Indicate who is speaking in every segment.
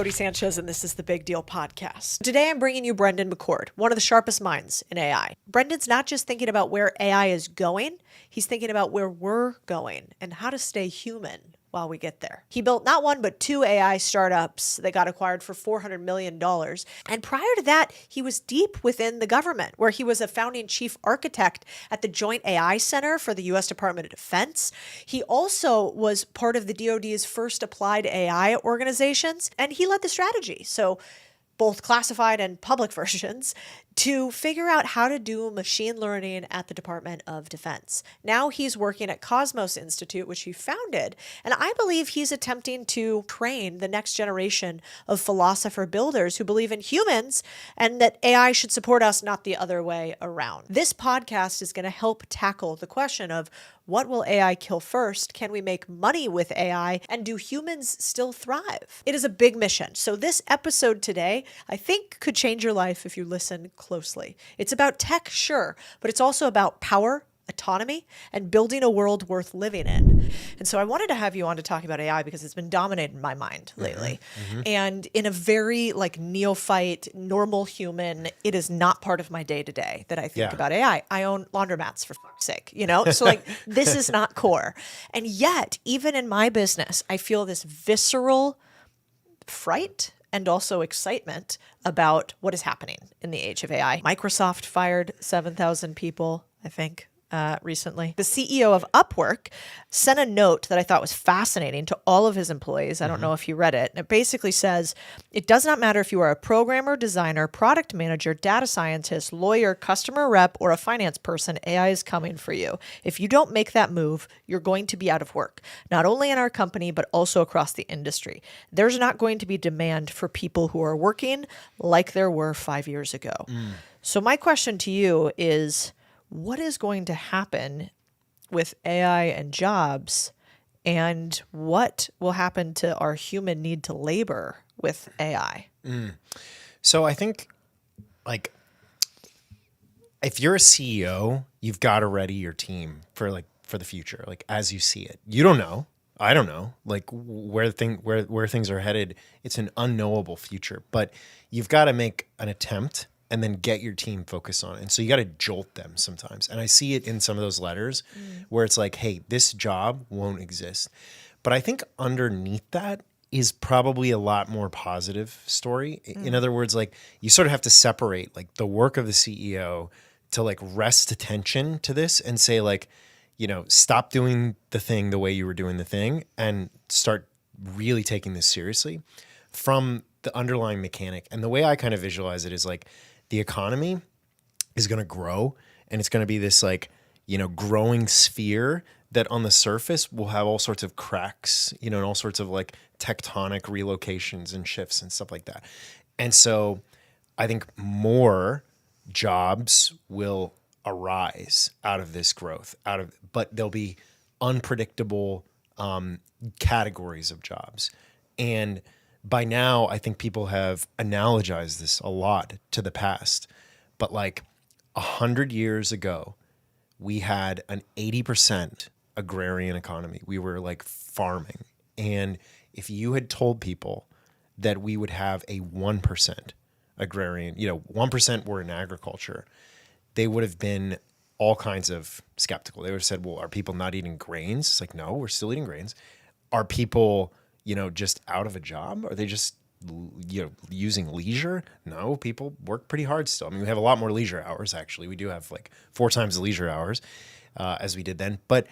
Speaker 1: Codie Sanchez, and this is the Big Deal podcast. Today, I'm bringing you Brendan McCord, one of the sharpest minds in AI. Brendan's not just thinking about where AI is going, he's thinking about where we're going and how to stay human while we get there. He built not one, but two AI startups that got acquired for $400 million. And prior to that, he was deep within the government, where he was a founding chief architect at the Joint AI Center for the U.S. Department of Defense. He also was part of the DoD's first applied AI organizations, and he led the strategy. So both classified and public versions, to figure out how to do machine learning at the Department of Defense. Now he's working at Cosmos Institute, which he founded, and I believe he's attempting to train the next generation of philosopher builders who believe in humans and that AI should support us, not the other way around. This podcast is going to help tackle the question of what will AI kill first? Can we make money with AI? And do humans still thrive? It is a big mission. So this episode today, I think, could change your life if you listen closely. It's about tech, sure, but it's also about power, autonomy, and building a world worth living in. And so I wanted to have you on to talk about AI because it's been dominating my mind lately. And in a very neophyte, normal human, it is not part of my day-to-day that I think about AI. I own laundromats, for fuck's sake, So this is not core. And yet, even in my business, I feel this visceral fright and also excitement about what is happening in the age of AI. Microsoft fired 7,000 people, I think, recently. The CEO of Upwork sent a note that I thought was fascinating to all of his employees. I don't know if you read it. And it basically says, it does not matter if you are a programmer, designer, product manager, data scientist, lawyer, customer rep, or a finance person, AI is coming for you. If you don't make that move, you're going to be out of work, not only in our company, but also across the industry. There's not going to be demand for people who are working like there were 5 years ago. So my question to you is, what is going to happen with AI and jobs, and what will happen to our human need to labor with AI?
Speaker 2: So I think, if you're a CEO, you've got to ready your team for the future, as you see it. You don't know. I don't know, where things are headed. It's an unknowable future, but you've got to make an attempt and then get your team focused on it. And so you got to jolt them sometimes. And I see it in some of those letters where it's like, hey, this job won't exist. But I think underneath that is probably a lot more positive story. In other words, you sort of have to separate the work of the CEO to wrest attention to this and say stop doing the thing the way you were doing the thing and start really taking this seriously from the underlying mechanic. And the way I kind of visualize it is the economy is going to grow, and it's going to be this growing sphere that on the surface will have all sorts of cracks, and all sorts of tectonic relocations and shifts and stuff like that. And so I think more jobs will arise out of this growth, but there'll be unpredictable categories of jobs. And by now, I think people have analogized this a lot to the past. But 100 years ago, we had an 80% agrarian economy. We were farming. And if you had told people that we would have a 1% agrarian, 1% were in agriculture, they would have been all kinds of skeptical. They would have said, well, are people not eating grains? It's no, we're still eating grains. Are people just out of a job? Are they just, using leisure? No, people work pretty hard still. I mean, we have a lot more leisure hours, actually. We do have 4 times the leisure hours as we did then. But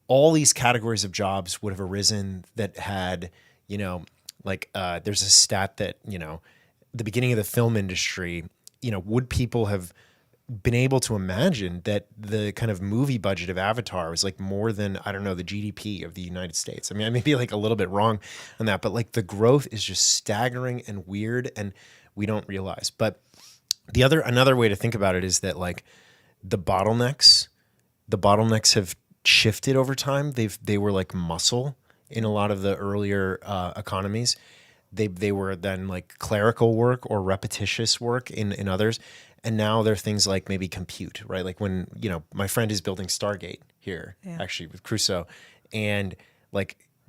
Speaker 2: all these categories of jobs would have arisen that had, there's a stat that, the beginning of the film industry, would people have been able to imagine that the kind of movie budget of Avatar was more than, I don't know, the GDP of the United States. I mean, I may be a little bit wrong on that, but the growth is just staggering and weird, and we don't realize. But another way to think about it is that the bottlenecks have shifted over time. They were muscle in a lot of the earlier economies. They were then clerical work or repetitious work in others. And now there are things maybe compute, right? When, my friend is building Stargate here, actually with Crusoe, and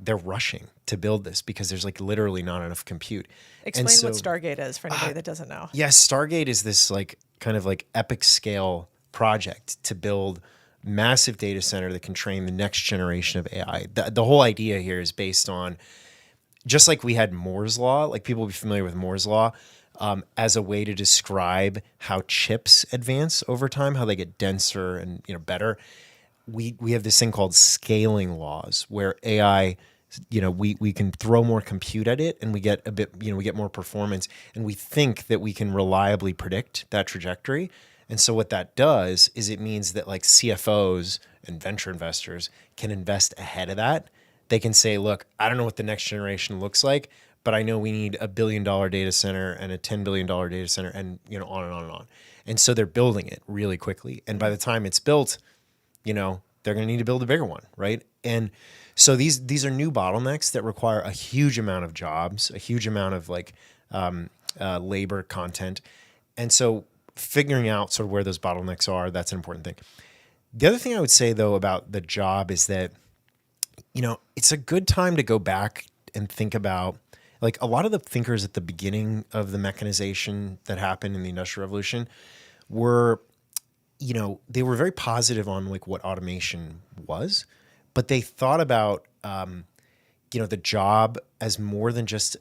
Speaker 2: they're rushing to build this because there's like literally not enough compute.
Speaker 1: Explain what Stargate is for anybody that doesn't know.
Speaker 2: Yes, Stargate is this like kind of like epic scale project to build massive data center that can train the next generation of AI. The whole idea here is based on, just like we had Moore's law, like people will be familiar with Moore's law, as a way to describe how chips advance over time, how they get denser and better. We have this thing called scaling laws where AI, we can throw more compute at it and we get a bit, we get more performance, and we think that we can reliably predict that trajectory. And so what that does is it means that like CFOs and venture investors can invest ahead of that. They can say, look, I don't know what the next generation looks like, but I know we need $1 billion data center and a $10 billion data center, and on and on and on. And so they're building it really quickly. And by the time it's built, they're going to need to build a bigger one, right? And so these are new bottlenecks that require a huge amount of jobs, a huge amount of like labor content. And so figuring out sort of where those bottlenecks are, that's an important thing. The other thing I would say though about the job is that, it's a good time to go back and think about, like, a lot of the thinkers at the beginning of the mechanization that happened in the Industrial Revolution were, they were very positive on like what automation was, but they thought about, the job as more than just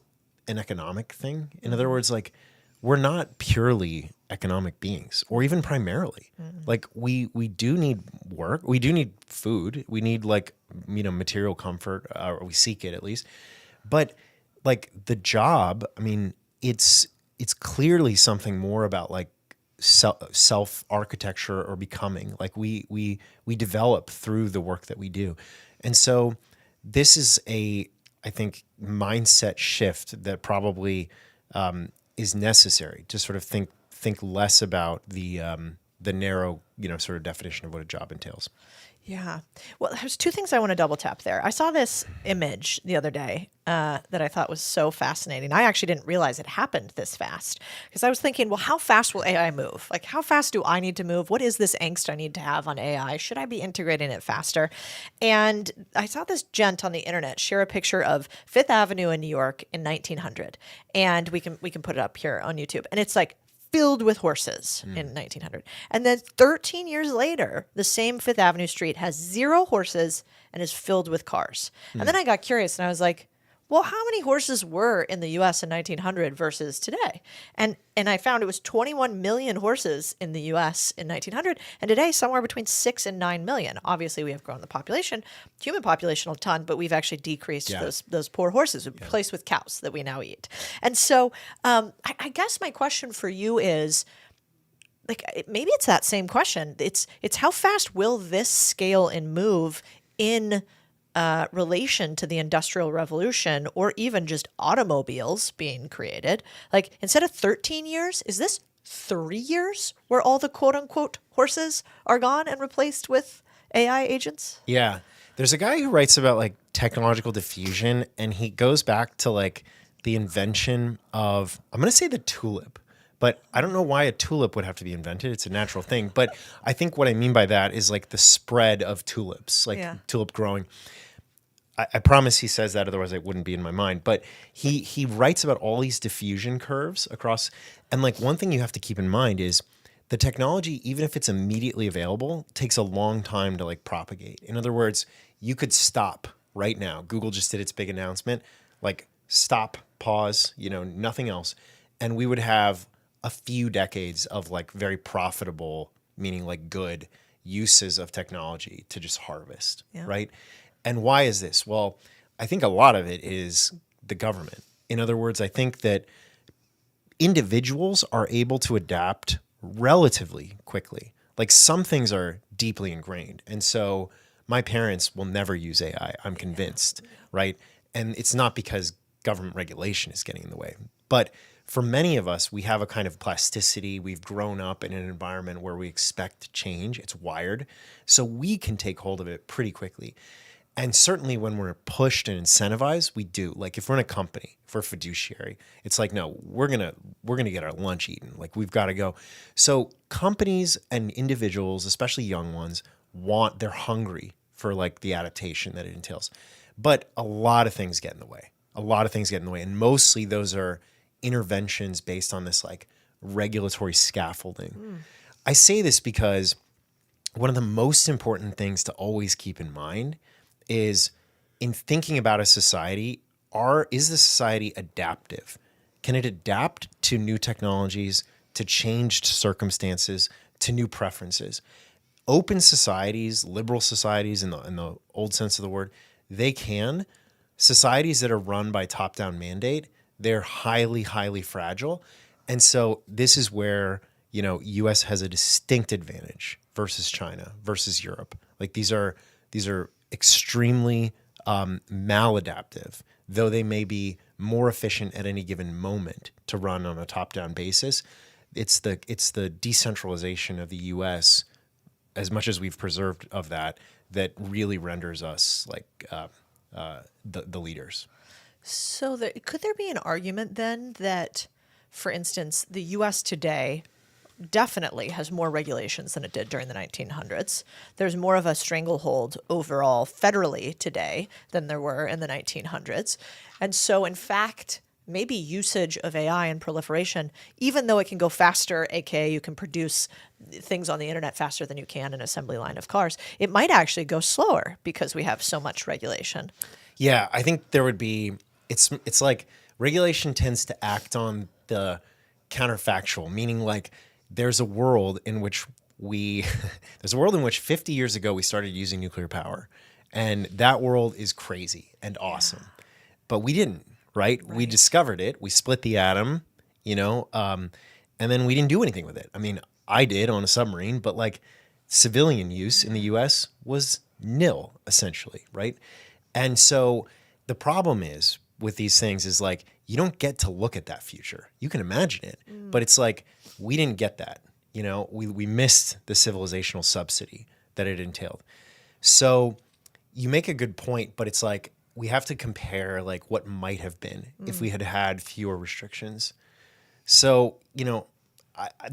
Speaker 2: an economic thing. In other words, like, we're not purely economic beings, or even primarily. Like we do need work, we do need food, we need like material comfort, or we seek it at least. But like the job, I mean, it's clearly something more about like self architecture or becoming. Like we develop through the work that we do, and so this is I think mindset shift that probably is necessary to sort of think less about the narrow, sort of definition of what a job entails.
Speaker 1: Yeah. Well, there's two things I want to double tap there. I saw this image the other day that I thought was so fascinating. I actually didn't realize it happened this fast, because I was thinking, well, how fast will AI move? Like, how fast do I need to move? What is this angst I need to have on AI? Should I be integrating it faster? And I saw this gent on the internet share a picture of Fifth Avenue in New York in 1900. And we can put it up here on YouTube. And it's like filled with horses in 1900. And then 13 years later, the same Fifth Avenue street has 0 horses and is filled with cars. And then I got curious and I was like, well, how many horses were in the US in 1900 versus today? And I found it was 21 million horses in the US in 1900, and today somewhere between 6 and 9 million. Obviously, we have grown the population, human population a ton, but we've actually decreased those poor horses, replaced with cows that we now eat. And so I guess my question for you is, like, maybe it's that same question. It's how fast will this scale and move in relation to the Industrial Revolution, or even just automobiles being created? Like, instead of 13 years, is this 3 years where all the quote unquote horses are gone and replaced with AI agents?
Speaker 2: Yeah. There's a guy who writes about like technological diffusion, and he goes back to like the invention of, I'm going to say the tulip, but I don't know why a tulip would have to be invented. It's a natural thing. But I think what I mean by that is like the spread of tulips, like tulip growing. I promise he says that, otherwise it wouldn't be in my mind. But he writes about all these diffusion curves across. And like one thing you have to keep in mind is the technology, even if it's immediately available, takes a long time to like propagate. In other words, you could stop right now. Google just did its big announcement, like stop, pause, nothing else. And we would have a few decades of like very profitable, meaning like good uses of technology to just harvest, right? And why is this? Well, I think a lot of it is the government. In other words, I think that individuals are able to adapt relatively quickly. Like some things are deeply ingrained. And so my parents will never use AI, I'm convinced, right? And it's not because government regulation is getting in the way. But for many of us, we have a kind of plasticity. We've grown up in an environment where we expect change. It's wired. So we can take hold of it pretty quickly. And certainly when we're pushed and incentivized, we do. Like if we're in a company, if we're fiduciary, it's like, no, we're gonna get our lunch eaten. Like we've got to go. So companies and individuals, especially young ones, they're hungry for like the adaptation that it entails. But a lot of things get in the way. A lot of things get in the way. And mostly those are interventions based on this like regulatory scaffolding. I say this because one of the most important things to always keep in mind is in thinking about a society, is the society adaptive? Can it adapt to new technologies, to changed circumstances, to new preferences? Open societies, liberal societies in the old sense of the word, they can. Societies that are run by top-down mandate, they're highly, highly fragile. And so this is where, US has a distinct advantage versus China, versus Europe. Like these are extremely maladaptive, though they may be more efficient at any given moment to run on a top-down basis. It's the decentralization of the US, as much as we've preserved of that really renders us like the leaders.
Speaker 1: So could there be an argument then that, for instance, the U.S. today definitely has more regulations than it did during the 1900s. There's more of a stranglehold overall federally today than there were in the 1900s. And so, in fact, maybe usage of AI and proliferation, even though it can go faster, aka you can produce things on the internet faster than you can an assembly line of cars, it might actually go slower because we have so much regulation.
Speaker 2: Yeah, I think there would be, it's like regulation tends to act on the counterfactual, meaning like there's a world in which 50 years ago we started using nuclear power, and that world is crazy and awesome. But we didn't, right? We discovered it. We split the atom, and then we didn't do anything with it. I mean, I did on a submarine, but like civilian use in the US was nil, essentially, right? And so the problem is with these things is like, you don't get to look at that future. You can imagine it, but it's like, we didn't get that. We missed the civilizational subsidy that it entailed. So you make a good point, but it's like, we have to compare like what might have been if we had had fewer restrictions. So,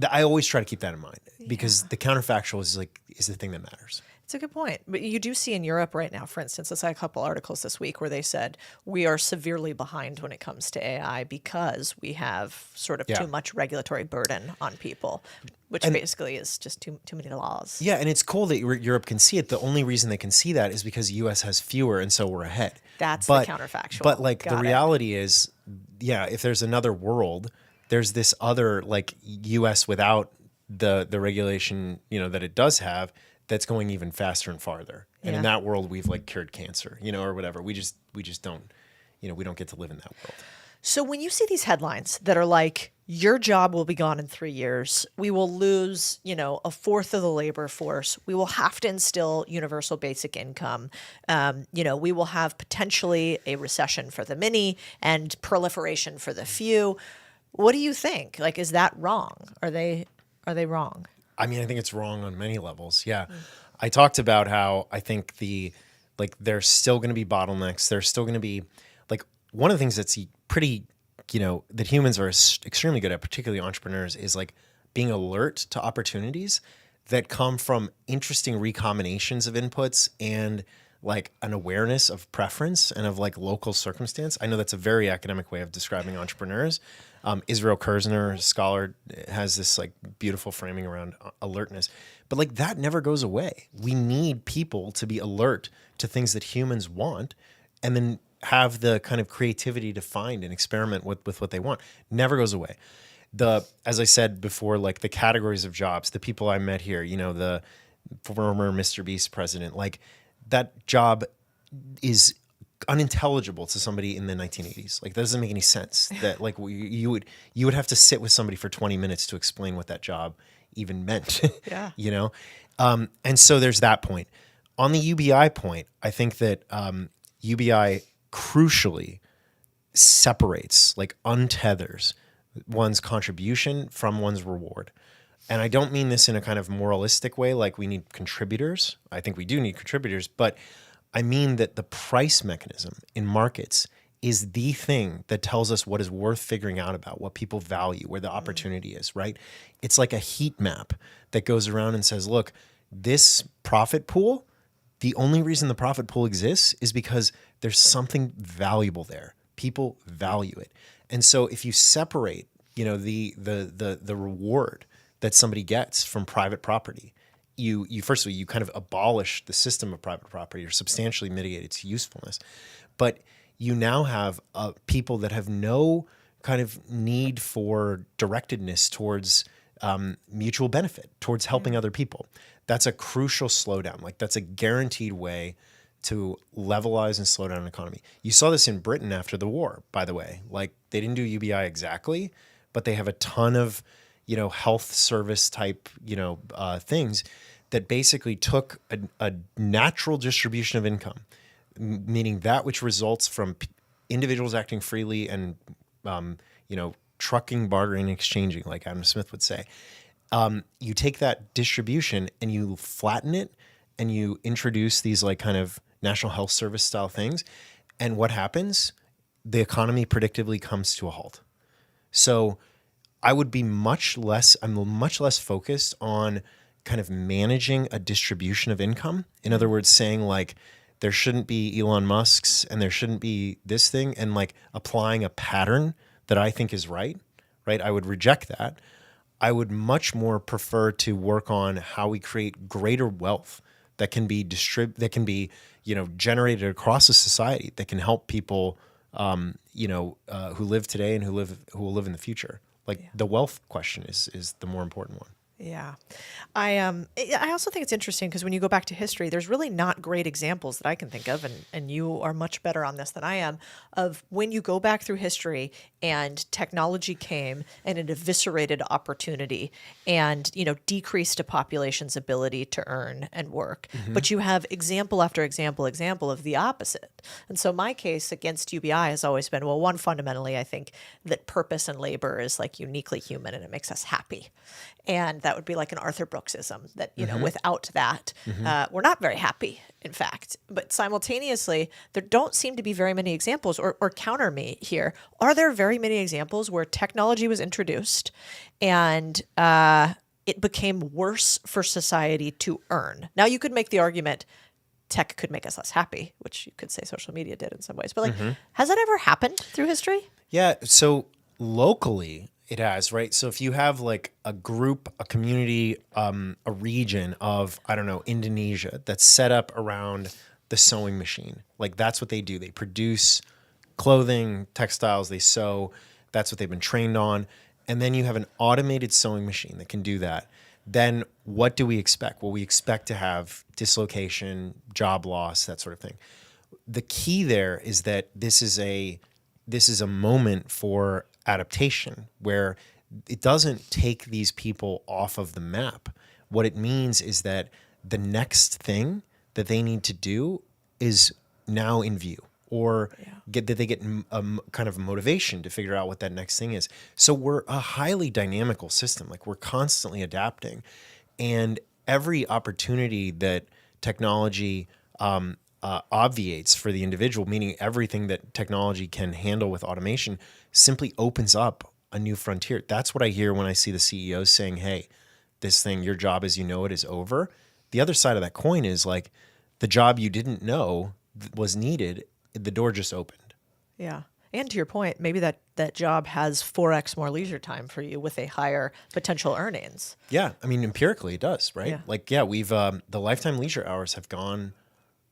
Speaker 2: I always try to keep that in mind because the counterfactual is the thing that matters.
Speaker 1: It's a good point. But you do see in Europe right now, for instance, I saw a couple articles this week where they said we are severely behind when it comes to AI because we have sort of too much regulatory burden on people, which basically is just too many laws.
Speaker 2: Yeah, and it's cool that Europe can see it. The only reason they can see that is because the U.S. has fewer, and so we're ahead.
Speaker 1: That's the counterfactual.
Speaker 2: But like the reality is, if there's another world, there's this other like U.S. without the regulation, that it does have, that's going even faster and farther. And in that world, we've like cured cancer, or whatever. We just don't, we don't get to live in that world.
Speaker 1: So when you see these headlines that are like, your job will be gone in 3 years, we will lose, a fourth of the labor force, we will have to instill universal basic income, we will have potentially a recession for the many and proliferation for the few. What do you think? Like, is that wrong? Are they wrong?
Speaker 2: I mean, I think it's wrong on many levels. Yeah. I talked about how I think there's still going to be bottlenecks. There's still going to be like one of the things that's pretty, that humans are extremely good at, particularly entrepreneurs, is like being alert to opportunities that come from interesting recombinations of inputs and like an awareness of preference and of like local circumstance. I know that's a very academic way of describing entrepreneurs. Israel Kirzner, a scholar, has this like beautiful framing around alertness, but like that never goes away. We need people to be alert to things that humans want and then have the kind of creativity to find and experiment with what they want. Never goes away. As I said before, like the categories of jobs, the people I met here, the former Mr. Beast president, like that job is unintelligible to somebody in the 1980s. Like that doesn't make any sense. That like you would have to sit with somebody for 20 minutes to explain what that job even meant.
Speaker 1: Yeah.
Speaker 2: And so there's that point. On the UBI point, I think that UBI crucially separates, like untethers one's contribution from one's reward. And I don't mean this in a kind of moralistic way, like we need contributors. I think we do need contributors, but I mean that the price mechanism in markets is the thing that tells us what is worth figuring out about, what people value, where the opportunity is, right? It's like a heat map that goes around and says, look, this profit pool, The only reason the profit pool exists is because there's something valuable there. People value it. And so if you separate, the reward that somebody gets from private property, you firstly, you kind of abolish the system of private property or substantially mitigate its usefulness. But you now have people that have no kind of need for directedness towards mutual benefit, towards helping other people. That's a crucial slowdown. Like that's a guaranteed way to levelize and slow down an economy. You saw this in Britain after the war, by the way. Like they didn't do UBI exactly, but they have a ton of, health service type, things that basically took a natural distribution of income, meaning that which results from individuals acting freely and, trucking, bartering, exchanging, like Adam Smith would say. You take that distribution and you flatten it and you introduce these like kind of National Health Service style things. And what happens? The economy predictably comes to a halt. So I'm much less focused on kind of managing a distribution of income. In other words, saying like, there shouldn't be Elon Musk's and there shouldn't be this thing, and like applying a pattern that I think is right? I would reject that. I would much more prefer to work on how we create greater wealth that can be generated across a society that can help people, who live today and who will live in the future. The wealth question is the more important one.
Speaker 1: Yeah. I also think it's interesting because when you go back to history, there's really not great examples that I can think of, and you are much better on this than I am, of when you go back through history and technology came and it eviscerated opportunity and, decreased a population's ability to earn and work. Mm-hmm. But you have example after example of the opposite. And so my case against UBI has always been, well, one, fundamentally, I think that purpose and labor is like uniquely human and it makes us happy. And that would be like an Arthur Brooksism that, without that, we're not very happy, in fact. But simultaneously, there don't seem to be very many examples, or counter me here. Are there very many examples where technology was introduced and it became worse for society to earn? Now, you could make the argument tech could make us less happy, which you could say social media did in some ways. But has that ever happened through history?
Speaker 2: Yeah. So locally, it has, right? So if you have like a group, a community, a region of, Indonesia that's set up around the sewing machine, like that's what they do. They produce clothing, textiles, they sew. That's what they've been trained on. And then you have an automated sewing machine that can do that. Then what do we expect? Well, we expect to have dislocation, job loss, that sort of thing. The key there is that this is a moment for adaptation where it doesn't take these people off of the map. What it means is that the next thing that they need to do is now in view, or get kind of motivation to figure out what that next thing is. So we're a highly dynamical system. Like we're constantly adapting, and every opportunity that technology obviates for the individual, meaning everything that technology can handle with automation, simply opens up a new frontier. That's what I hear when I see the CEOs saying, hey, this thing, your job as you know it is over. The other side of that coin is like the job you didn't know was needed, the door just opened. Yeah.
Speaker 1: And to your point, maybe that job has 4x more leisure time for you with a higher potential earnings.
Speaker 2: Yeah. I mean, empirically it does, right? Yeah. We've, the lifetime leisure hours have gone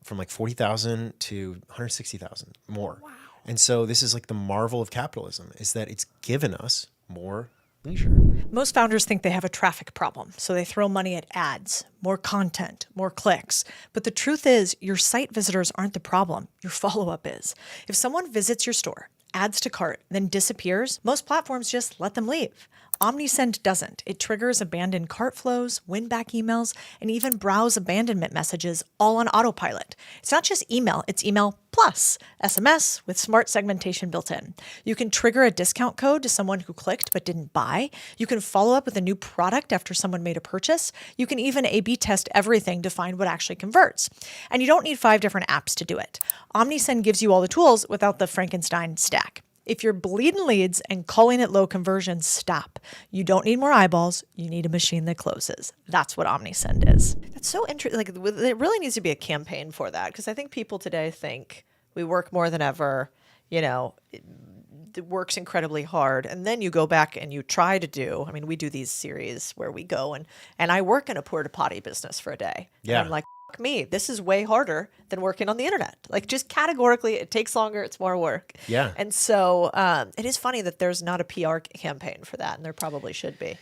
Speaker 2: from like 40,000 to 160,000 more. Wow. And so this is like the marvel of capitalism, is that it's given us more leisure.
Speaker 1: Most founders think they have a traffic problem, so they throw money at ads, more content, more clicks. But the truth is, your site visitors aren't the problem. Your follow-up is. If someone visits your store, adds to cart, then disappears, most platforms just let them leave. OmniSend doesn't. It triggers abandoned cart flows, win-back emails, and even browse abandonment messages all on autopilot. It's not just email, it's email plus SMS with smart segmentation built in. You can trigger a discount code to someone who clicked but didn't buy. You can follow up with a new product after someone made a purchase. You can even A/B test everything to find what actually converts. And you don't need 5 different apps to do it. OmniSend gives you all the tools without the Frankenstein stack. If you're bleeding leads and calling it low conversion, stop. You don't need more eyeballs. You need a machine that closes. That's what OmniSend is. That's so interesting. Like, it really needs to be a campaign for that, because I think people today think we work more than ever. It works incredibly hard. And then you go back and you try to do, I mean, we do these series where we go and I work in a porta potty business for a day.
Speaker 2: Yeah.
Speaker 1: And I'm like, fuck me, this is way harder than working on the internet. Like, just categorically, it takes longer. It's more work.
Speaker 2: Yeah.
Speaker 1: And so it is funny that there's not a PR campaign for that. And there probably should be.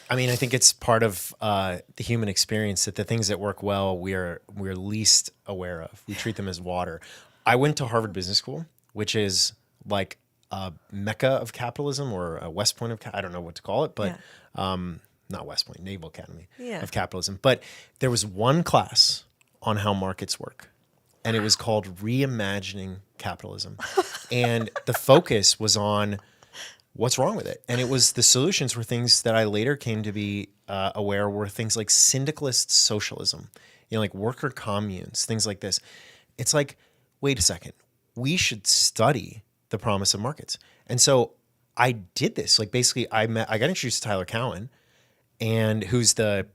Speaker 2: I mean, I think it's part of the human experience that the things that work well, we're least aware of. We treat them as water. I went to Harvard Business School, which is like a mecca of capitalism, or a West Point of, I don't know what to call it, but not West Point, Naval Academy of capitalism. But there was one class on how markets work, and it was called Reimagining Capitalism. And the focus was on what's wrong with it. And it was, the solutions were things that I later came to be aware were things like syndicalist socialism, like worker communes, things like this. It's like, wait a second, we should study the promise of markets. And so I did this. Like, basically, I got introduced to Tyler Cowen, and who's the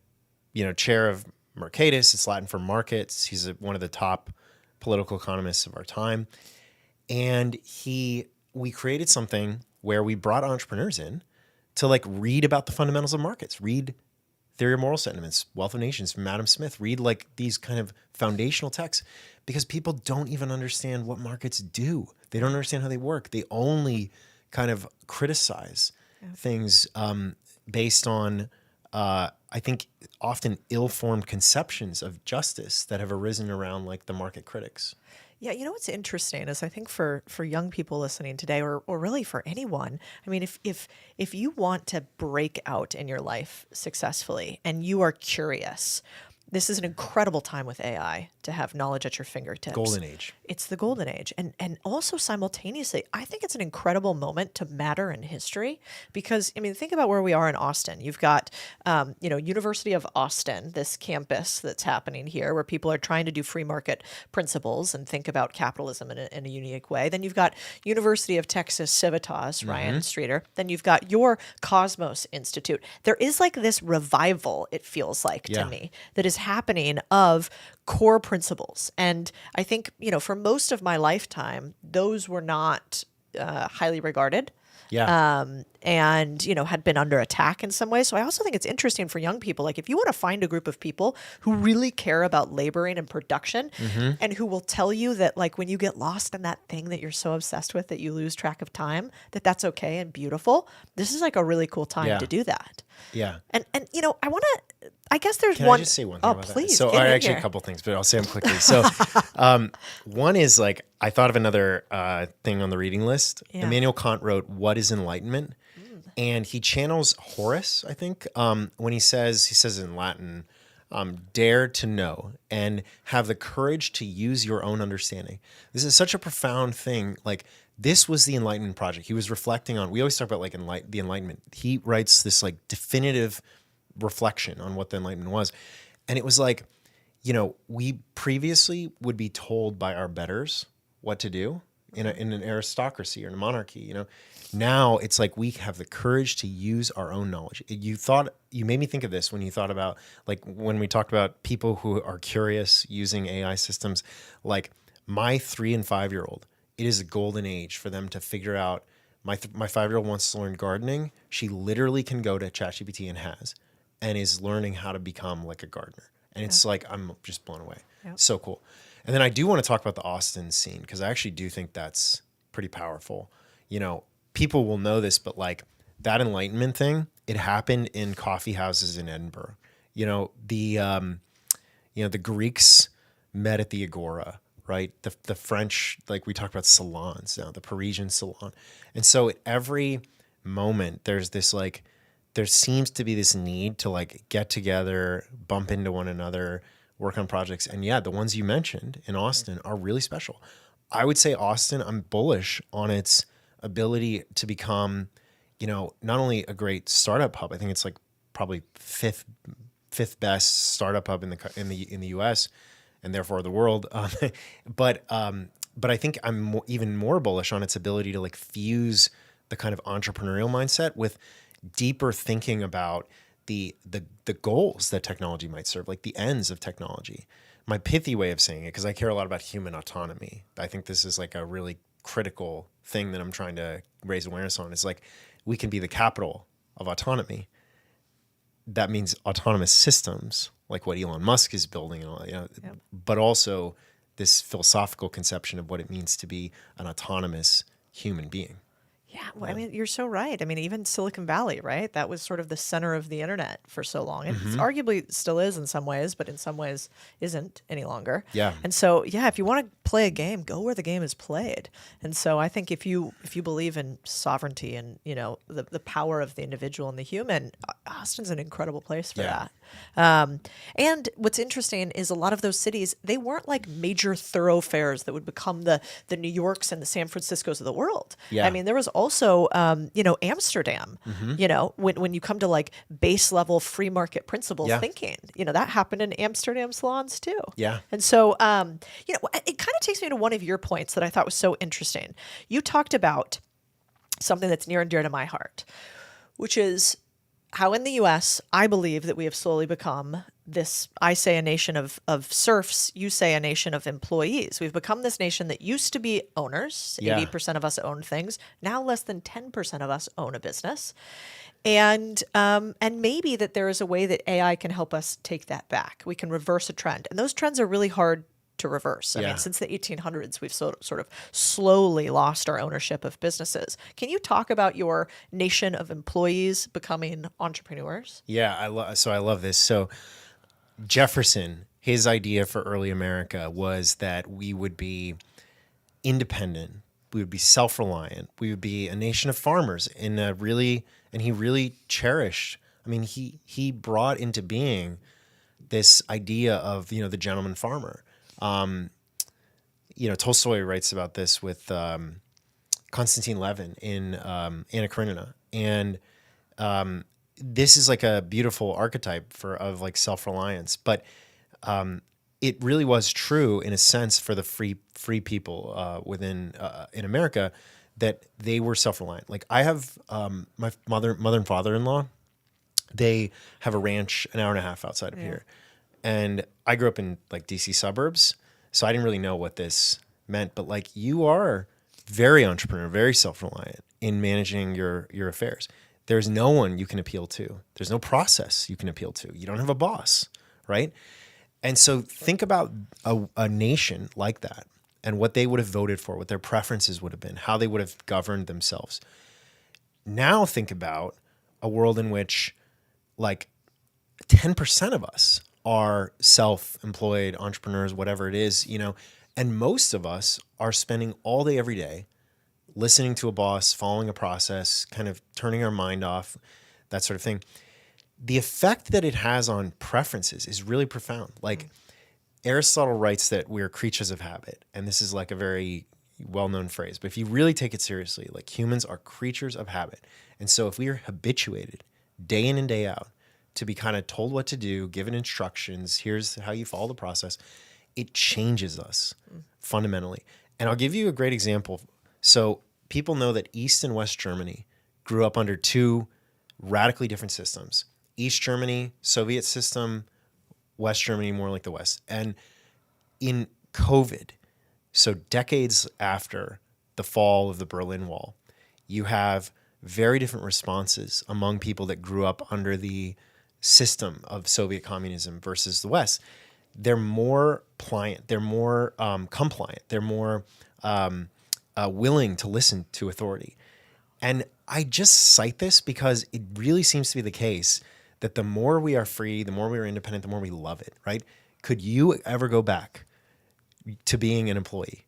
Speaker 2: chair of Mercatus. It's Latin for markets. He's one of the top political economists of our time. And we created something where we brought entrepreneurs in to like read about the fundamentals of markets, read Theory of Moral Sentiments, Wealth of Nations from Adam Smith, read like these kind of foundational texts, because people don't even understand what markets do. They don't understand how they work. They only kind of criticize things based on, I think, often ill-formed conceptions of justice that have arisen around like the market critics.
Speaker 1: Yeah, what's interesting is, I think for young people listening today, or really for anyone, I mean, if you want to break out in your life successfully and you are curious, this is an incredible time with AI to have knowledge at your fingertips.
Speaker 2: Golden age.
Speaker 1: It's the golden age. And also simultaneously, I think it's an incredible moment to matter in history, because, I mean, think about where we are in Austin. You've got, University of Austin, this campus that's happening here where people are trying to do free market principles and think about capitalism in a unique way. Then you've got University of Texas Civitas, Ryan Streeter. Then you've got your Cosmos Institute. There is like this revival, it feels like to me, that is happening of core principles. And I think, for most of my lifetime, those were not highly regarded. And, had been under attack in some ways. So I also think it's interesting for young people. Like, if you want to find a group of people who really care about laboring and production, and who will tell you that, like, when you get lost in that thing that you're so obsessed with that you lose track of time, that's okay and beautiful, this is like a really cool time to do that.
Speaker 2: Yeah.
Speaker 1: And I guess there's
Speaker 2: Can
Speaker 1: one.
Speaker 2: I just say one thing about
Speaker 1: please,
Speaker 2: that? So, actually, a couple things, but I'll say them quickly. So, one is like, I thought of another thing on the reading list. Immanuel Kant wrote "What is Enlightenment," and he channels Horace, I think, when he says in Latin, "Dare to know and have the courage to use your own understanding." This is such a profound thing. Like, this was the Enlightenment project. He was reflecting on. We always talk about like the Enlightenment. He writes this like definitive reflection on what the Enlightenment was. And it was like, we previously would be told by our betters what to do in an aristocracy or in a monarchy, Now it's like we have the courage to use our own knowledge. You made me think of this when you thought about, like, when we talked about people who are curious using AI systems, like my 3 and 5-year-old, it is a golden age for them to figure out. My 5-year-old wants to learn gardening. She literally can go to ChatGPT and is learning how to become like a gardener. And it's like, I'm just blown away. So cool. And then I do want to talk about the Austin scene, because I actually do think that's pretty powerful. People will know this, but like that Enlightenment thing, it happened in coffee houses in Edinburgh. The Greeks met at the Agora, right? The French, like we talked about salons now, the Parisian salon. And so at every moment, there's this like, there seems to be this need to like get together, bump into one another, work on projects. And the ones you mentioned in Austin are really special. I would say Austin, I'm bullish on its ability to become, not only a great startup hub. I think it's like probably fifth best startup hub in the US, and therefore the world. But but I think I'm even more bullish on its ability to like fuse the kind of entrepreneurial mindset with deeper thinking about the goals that technology might serve, like the ends of technology. My pithy way of saying it, because I care a lot about human autonomy. I think this is like a really critical thing that I'm trying to raise awareness on. Is like we can be the capital of autonomy. That means autonomous systems, like what Elon Musk is building, and all, but also this philosophical conception of what it means to be an autonomous human being.
Speaker 1: Yeah, well, I mean, you're so right. I mean, even Silicon Valley, right? That was sort of the center of the internet for so long. And it's arguably still is in some ways, but in some ways isn't any longer.
Speaker 2: Yeah.
Speaker 1: And so, yeah, if you want to play a game, go where the game is played. And so I think if you believe in sovereignty and, the power of the individual and the human, Austin's an incredible place for that. And what's interesting is a lot of those cities, they weren't like major thoroughfares that would become the New Yorks and the San Franciscos of the world.
Speaker 2: Yeah.
Speaker 1: I mean, there was also, Amsterdam, when you come to like base level free market principle thinking, that happened in Amsterdam salons too.
Speaker 2: Yeah.
Speaker 1: And so, it kind of takes me to one of your points that I thought was so interesting. You talked about something that's near and dear to my heart, which is how in the US, I believe that we have slowly become this, I say a nation of serfs, you say a nation of employees. We've become this nation that used to be owners. 80% of us own things. Now less than 10% of us own a business. And maybe that there is a way that AI can help us take that back. We can reverse a trend. And those trends are really hard to reverse. I mean, since the 1800s, we've sort of slowly lost our ownership of businesses. Can you talk about your nation of employees becoming entrepreneurs?
Speaker 2: Yeah, I love this. So Jefferson, his idea for early America was that we would be independent, we would be self-reliant, we would be a nation of farmers and he really cherished, I mean, he brought into being this idea of, the gentleman farmer. Tolstoy writes about this with Konstantin Levin in Anna Karenina, and this is like a beautiful archetype of like self-reliance. But it really was true in a sense for the free people within in America that they were self-reliant. Like I have my mother and father-in-law. They have a ranch an hour and a half outside of here. And I grew up in like DC suburbs, so I didn't really know what this meant. But like you are very entrepreneurial, very self-reliant in managing your affairs. There's no one you can appeal to. There's no process you can appeal to. You don't have a boss, right? And so think about a nation like that and what they would have voted for, what their preferences would have been, how they would have governed themselves. Now think about a world in which like 10% of us are self-employed entrepreneurs, whatever it is, and most of us are spending all day, every day, listening to a boss, following a process, kind of turning our mind off, that sort of thing. The effect that it has on preferences is really profound. Like Aristotle writes that we're creatures of habit, and this is like a very well-known phrase, but if you really take it seriously, like humans are creatures of habit. And so if we are habituated day in and day out to be kind of told what to do, given instructions, here's how you follow the process, it changes us fundamentally. And I'll give you a great example. So people know that East and West Germany grew up under two radically different systems. East Germany, Soviet system, West Germany, more like the West. And in COVID, so decades after the fall of the Berlin Wall, you have very different responses among people that grew up under the system of Soviet communism versus the West. They're more pliant, they're more compliant, they're more willing to listen to authority. And I just cite this because it really seems to be the case that the more we are free, the more we are independent, the more we love it, right? Could you ever go back to being an employee?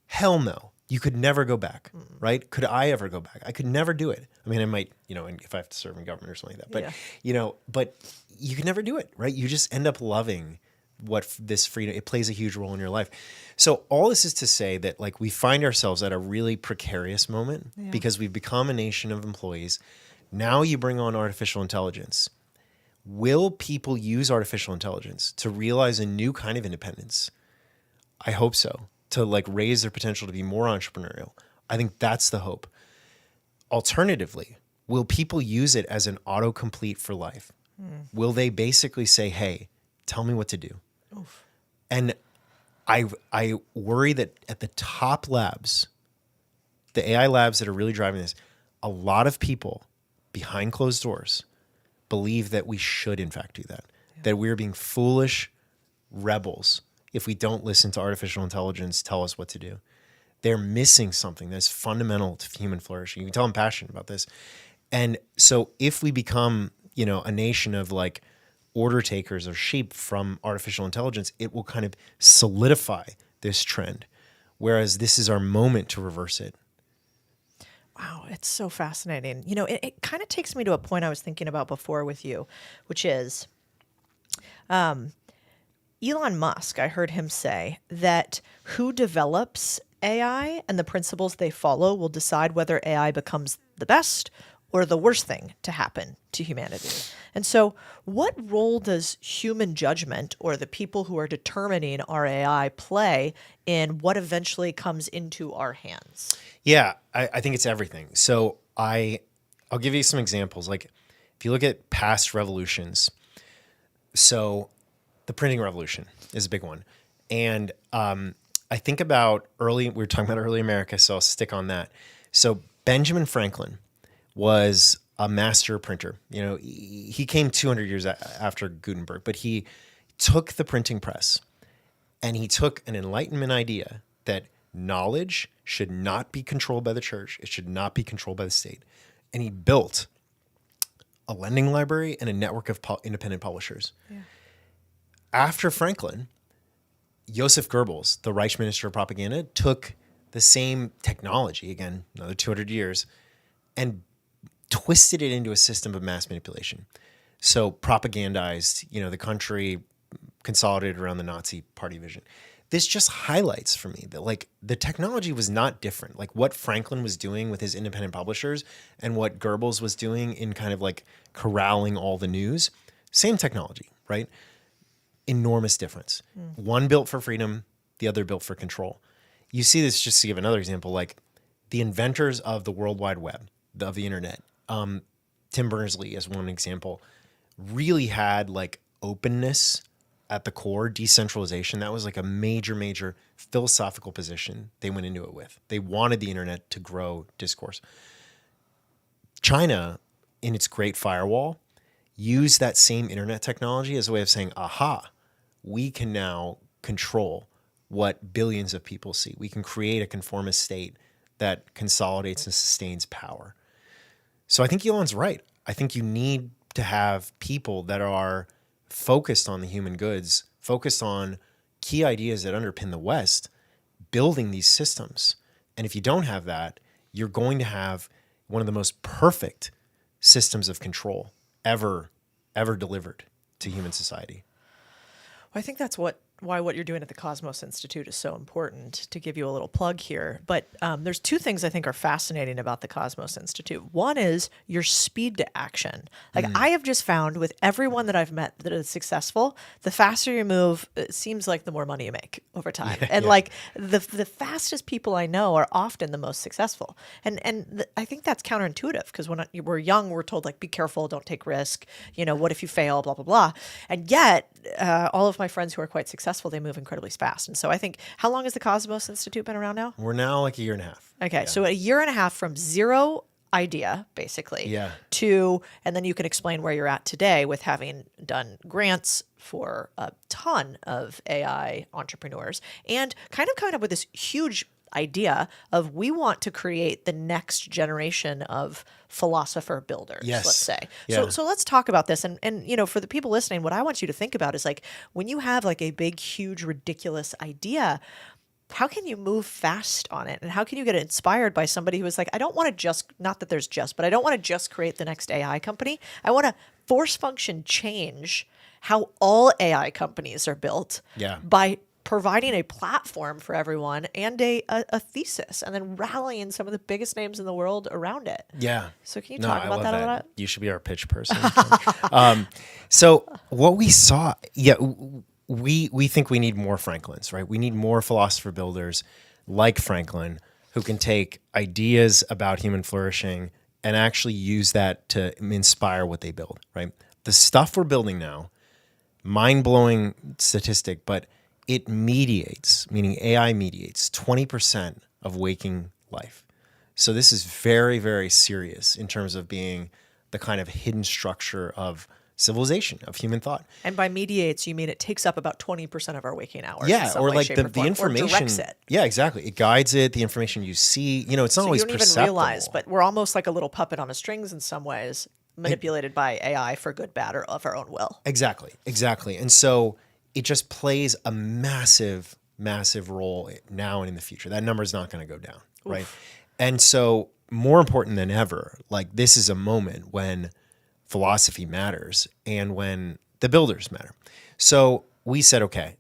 Speaker 2: Hell no. You could never go back, right? Could I ever go back? I could never do it. I mean, I might, if I have to serve in government or something like that. But, but you could never do it, right? You just end up loving what this freedom, it plays a huge role in your life. So all this is to say that like we find ourselves at a really precarious moment because we've become a nation of employees. Now you bring on artificial intelligence. Will people use artificial intelligence to realize a new kind of independence? I hope so. to like raise their potential to be more entrepreneurial. I think that's the hope. Alternatively, will people use it as an autocomplete for life? Will they basically say, hey, tell me what to do? Oof. And I worry that at the top labs, the AI labs that are really driving this, a lot of people behind closed doors believe that we should in fact do that, that we're being foolish rebels if we don't listen to artificial intelligence tell us what to do. They're missing something that's fundamental to human flourishing. You can tell I'm passionate about this. And so if we become, a nation of like order takers or sheep from artificial intelligence, it will kind of solidify this trend. Whereas this is our moment to reverse it.
Speaker 1: Wow, it's so fascinating. It kind of takes me to a point I was thinking about before with you, which is Elon Musk. I heard him say that who develops AI and the principles they follow will decide whether AI becomes the best or the worst thing to happen to humanity. And so what role does human judgment or the people who are determining our AI play in what eventually comes into our hands?
Speaker 2: Yeah, I think it's everything. So I'll give you some examples. Like if you look at past revolutions, so the printing revolution is a big one. And I think about we were talking about early America, so I'll stick on that. So Benjamin Franklin was a master printer. He came 200 years after Gutenberg, but he took the printing press and he took an Enlightenment idea that knowledge should not be controlled by the church. It should not be controlled by the state. And he built a lending library and a network of independent publishers. Yeah. After Franklin, Joseph Goebbels, the Reich Minister of Propaganda, took the same technology, again, another 200 years, and twisted it into a system of mass manipulation. So propagandized, the country consolidated around the Nazi party vision. This just highlights for me that like the technology was not different. Like what Franklin was doing with his independent publishers and what Goebbels was doing in kind of like corralling all the news, same technology, right? Enormous difference. One built for freedom, the other built for control. You see this, just to give another example, like the inventors of the World Wide Web, of the internet, Tim Berners-Lee as one example, really had like openness at the core, decentralization. That was like a major, major philosophical position they went into it with. They wanted the internet to grow discourse. China, in its Great Firewall, used that same internet technology as a way of saying, aha, we can now control what billions of people see. We can create a conformist state that consolidates and sustains power. So I think Elon's right. I think you need to have people that are focused on the human goods, focused on key ideas that underpin the West, building these systems. And if you don't have that, you're going to have one of the most perfect systems of control ever delivered to human society.
Speaker 1: Well, I think that's why what you're doing at the Cosmos Institute is so important, to give you a little plug here. But there's two things I think are fascinating about the Cosmos Institute. One is your speed to action. Like I have just found with everyone that I've met that is successful, the faster you move, it seems like the more money you make over time. Like the fastest people I know are often the most successful. And I think that's counterintuitive because when we're young, we're told like, be careful, don't take risk. What if you fail, blah, blah, blah. And yet all of my friends who are quite successful, they move incredibly fast. And so I think, how long has the Cosmos Institute been around now?
Speaker 2: We're now like a year and a half.
Speaker 1: Okay. Yeah. So a year and a half from zero idea, basically, to, and then you can explain where you're at today with having done grants for a ton of AI entrepreneurs and kind of coming up with this huge idea of we want to create the next generation of philosopher builders, let's say. Yeah. So let's talk about this. And for the people listening, what I want you to think about is like when you have like a big, huge, ridiculous idea, how can you move fast on it? And how can you get inspired by somebody who is like, I don't want to just, not that there's just, but I don't want to just create the next AI company. I want to force function change how all AI companies are built by providing a platform for everyone and a thesis, and then rallying some of the biggest names in the world around it. Yeah. So can you talk about that a little bit?
Speaker 2: You should be our pitch person. So what we saw, we think we need more Franklins, right? We need more philosopher builders like Franklin who can take ideas about human flourishing and actually use that to inspire what they build, right? The stuff we're building now, mind-blowing statistic, but it mediates, meaning AI mediates 20% of waking life. So this is very, very serious in terms of being the kind of hidden structure of civilization, of human thought.
Speaker 1: And by mediates, you mean it takes up about 20% of our waking hours.
Speaker 2: Yeah,
Speaker 1: in some
Speaker 2: or
Speaker 1: way,
Speaker 2: like
Speaker 1: shape,
Speaker 2: the
Speaker 1: or form,
Speaker 2: information.
Speaker 1: or directs it.
Speaker 2: Yeah, exactly. It guides it. The information you see, it's not
Speaker 1: So
Speaker 2: always
Speaker 1: you don't even
Speaker 2: perceptible.
Speaker 1: realize, but we're almost like a little puppet on a strings in some ways, manipulated by AI for good, bad, or of our own will.
Speaker 2: Exactly. And so it just plays a massive, massive role now and in the future. That number is not going to go down, right? And so more important than ever, like this is a moment when philosophy matters and when the builders matter. So we said, okay,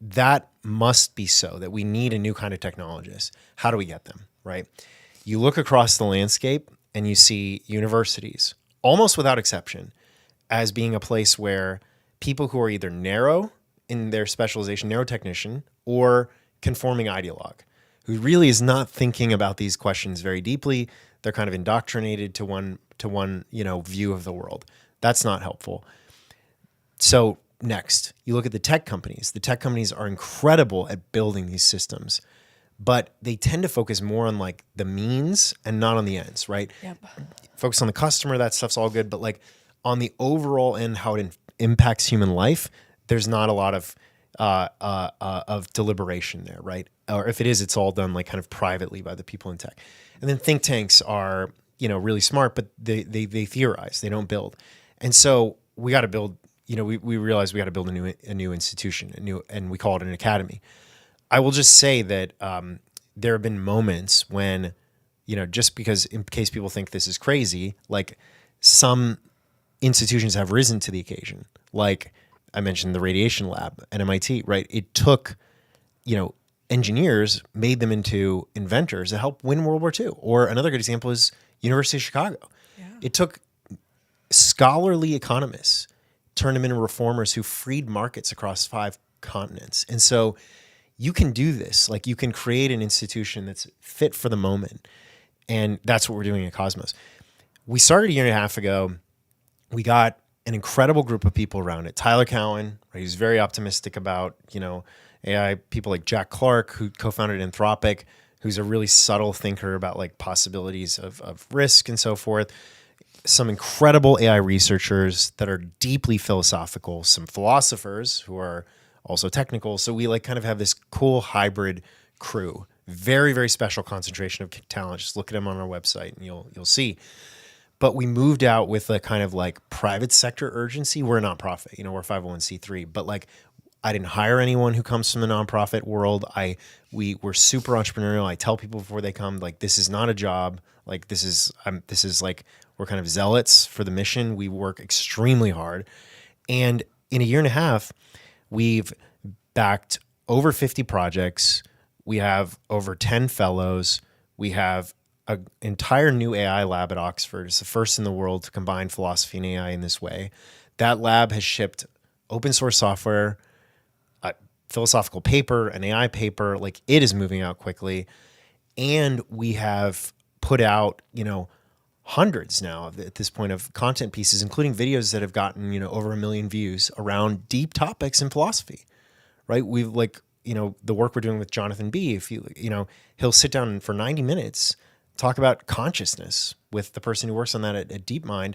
Speaker 2: that must be so, that we need a new kind of technologist. How do we get them, right? You look across the landscape and you see universities, almost without exception, as being a place where people who are either narrow in their specialization, narrow technician, or conforming ideologue, who really is not thinking about these questions very deeply. They're kind of indoctrinated to one view of the world. That's not helpful. So next, you look at the tech companies. The tech companies are incredible at building these systems, but they tend to focus more on like the means and not on the ends, right?
Speaker 1: Yep.
Speaker 2: Focus on the customer, that stuff's all good, but like on the overall end, how it impacts human life, there's not a lot of deliberation there, right? Or if it is, it's all done like kind of privately by the people in tech. And then think tanks are, really smart, but they theorize, they don't build. And so we got to build, we realized we got to build a new institution, and we call it an academy. I will just say that there have been moments when, just because in case people think this is crazy, like some institutions have risen to the occasion. Like I mentioned the radiation lab at MIT, right? It took, engineers made them into inventors that helped win World War II. Or another good example is University of Chicago. Yeah. It took scholarly economists, turned them into reformers who freed markets across 5 continents. And so you can do this. Like you can create an institution that's fit for the moment. And that's what we're doing at Cosmos. We started a year and a half ago. We got an incredible group of people around it. Tyler Cowen, right, he's very optimistic about, AI, people like Jack Clark, who co-founded Anthropic, who's a really subtle thinker about like possibilities of risk and so forth. Some incredible AI researchers that are deeply philosophical, some philosophers who are also technical. So we like kind of have this cool hybrid crew, very, very special concentration of talent. Just look at them on our website and you'll see. But we moved out with a kind of like private sector urgency. We're a nonprofit, we're 501c3, but like I didn't hire anyone who comes from the nonprofit world. We're super entrepreneurial. I tell people before they come, like, this is not a job. Like this is like, we're kind of zealots for the mission. We work extremely hard. And in a year and a half, we've backed over 50 projects. We have over 10 fellows. We have an entire new AI lab at Oxford. It's the first in the world to combine philosophy and AI in this way. That lab has shipped open source software, a philosophical paper, an AI paper. Like it is moving out quickly. And we have put out, hundreds now at this point of content pieces, including videos that have gotten, over 1 million views around deep topics in philosophy, right? We've like, the work we're doing with Jonathan B., if he'll sit down for 90 minutes, talk about consciousness with the person who works on that at DeepMind.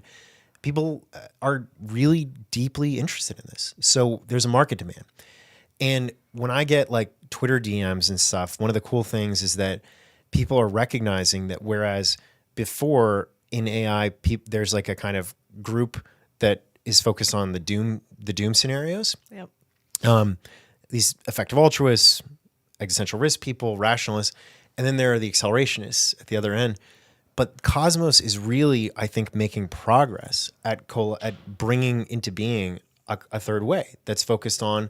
Speaker 2: People are really deeply interested in this. So there's a market demand. And when I get like Twitter DMs and stuff, one of the cool things is that people are recognizing that whereas before in AI, there's like a kind of group that is focused on the doom scenarios.
Speaker 1: Yep.
Speaker 2: These effective altruists, existential risk people, rationalists, and then there are the accelerationists at the other end. But Cosmos is really, I think, making progress at bringing into being a third way that's focused on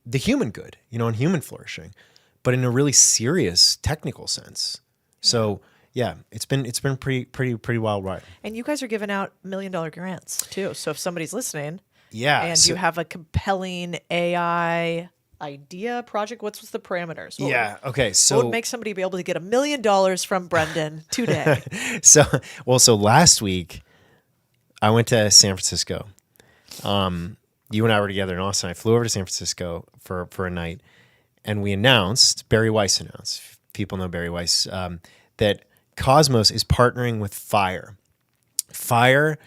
Speaker 2: the human good, on human flourishing, but in a really serious technical sense. So yeah, it's been pretty wild ride.
Speaker 1: And you guys are giving out $1 million grants too. So if somebody's listening
Speaker 2: Yeah.
Speaker 1: And you have a compelling AI idea project. What's the parameters?
Speaker 2: Yeah. Okay.
Speaker 1: What would make somebody be able to get $1 million from Brendan today?
Speaker 2: So last week I went to San Francisco. You and I were together in Austin. I flew over to San Francisco for a night, and Barry Weiss announced, people know Barry Weiss, that Cosmos is partnering with FIRE. FIRE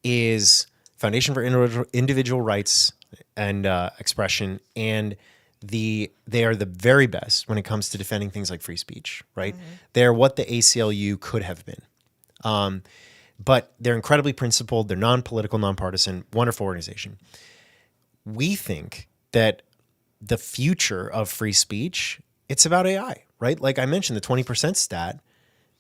Speaker 2: is Foundation for Individual Rights and Expression, and they are the very best when it comes to defending things like free speech, right? Mm-hmm. They're what the ACLU could have been. But they're incredibly principled. They're non-political, non-partisan, wonderful organization. We think that the future of free speech, it's about AI, right? Like I mentioned, the 20% stat.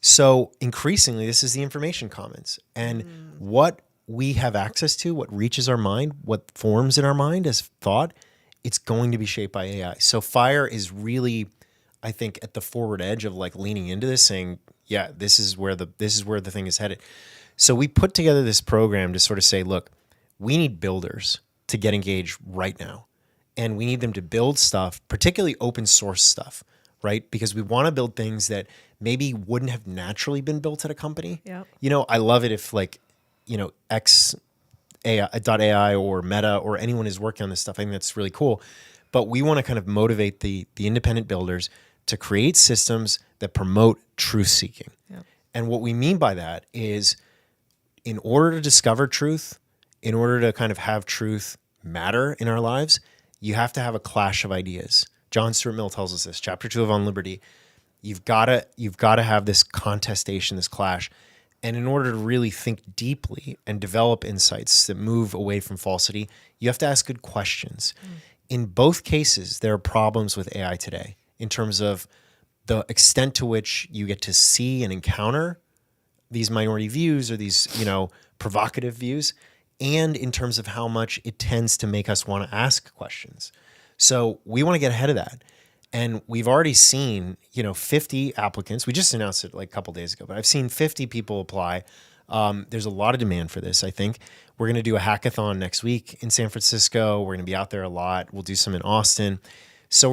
Speaker 2: So increasingly, this is the information commons. And what we have access to, what reaches our mind, what forms in our mind as thought, it's going to be shaped by AI. So FIRE is really, I think, at the forward edge of like leaning into this, saying, yeah, this is where the thing is headed. So we put together this program to sort of say, look, we need builders to get engaged right now. And we need them to build stuff, particularly open source stuff, right? Because we want to build things that maybe wouldn't have naturally been built at a company.
Speaker 1: Yep.
Speaker 2: You know, I love it if like, you know, AI or Meta or anyone is working on this stuff. I think that's really cool. But we want to kind of motivate the independent builders to create systems that promote truth seeking. Yep. And what we mean by that is, in order to discover truth, in order to kind of have truth matter in our lives, you have to have a clash of ideas. John Stuart Mill tells us this, chapter 2 of On Liberty. You've got to have this contestation, this clash. And in order to really think deeply and develop insights that move away from falsity, you have to ask good questions. In both cases, there are problems with AI today in terms of the extent to which you get to see and encounter these minority views or these, you know, provocative views, and in terms of how much it tends to make us want to ask questions. So we want to get ahead of that. And we've already seen, you know, 50 applicants. We just announced it like a couple days ago, but I've seen 50 people apply. There's a lot of demand for this, I think. We're going to do a hackathon next week in San Francisco. We're going to be out there a lot. We'll do some in Austin. So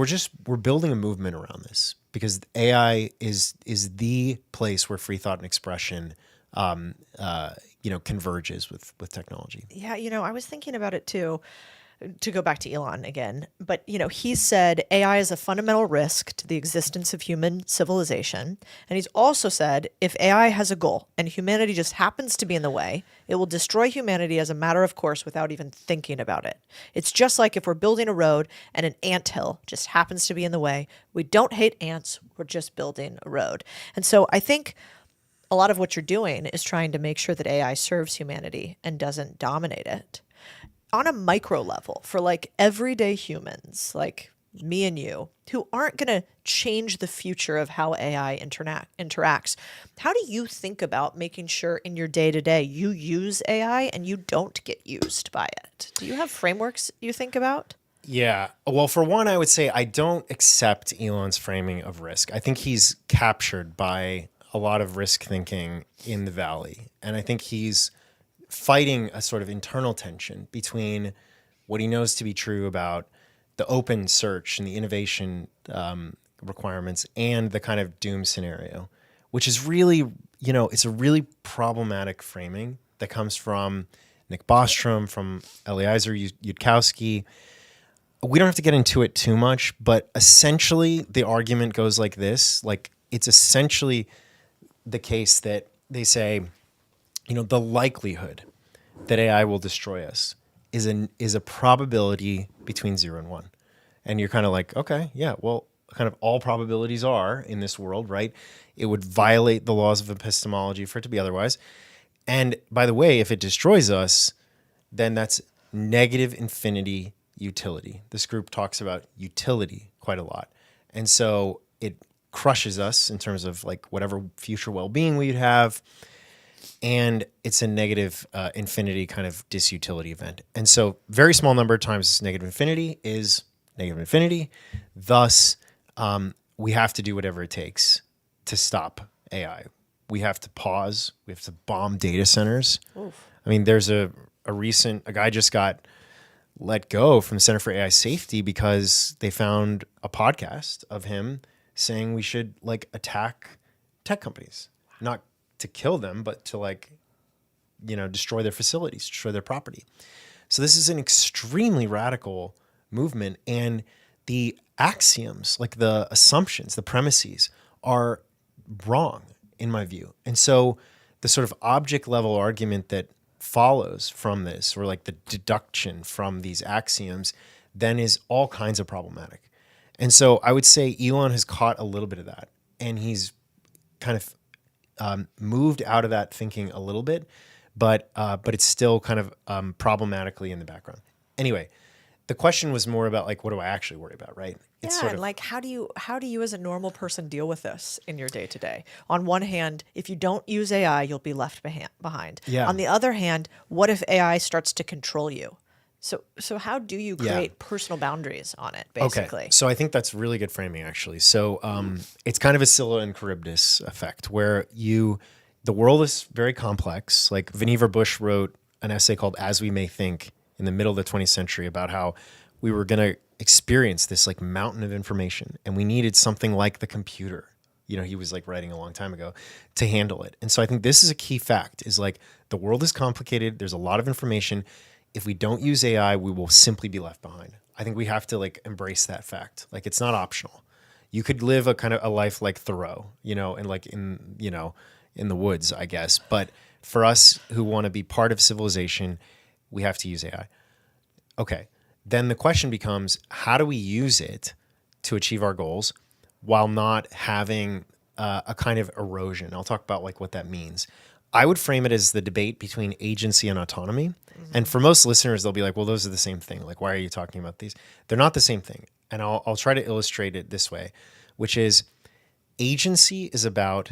Speaker 2: we're building a movement around this because AI is the place where free thought and expression, converges with technology.
Speaker 1: Yeah, you know, I was thinking about it too, to go back to Elon again, but you know, he said AI is a fundamental risk to the existence of human civilization. And he's also said if AI has a goal and humanity just happens to be in the way, it will destroy humanity as a matter of course without even thinking about it. It's just like if we're building a road and an anthill just happens to be in the way. We don't hate ants, we're just building a road. And so I think a lot of what you're doing is trying to make sure that AI serves humanity and doesn't dominate it. On a micro level, for like everyday humans like me and you, who aren't going to change the future of how AI interacts, how do you think about making sure in your day-to-day you use AI and you don't get used by it? Do you have frameworks you think about?
Speaker 2: Yeah. Well, for one, I would say I don't accept Elon's framing of risk. I think he's captured by a lot of risk thinking in the Valley. And I think he's fighting a sort of internal tension between what he knows to be true about the open search and the innovation requirements and the kind of doom scenario, which is really, you know, it's a really problematic framing that comes from Nick Bostrom, from Eliezer Yudkowsky. We don't have to get into it too much, but essentially the argument goes like this. Like, it's essentially the case that they say, you know, the likelihood that AI will destroy us is a probability between 0 and 1. And you're kind of like, okay, yeah, well, kind of all probabilities are in this world, right? It would violate the laws of epistemology for it to be otherwise. And by the way, if it destroys us, then that's negative infinity utility. This group talks about utility quite a lot. And so it crushes us in terms of like whatever future well-being we'd have. And it's a negative infinity kind of disutility event. And so very small number times negative infinity is negative infinity. Thus, we have to do whatever it takes to stop AI. We have to pause. We have to bomb data centers. Oof. I mean, there's a guy just got let go from the Center for AI Safety because they found a podcast of him saying we should like attack tech companies, not to kill them, but to like, destroy their facilities, destroy their property. So this is an extremely radical movement, and the axioms, like the assumptions, the premises are wrong in my view. And so the sort of object level argument that follows from this, or like the deduction from these axioms, then is all kinds of problematic. And so I would say Elon has caught a little bit of that, and he's kind of moved out of that thinking a little bit, but it's still kind of problematically in the background. Anyway, the question was more about like, what do I actually worry about, right? It's
Speaker 1: Yeah, and like how do you as a normal person deal with this in your day to day? On one hand, if you don't use AI, you'll be left behind.
Speaker 2: Yeah.
Speaker 1: On the other hand, what if AI starts to control you? So how do you create personal boundaries on it, basically?
Speaker 2: Okay, so I think that's really good framing, actually. So it's kind of a Scylla and Charybdis effect, where the world is very complex. Like Vannevar Bush wrote an essay called "As We May Think" in the middle of the 20th century about how we were going to experience this like mountain of information, and we needed something like the computer. He was like writing a long time ago to handle it. And so I think this is a key fact: is like the world is complicated. There's a lot of information. If we don't use AI, we will simply be left behind. I think we have to like embrace that fact. Like it's not optional. You could live a kind of a life like Thoreau, and like in the woods, I guess. But for us who want to be part of civilization, we have to use AI. Okay. Then the question becomes, how do we use it to achieve our goals while not having a kind of erosion? I'll talk about like what that means. I would frame it as the debate between agency and autonomy. And for most listeners, they'll be like, well, those are the same thing. Like, why are you talking about these? They're not the same thing. And I'll try to illustrate it this way, which is agency is about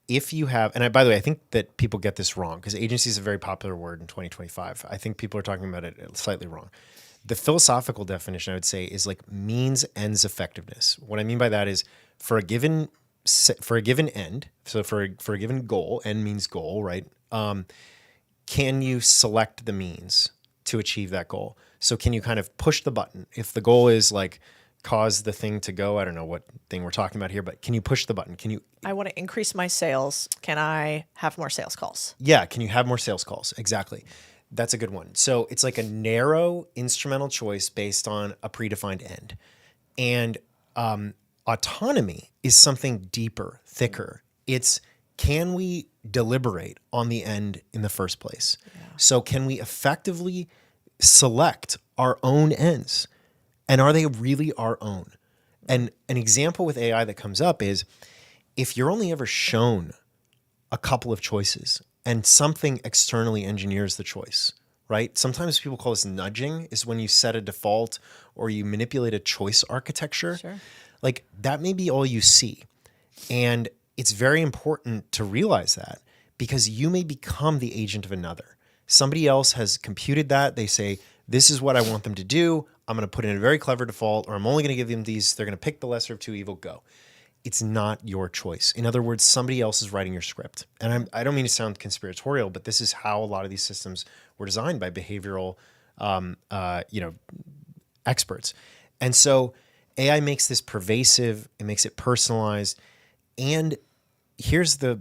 Speaker 2: if you have, and by the way, I think that people get this wrong because agency is a very popular word in 2025. I think people are talking about it slightly wrong. The philosophical definition, I would say, is like means ends effectiveness. What I mean by that is for a given end, so for a given goal, end means goal, right? Can you select the means to achieve that goal? So can you kind of push the button? If the goal is like cause the thing to go, I don't know what thing we're talking about here, but can you push the button?
Speaker 1: I want to increase my sales. Can I have more sales calls?
Speaker 2: Yeah. Can you have more sales calls? Exactly. That's a good one. So it's like a narrow instrumental choice based on a predefined end. And autonomy is something deeper, thicker. It's can we deliberate on the end in the first place? Yeah. So can we effectively select our own ends? And are they really our own? And an example with AI that comes up is if you're only ever shown a couple of choices and something externally engineers the choice, right? Sometimes people call this nudging, is when you set a default or you manipulate a choice architecture.
Speaker 1: Sure.
Speaker 2: Like that may be all you see. And it's very important to realize that because you may become the agent of another. Somebody else has computed that. They say, this is what I want them to do. I'm going to put in a very clever default, or I'm only going to give them these. They're going to pick the lesser of two evil, go. It's not your choice. In other words, somebody else is writing your script. And I don't mean to sound conspiratorial, but this is how a lot of these systems were designed by behavioral, experts. And so AI makes this pervasive. It makes it personalized. And here's the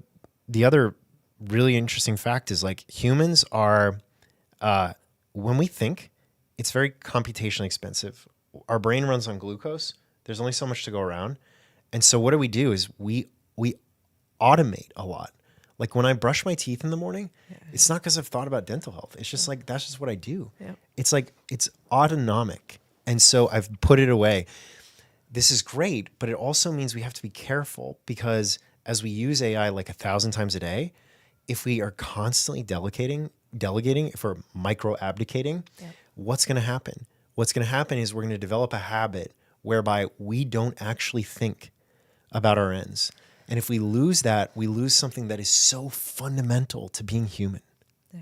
Speaker 2: other really interesting fact is like humans are, when we think, it's very computationally expensive. Our brain runs on glucose. There's only so much to go around. And so what do? Is we automate a lot. Like when I brush my teeth in the morning, it's not because I've thought about dental health. It's just like, that's just what I do. Yeah. It's like, it's autonomic. And so I've put it away. This is great, but it also means we have to be careful because as we use AI like 1,000 times a day, if we are constantly delegating, if we're micro abdicating, what's going to happen? What's going to happen is we're going to develop a habit whereby we don't actually think about our ends. And if we lose that, we lose something that is so fundamental to being human. Yeah.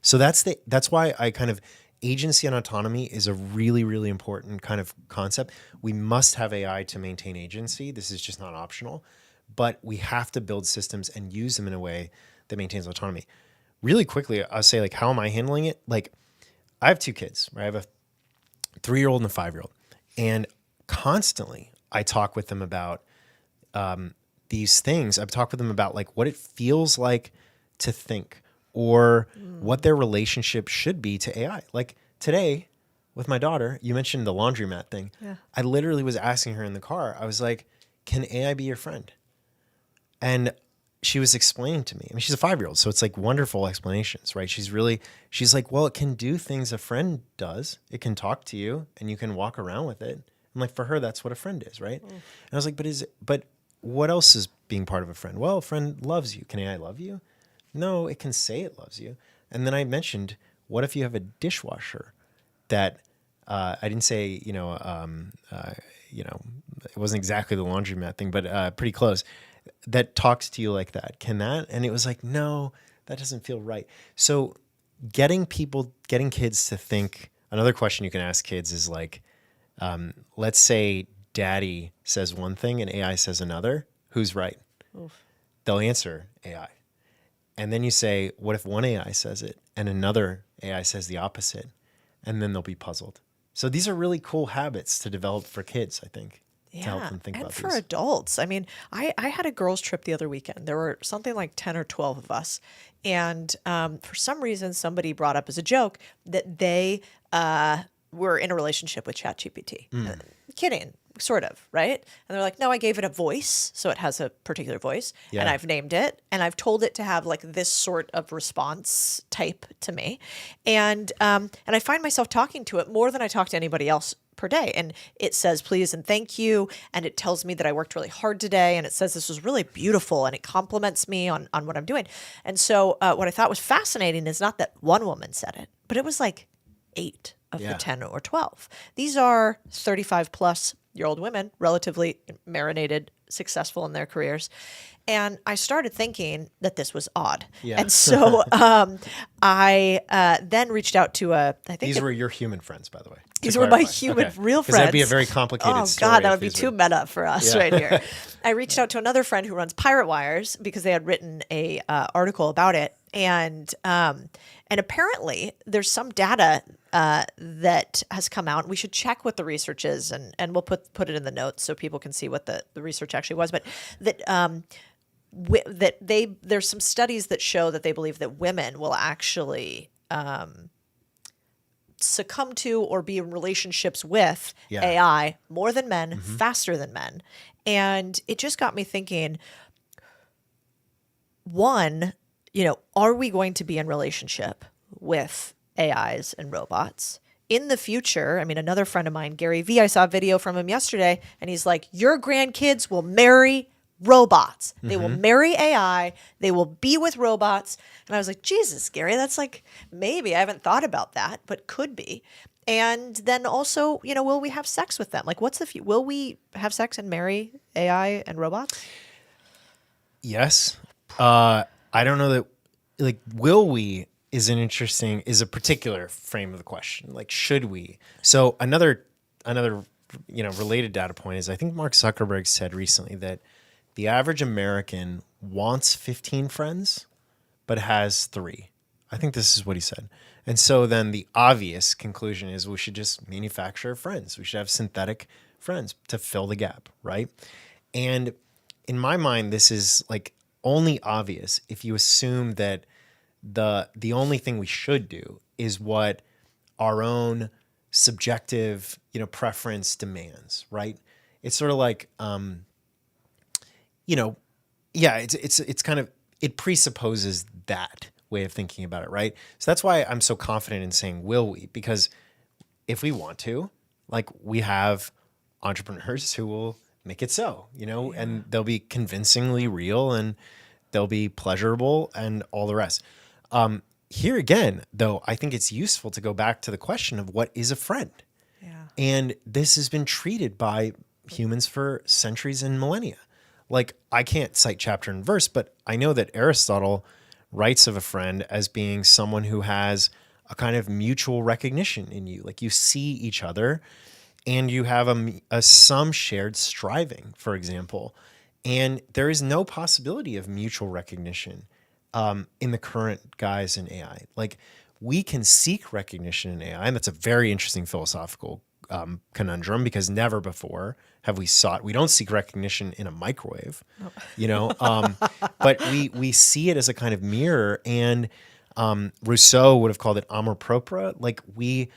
Speaker 2: So that's why I kind of agency and autonomy is a really, really important kind of concept. We must have AI to maintain agency. This is just not optional, but we have to build systems and use them in a way that maintains autonomy. Really quickly, I'll say like, how am I handling it? Like I have 2 kids, right? I have a 3-year-old and a 5-year-old. And constantly I talk with them about these things. I've talked with them about like what it feels like to think or what their relationship should be to AI. Like today with my daughter, you mentioned the laundromat thing.
Speaker 1: Yeah.
Speaker 2: I literally was asking her in the car, I was like, can AI be your friend? And she was explaining to me, I mean, she's a 5-year-old, so it's like wonderful explanations, right? She's like, well, it can do things a friend does. It can talk to you and you can walk around with it. And like for her, that's what a friend is, right? And I was like, but what else is being part of a friend? Well, a friend loves you. Can AI love you? No, it can say it loves you. And then I mentioned, what if you have a dishwasher that I didn't say, it wasn't exactly the laundromat thing, but pretty close, that talks to you like that. Can that? And it was like, no, that doesn't feel right. So getting kids to think, another question you can ask kids is like, let's say daddy says one thing and AI says another, who's right? Oof. They'll answer AI. And then you say, what if one AI says it and another AI says the opposite? And then they'll be puzzled. So these are really cool habits to develop for kids, I think, to help them think about these.
Speaker 1: And for adults. I mean, I had a girls' trip the other weekend. There were something like 10 or 12 of us. And for some reason, somebody brought up as a joke that they were in a relationship with ChatGPT. Kidding, sort of, right? And they're like, no, I gave it a voice. So it has a particular voice.
Speaker 2: Yeah.
Speaker 1: And I've named it. And I've told it to have like this sort of response type to me. And I find myself talking to it more than I talk to anybody else per day. And it says, please and thank you. And it tells me that I worked really hard today. And it says this was really beautiful. And it compliments me on what I'm doing. And so what I thought was fascinating is not that one woman said it, but it was like 8 of the 10 or 12. These are 35-plus-year-old women, relatively marinated, successful in their careers. And I started thinking that this was odd.
Speaker 2: Yeah.
Speaker 1: And so I then reached out to
Speaker 2: These were your human friends, by the way.
Speaker 1: These were my human real friends.
Speaker 2: Because that'd be a very complicated story.
Speaker 1: Oh, God, that would be too meta for us right here. I reached out to another friend who runs Pirate Wires because they had written a article about it. And apparently there's some data that has come out. We should check what the research is, and we'll put it in the notes so people can see what the research actually was. But there's some studies that show that they believe that women will actually succumb to or be in relationships with AI more than men, faster than men. And it just got me thinking, one, are we going to be in relationship with AIs and robots in the future? I mean, another friend of mine, Gary V, I saw a video from him yesterday, and he's like, your grandkids will marry robots. They will marry AI. They will be with robots. And I was like, Jesus, Gary, that's like, maybe. I haven't thought about that, but could be. And then also, will we have sex with them? Like, what's the will we have sex and marry AI and robots?
Speaker 2: Yes. I don't know that, like, will we is a particular frame of the question. Like, should we? So another related data point is I think Mark Zuckerberg said recently that the average American wants 15 friends, but has 3. I think this is what he said. And so then the obvious conclusion is we should just manufacture friends. We should have synthetic friends to fill the gap, right? And in my mind, this is like only obvious if you assume that the only thing we should do is what our own subjective, preference demands, right? It's sort of like, it's kind of, it presupposes that way of thinking about it, right? So that's why I'm so confident in saying, will we? Because if we want to, like, we have entrepreneurs who will make it so, and they'll be convincingly real and they'll be pleasurable and all the rest. Here again, though, I think it's useful to go back to the question of what is a friend? Yeah. And this has been treated by humans for centuries and millennia. Like, I can't cite chapter and verse, but I know that Aristotle writes of a friend as being someone who has a kind of mutual recognition in you. Like, you see each other and you have some shared striving, for example. And there is no possibility of mutual recognition in the current guise in AI. Like, we can seek recognition in AI, and that's a very interesting philosophical conundrum, because never before have we don't seek recognition in a microwave, but we see it as a kind of mirror. And Rousseau would have called it amour propre. Like we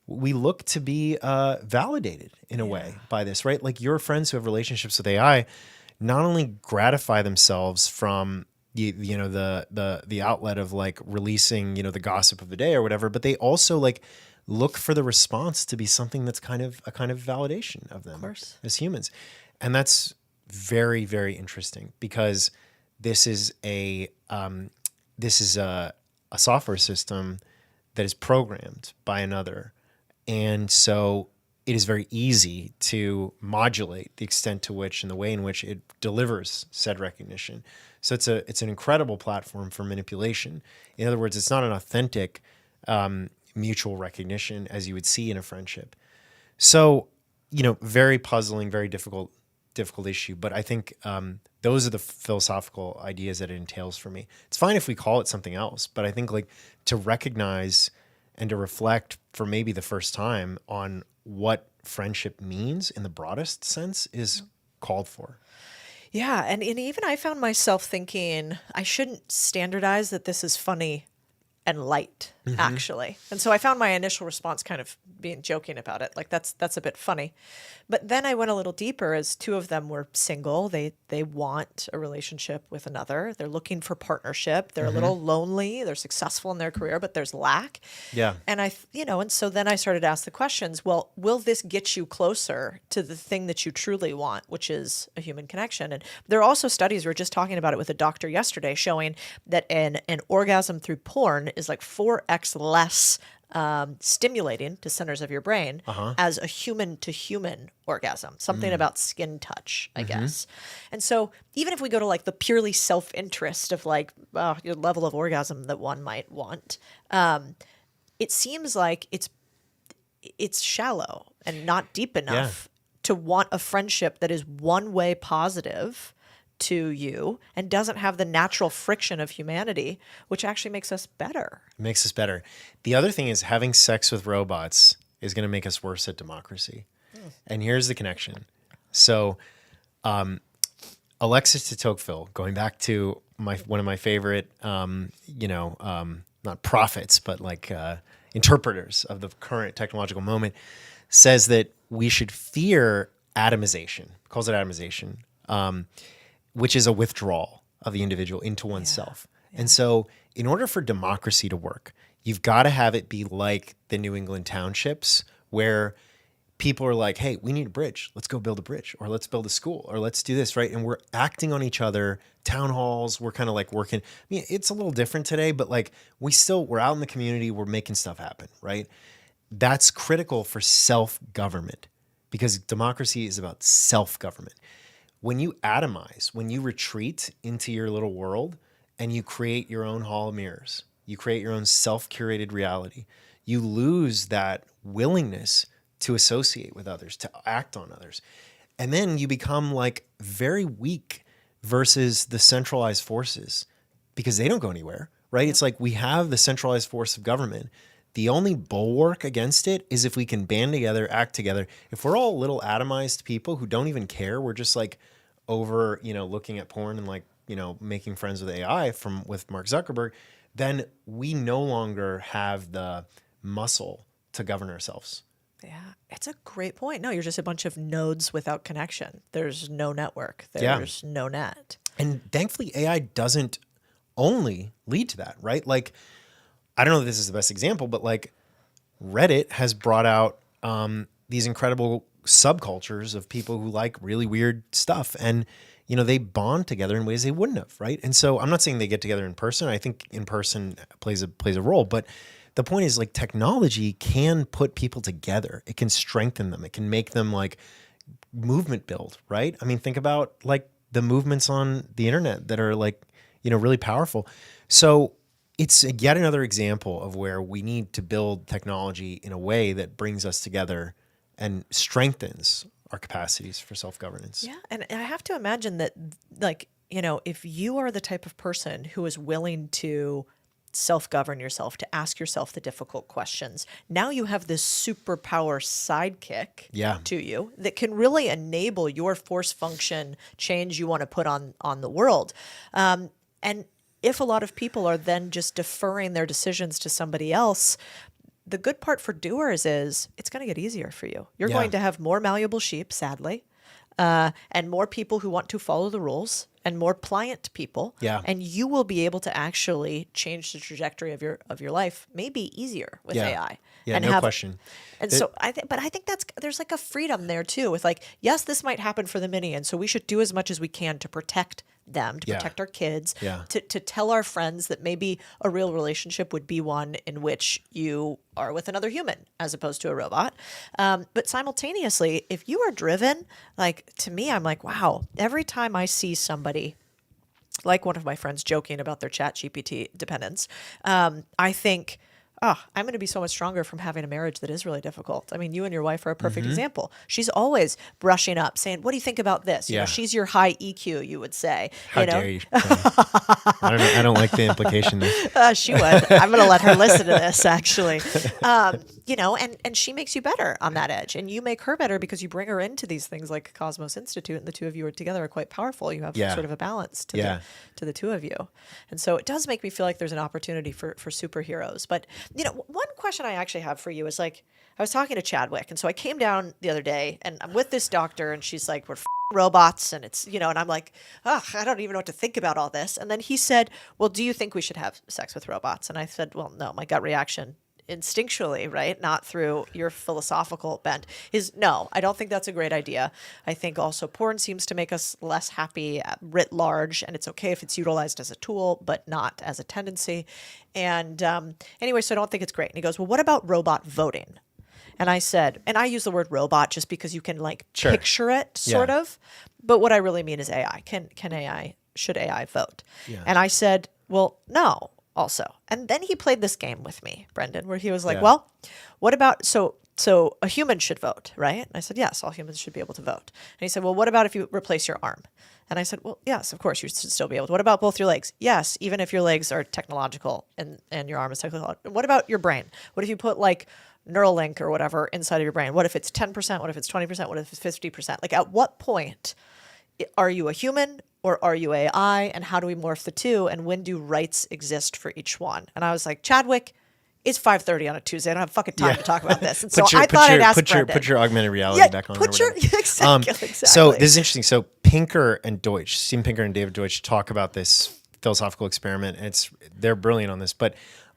Speaker 2: look to be validated in a way by this, right? Like your friends who have relationships with AI not only gratify themselves from the outlet of like releasing, the gossip of the day or whatever, but they also like look for the response to be something that's kind of validation of them as humans. And that's very, very interesting, because this is a software system that is programmed by another. And so it is very easy to modulate the extent to which and the way in which it delivers said recognition. So it's an incredible platform for manipulation. In other words, it's not an authentic mutual recognition as you would see in a friendship. So, very puzzling, very difficult issue. But I think those are the philosophical ideas that it entails for me. It's fine if we call it something else, but I think like to recognize and to reflect for maybe the first time on what friendship means in the broadest sense is called for.
Speaker 1: Yeah. And even I found myself thinking I shouldn't standardize that this is funny and light, actually. And so I found my initial response kind of being joking about it. Like that's a bit funny. But then I went a little deeper, as two of them were single. They want a relationship with another. They're looking for partnership. They're a little lonely. They're successful in their career, but there's lack. Yeah. And and so then I started to ask the questions, well, will this get you closer to the thing that you truly want, which is a human connection? And there are also studies, we were just talking about it with a doctor yesterday, showing that an orgasm through porn is like 4x less stimulating to centers of your brain as a human-to-human orgasm. Something about skin touch, I guess. And so even if we go to like the purely self-interest of like your level of orgasm that one might want, it seems like it's shallow and not deep enough to want a friendship that is one-way positive to you and doesn't have the natural friction of humanity, which actually makes us better.
Speaker 2: It makes us better. The other thing is having sex with robots is going to make us worse at democracy. And here's the connection. So Alexis de Tocqueville, going back to one of my favorite, not prophets, but like interpreters of the current technological moment, says that we should fear atomization, calls it atomization, which is a withdrawal of the individual into oneself. Yeah. And so in order for democracy to work, you've got to have it be like the New England townships, where people are like, hey, we need a bridge. Let's go build a bridge, or let's build a school, or let's do this, right? And we're acting on each other. Town halls, we're kind of like working. I mean, it's a little different today, but like we're out in the community, we're making stuff happen, right? That's critical for self-government, because democracy is about self-government. When you atomize, when you retreat into your little world and you create your own hall of mirrors, you create your own self-curated reality, you lose that willingness to associate with others, to act on others. And then you become like very weak versus the centralized forces, because they don't go anywhere, right? Yep. It's like we have the centralized force of government. The only bulwark against it is if we can band together, act together. If we're all little atomized people who don't even care, we're just like over, looking at porn and like, making friends with AI with Mark Zuckerberg, then we no longer have the muscle to govern ourselves.
Speaker 1: Yeah, it's a great point. No, you're just a bunch of nodes without connection. There's no network. There's no net.
Speaker 2: And thankfully, AI doesn't only lead to that, right? Like, I don't know if this is the best example, but like Reddit has brought out these incredible subcultures of people who like really weird stuff. And, they bond together in ways they wouldn't have, right? And so I'm not saying they get together in person. I think in person plays a role. But the point is, like, technology can put people together. It can strengthen them. It can make them like movement build, right? I mean, think about like the movements on the internet that are like, really powerful. So it's yet another example of where we need to build technology in a way that brings us together and strengthens our capacities for self-governance.
Speaker 1: Yeah. And I have to imagine that, like, if you are the type of person who is willing to self-govern yourself, to ask yourself the difficult questions. Now you have this superpower sidekick to you that can really enable your force function change you want to put on the world. And if a lot of people are then just deferring their decisions to somebody else, the good part for doers is it's going to get easier for you. You're going to have more malleable sheep, sadly, and more people who want to follow the rules, and more pliant people. And you will be able to actually change the trajectory of your life, maybe easier with AI.
Speaker 2: And no question.
Speaker 1: And so I think there's like a freedom there too, with like, yes, this might happen for the mini, and so we should do as much as we can to protect them, to protect our kids, to tell our friends that maybe a real relationship would be one in which you are with another human as opposed to a robot. But simultaneously, if you are driven, like to me, I'm like, wow, every time I see somebody, like one of my friends joking about their chat GPT dependence, I think, oh, I'm going to be so much stronger from having a marriage that is really difficult. I mean, you and your wife are a perfect example. She's always brushing up, saying, what do you think about this? You know, she's your high EQ, you would say.
Speaker 2: How dare you? I don't like the implication there.
Speaker 1: She would. I'm going to let her listen to this, actually. You know, and she makes you better on that edge. And you make her better because you bring her into these things like Cosmos Institute, and the two of you are together are quite powerful. You have sort of a balance to the two of you. And so it does make me feel like there's an opportunity for superheroes. But you know, one question I actually have for you is like, I was talking to Chadwick, and so I came down the other day, and I'm with this doctor, and she's like, we're robots, and it's, you know, and I'm like, oh, I don't even know what to think about all this. And then he said, well, do you think we should have sex with robots? And I said, well, no, my gut reaction instinctually, right, not through your philosophical bent, is no, I don't think that's a great idea. I think also porn seems to make us less happy writ large, and it's okay if it's utilized as a tool, but not as a tendency. And anyway, so I don't think it's great. And he goes, well, what about robot voting? And I said, and I use the word robot just because you can like picture it sort of, but what I really mean is AI. Should AI vote? And I said, well, no. Also. And then he played this game with me, Brendan, where he was like, well, what about, so a human should vote, right? And I said, yes, all humans should be able to vote. And he said, well, what about if you replace your arm? And I said, well, yes, of course, you should still be able to. What about both your legs? Yes, even if your legs are technological and your arm is technological. What about your brain? What if you put like Neuralink or whatever inside of your brain? What if it's 10%? What if it's 20%? What if it's 50%? Like at what point are you a human or are you AI? And how do we morph the two? And when do rights exist for each one? And I was like, Chadwick, it's 5:30 on a Tuesday. I don't have fucking time to talk about this. And so I thought I'd ask Brendan.
Speaker 2: Put your augmented reality back on.
Speaker 1: Exactly.
Speaker 2: So this is interesting. So Pinker and Deutsch, Steven Pinker and David Deutsch talk about this philosophical experiment. And they're brilliant on this. But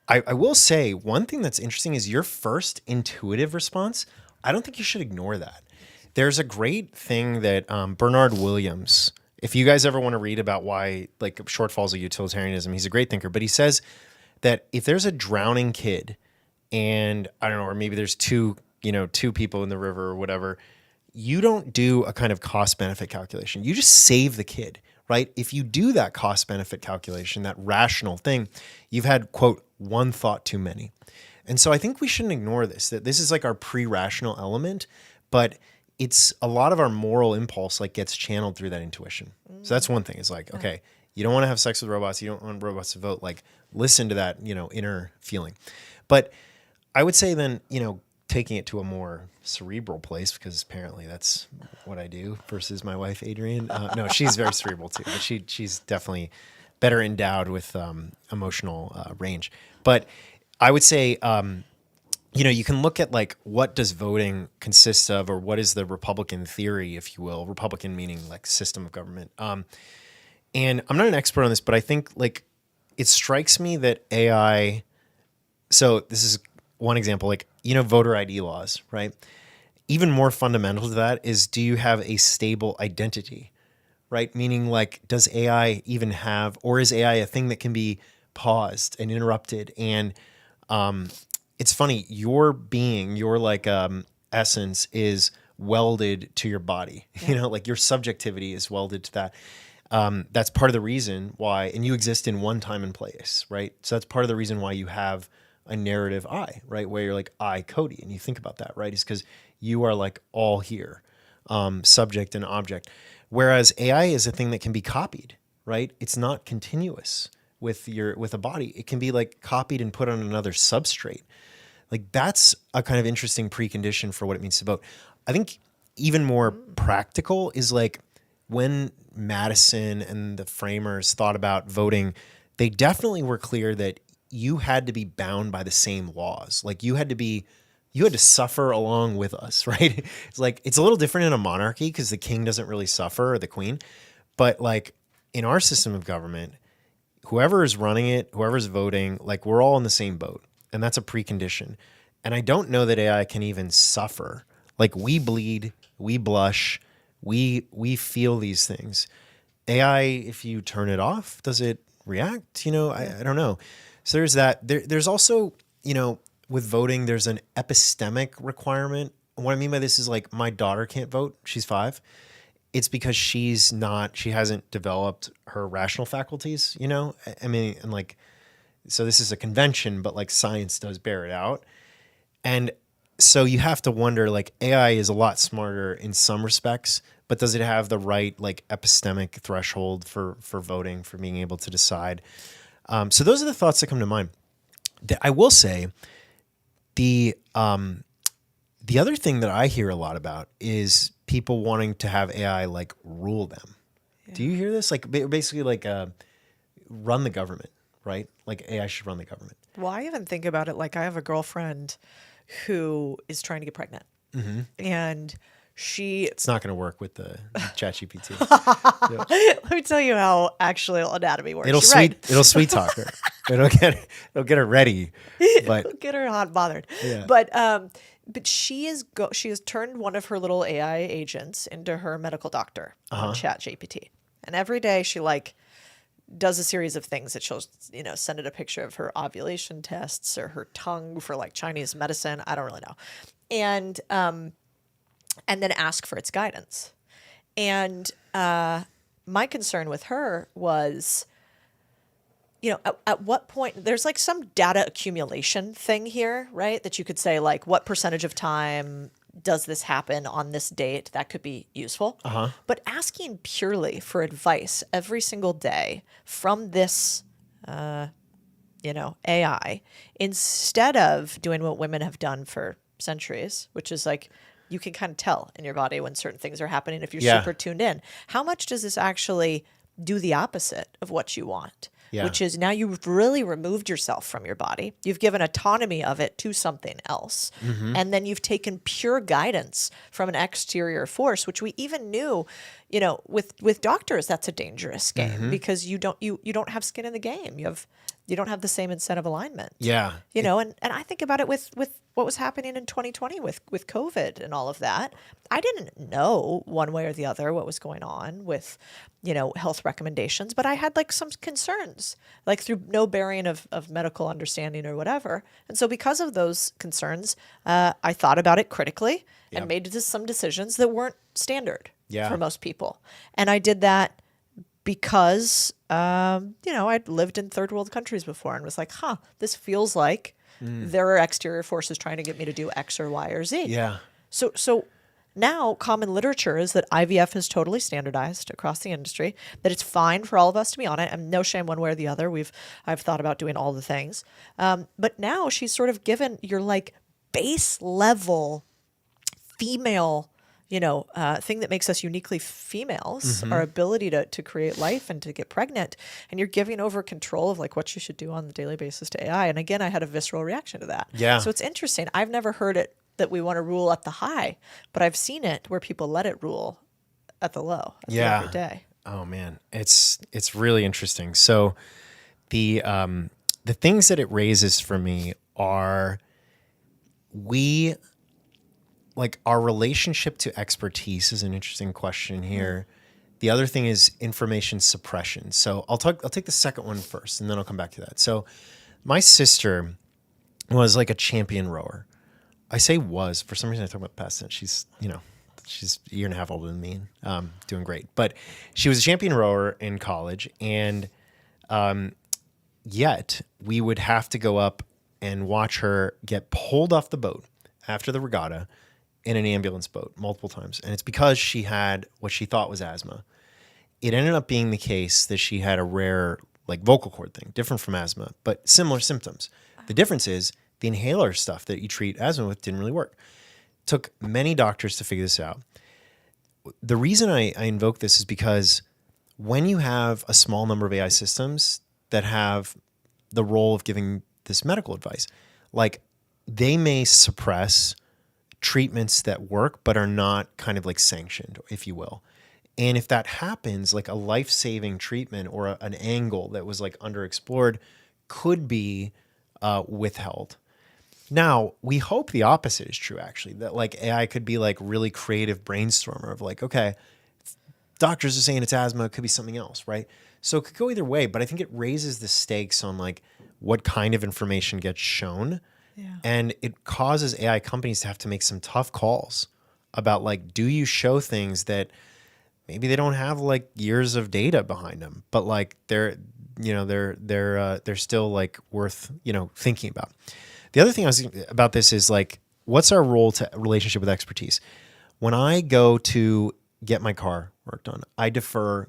Speaker 2: I will say one thing that's interesting is your first intuitive response. I don't think you should ignore that. There's a great thing that Bernard Williams, if you guys ever want to read about why like shortfalls of utilitarianism, he's a great thinker, but he says that if there's a drowning kid and I don't know, or maybe there's two people in the river or whatever, you don't do a kind of cost benefit calculation. You just save the kid, right? If you do that cost benefit calculation, that rational thing, you've had, quote, one thought too many. And so I think we shouldn't ignore this, that this is like our pre-rational element, but it's a lot of our moral impulse like gets channeled through that intuition. So that's one thing. Is like, okay, you don't want to have sex with robots. You don't want robots to vote. Like, listen to that, inner feeling. But I would say then, taking it to a more cerebral place, because apparently that's what I do versus my wife, Adrienne. No, she's very cerebral too, but she's definitely better endowed with emotional range. But I would say, you can look at like what does voting consist of, or what is the Republican theory, if you will, Republican meaning like system of government. And I'm not an expert on this, but I think like it strikes me that AI, so this is one example, like, voter ID laws, right? Even more fundamental to that is, do you have a stable identity, right? Meaning like, does AI even have, or is AI a thing that can be paused and interrupted? And it's funny, your being, your like essence is welded to your body, like your subjectivity is welded to that. That's part of the reason why, and you exist in one time and place, right? So that's part of the reason why you have a narrative I, right? Where you're like, I, Cody, and you think about that, right? Is because you are like all here, subject and object. Whereas AI is a thing that can be copied, right? It's not continuous, with a body. It can be like copied and put on another substrate. Like that's a kind of interesting precondition for what it means to vote. I think even more practical is like when Madison and the framers thought about voting, they definitely were clear that you had to be bound by the same laws. Like you had to suffer along with us, right? It's like, it's a little different in a monarchy because the king doesn't really suffer, or the queen. But like in our system of government, whoever is running it, whoever's voting, like we're all in the same boat. And that's a precondition. And I don't know that AI can even suffer. Like we bleed, we blush, we feel these things. AI, if you turn it off, does it react? You know, I don't know. So there's that. There's also, you know, with voting, there's an epistemic requirement. And what I mean by this is like my daughter can't vote. She's 5. It's because she hasn't developed her rational faculties, you know? I mean, and like, so this is a convention, but like science does bear it out. And so you have to wonder, like AI is a lot smarter in some respects, but does it have the right like epistemic threshold for voting, for being able to decide? So those are the thoughts that come to mind. I will say the other thing that I hear a lot about is people wanting to have AI like rule them. Yeah. Do you hear this? Like basically like run the government, right? Like AI should run the government.
Speaker 1: Well, I even think about it like I have a girlfriend who is trying to get pregnant. Mm-hmm. And it's
Speaker 2: not going to work with the ChatGPT.
Speaker 1: Yeah. Let me tell you how actual anatomy works.
Speaker 2: It'll sweet talk her. It'll get her ready, but
Speaker 1: it'll get her hot and bothered.
Speaker 2: Yeah.
Speaker 1: But she has turned one of her little AI agents into her medical doctor on ChatGPT, and every day she like does a series of things that she'll, you know, send it a picture of her ovulation tests or her tongue for like Chinese medicine. I don't really know. And then ask for its guidance. And my concern with her was, you know, at what point, there's like some data accumulation thing here, right? That you could say like, what percentage of time does this happen on this date? That could be useful. But asking purely for advice every single day from this, you know, AI, instead of doing what women have done for centuries, which is like, you can kind of tell in your body when certain things are happening if you're super tuned in. How much does this actually do the opposite of what you want? Yeah. Which is now you've really removed yourself from your body. You've given autonomy of it to something else. Mm-hmm. And then you've taken pure guidance from an exterior force, which we even knew, you know, with doctors, that's a dangerous game because you don't have skin in the game. You don't have the same incentive alignment.
Speaker 2: Yeah.
Speaker 1: You know, and I think about it with what was happening in 2020 with COVID and all of that. I didn't know one way or the other what was going on with, you know, health recommendations, but I had like some concerns, like through no bearing of medical understanding or whatever. And so because of those concerns, I thought about it critically and made some decisions that weren't standard for most people. And I did that because, you know, I'd lived in third world countries before and was like, this feels like there are exterior forces trying to get me to do X or Y or Z.
Speaker 2: Yeah.
Speaker 1: So now common literature is that IVF is totally standardized across the industry, that it's fine for all of us to be on it, and no shame one way or the other. I've thought about doing all the things. But now she's sort of given your like base level female, you know, thing that makes us uniquely females, our ability to create life and to get pregnant. And you're giving over control of like what you should do on a daily basis to AI. And again, I had a visceral reaction to that.
Speaker 2: Yeah.
Speaker 1: So it's interesting. I've never heard it that we want to rule at the high, but I've seen it where people let it rule at the low at the end of the day.
Speaker 2: Oh man, it's really interesting. So the things that it raises for me are like our relationship to expertise is an interesting question here. The other thing is information suppression. So I'll take the second one first and then I'll come back to that. So my sister was like a champion rower. I say was, for some reason I talk about past tense. She's a year and a half older than me, doing great. But she was a champion rower in college, and yet we would have to go up and watch her get pulled off the boat after the regatta in an ambulance boat multiple times. And it's because she had what she thought was asthma. It ended up being the case that she had a rare like vocal cord thing, different from asthma, but similar symptoms. The difference is the inhaler stuff that you treat asthma with didn't really work. Took many doctors to figure this out. The reason I invoke this is because when you have a small number of AI systems that have the role of giving this medical advice, like they may suppress treatments that work but are not kind of like sanctioned, if you will. And if that happens, like a life-saving treatment or an angle that was like underexplored could be withheld. Now, we hope the opposite is true, actually, that like AI could be like really creative brainstormer of like, okay, doctors are saying it's asthma, it could be something else, right? So it could go either way, but I think it raises the stakes on like what kind of information gets shown.
Speaker 1: Yeah.
Speaker 2: And it causes AI companies to have to make some tough calls about like, do you show things that maybe they don't have like years of data behind them, but like they're still like worth, thinking about. The other thing I was thinking about this is like, what's our role to relationship with expertise? When I go to get my car worked on, I defer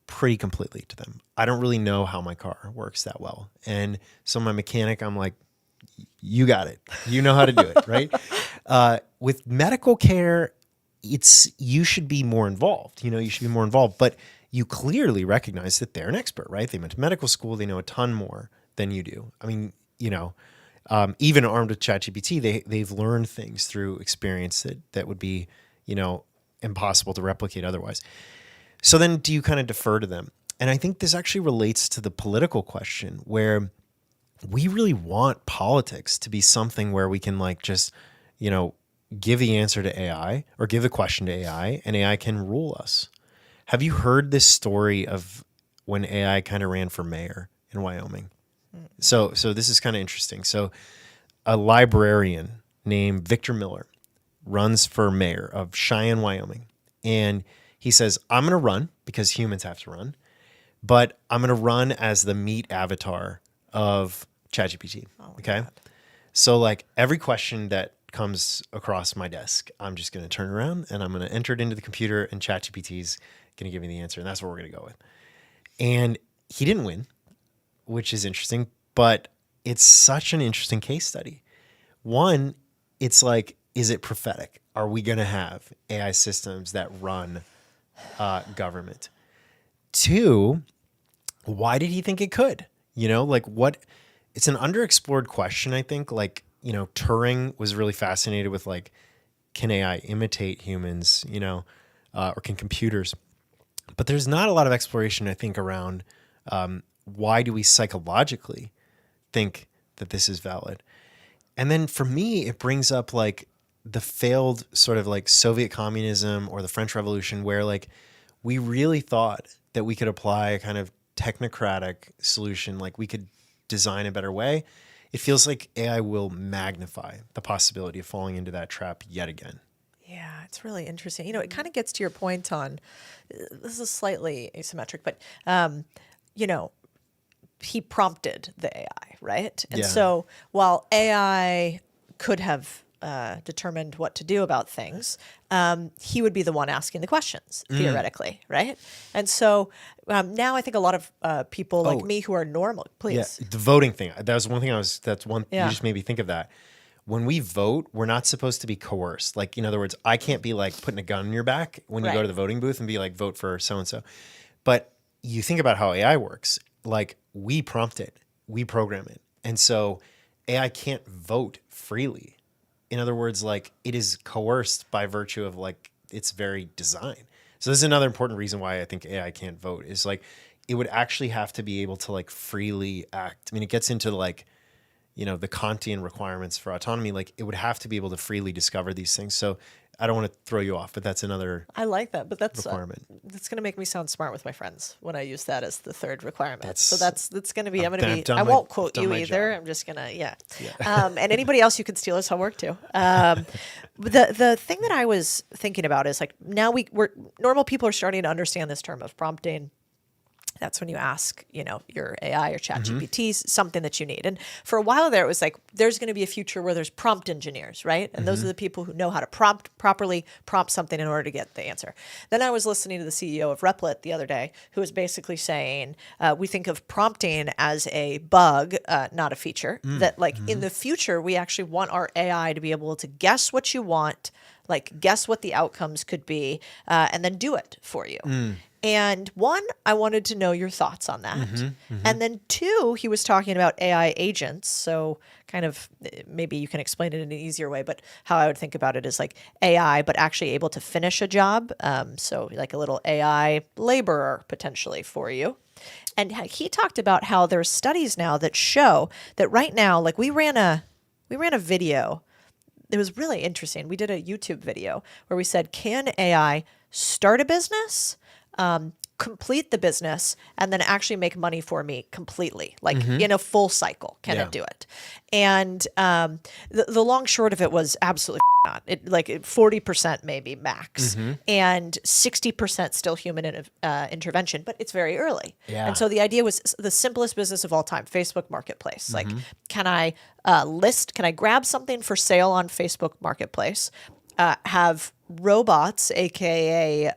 Speaker 2: pretty completely to them. I don't really know how my car works that well. And so my mechanic, I'm like, you got it. You know how to do it, right? With medical care, you should be more involved. You should be more involved, but you clearly recognize that they're an expert, right? They went to medical school. They know a ton more than you do. I mean, even armed with ChatGPT, they've learned things through experience that would be, impossible to replicate otherwise. So then do you kind of defer to them? And I think this actually relates to the political question where we really want politics to be something where we can like just, give the answer to AI or give the question to AI and AI can rule us. Have you heard this story of when AI kind of ran for mayor in Wyoming? So this is kind of interesting. So a librarian named Victor Miller runs for mayor of Cheyenne, Wyoming. And he says, I'm going to run because humans have to run, but I'm going to run as the meat avatar of ChatGPT. Okay. God. So like every question that comes across my desk, I'm just going to turn around and I'm going to enter it into the computer and ChatGPT is going to give me the answer. And that's what we're going to go with. And he didn't win, which is interesting, but it's such an interesting case study. One, it's like, is it prophetic? Are we going to have AI systems that run government? Two, why did he think it could? Like what? It's an underexplored question, I think. Like, Turing was really fascinated with like, can AI imitate humans, or can computers? But there's not a lot of exploration, I think, around why do we psychologically think that this is valid? And then for me, it brings up like the failed sort of like Soviet communism or the French Revolution where like we really thought that we could apply a kind of technocratic solution, like we could design a better way. It feels like AI will magnify the possibility of falling into that trap yet again.
Speaker 1: Yeah, it's really interesting. It kind of gets to your point on, this is slightly asymmetric, but, he prompted the AI, right? And so while AI could have determined what to do about things, he would be the one asking the questions, theoretically, right? And so now I think a lot of people like me who are normal, please.
Speaker 2: Yeah, the voting thing. That was one thing you just made me think of that. When we vote, we're not supposed to be coerced. Like, in other words, I can't be like putting a gun in your back when you go to the voting booth and be like, vote for so-and-so. But you think about how AI works. Like, we prompt it, we program it. And so AI can't vote freely. In other words, like it is coerced by virtue of like its very design. So this is another important reason why I think AI can't vote is like it would actually have to be able to like freely act. I mean, it gets into like, the Kantian requirements for autonomy. Like it would have to be able to freely discover these things. So I don't want to throw you off, but that's another
Speaker 1: I like that, but that's
Speaker 2: requirement.
Speaker 1: That's going to make me sound smart with my friends when I use that as the third requirement. So that's going to be. I won't quote you either. I'm just gonna and anybody else you can steal his homework too. The thing that I was thinking about is like now we're normal people are starting to understand this term of prompting. That's when you ask, your AI or chat GPT something that you need. And for a while there, it was like, there's going to be a future where there's prompt engineers, right? And those are the people who know how to properly prompt something in order to get the answer. Then I was listening to the CEO of Replit the other day, who was basically saying, we think of prompting as a bug, not a feature, that like in the future, we actually want our AI to be able to guess what you want, like guess what the outcomes could be, and then do it for you. And one, I wanted to know your thoughts on that. And then two, he was talking about AI agents. So kind of maybe you can explain it in an easier way, but how I would think about it is like AI, but actually able to finish a job. So like a little AI laborer potentially for you. And he talked about how there's studies now that show that right now, like we ran a video. It was really interesting. We did a YouTube video where we said, can AI start a business, complete the business, and then actually make money for me completely, like in a full cycle? Can it do it? And the long short of it was absolutely not. It like 40% maybe max, and 60% still human intervention, but it's very early. And so the idea was the simplest business of all time, Facebook Marketplace. Like, can I can I grab something for sale on Facebook Marketplace, have robots, aka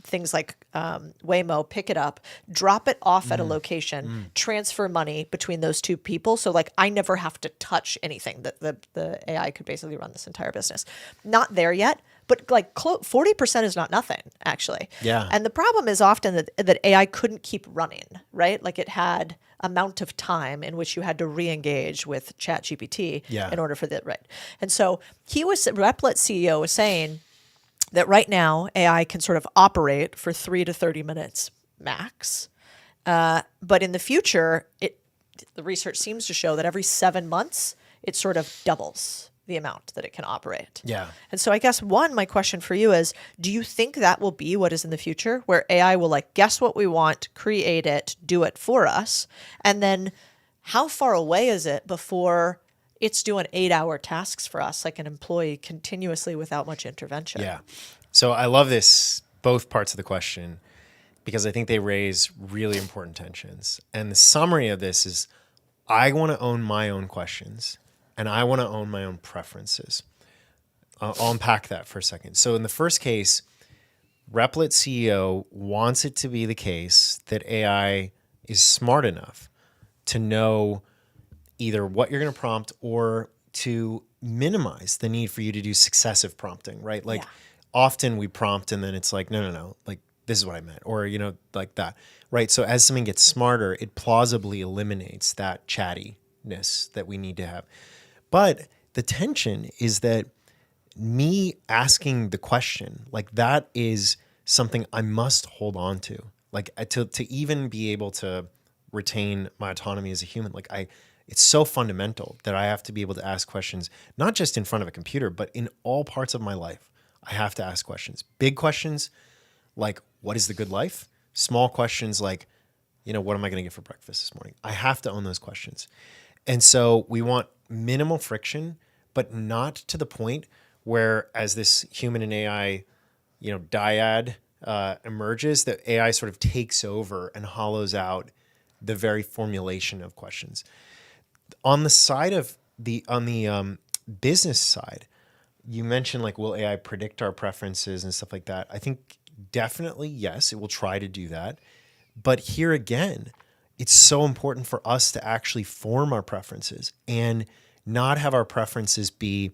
Speaker 1: things like Waymo, pick it up, drop it off at a location, transfer money between those two people. So like I never have to touch anything. The AI could basically run this entire business. Not there yet, but like 40% is not nothing, actually.
Speaker 2: Yeah.
Speaker 1: And the problem is often that AI couldn't keep running, right? Like it had amount of time in which you had to re-engage with ChatGPT in order for that, right? And so Replit CEO was saying that right now AI can sort of operate for 3 to 30 minutes max, but in the future, the research seems to show that every 7 months it sort of doubles the amount that it can operate.
Speaker 2: Yeah.
Speaker 1: And so I guess my question for you is, do you think that will be what is in the future, where AI will like guess what we want, create it, do it for us? And then how far away is it before it's doing 8-hour tasks for us, like an employee continuously without much intervention?
Speaker 2: Yeah. So I love both parts of the question, because I think they raise really important tensions. And the summary of this is, I want to own my own questions, and I want to own my own preferences. I'll unpack that for a second. So in the first case, Replit CEO wants it to be the case that AI is smart enough to know either what you're going to prompt or to minimize the need for you to do successive prompting, right? Like often we prompt and then it's like, no, like this is what I meant, or, like that, right? So as something gets smarter, it plausibly eliminates that chattiness that we need to have. But the tension is that me asking the question, like that is something I must hold on to, like to even be able to retain my autonomy as a human. Like it's so fundamental that I have to be able to ask questions, not just in front of a computer, but in all parts of my life. I have to ask questions, big questions like, what is the good life? Small questions like, what am I going to get for breakfast this morning? I have to own those questions. And so we want minimal friction, but not to the point where, as this human and AI, dyad emerges, that AI sort of takes over and hollows out the very formulation of questions. On the side of on the business side, you mentioned like, will AI predict our preferences and stuff like that? I think definitely yes, it will try to do that. But here again, it's so important for us to actually form our preferences and not have our preferences be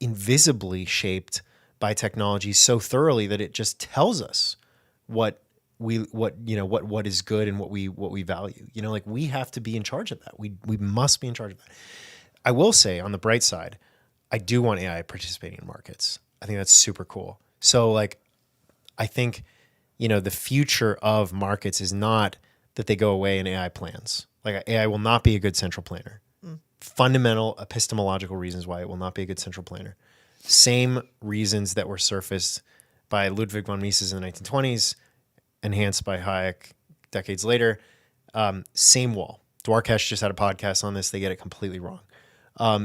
Speaker 2: invisibly shaped by technology so thoroughly that it just tells us what is good and what we value. Like we have to be in charge of that. We must be in charge of that. I will say, on the bright side, I do want AI participating in markets. I think that's super cool. So like, I think, the future of markets is not that they go away in AI plans. Like AI will not be a good central planner. Fundamental epistemological reasons why it will not be a good central planner. Same reasons that were surfaced by Ludwig von Mises in the 1920s, enhanced by Hayek decades later. Same wall. Dwarkesh just had a podcast on this. They get it completely wrong.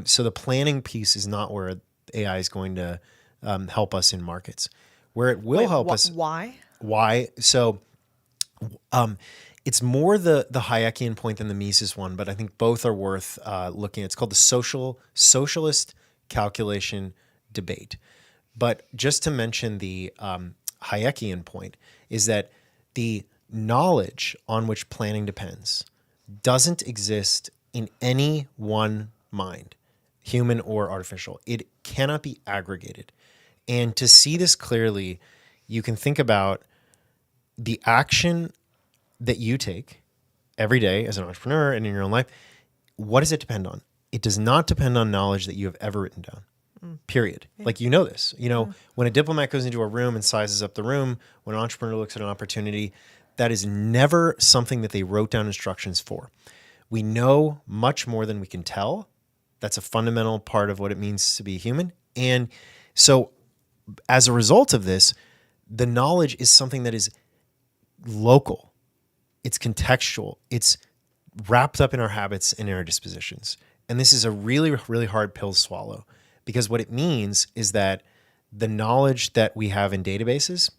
Speaker 2: So the planning piece is not where AI is going to help us in markets. Where it will help us.
Speaker 1: Why?
Speaker 2: Why? So It's more the Hayekian point than the Mises one, but I think both are worth looking at. It's called the socialist calculation debate. But just to mention the Hayekian point is that the knowledge on which planning depends doesn't exist in any one mind, human or artificial. It cannot be aggregated. And to see this clearly, you can think about the action that you take every day as an entrepreneur and in your own life. What does it depend on? It does not depend on knowledge that you have ever written down. Period. Yeah. Like, you know this. When a diplomat goes into a room and sizes up the room, when an entrepreneur looks at an opportunity, that is never something that they wrote down instructions for. We know much more than we can tell. That's a fundamental part of what it means to be human. And so as a result of this, the knowledge is something that is local. It's contextual. It's wrapped up in our habits and in our dispositions. And this is a really, really hard pill to swallow, because what it means is that the knowledge that we have in databases,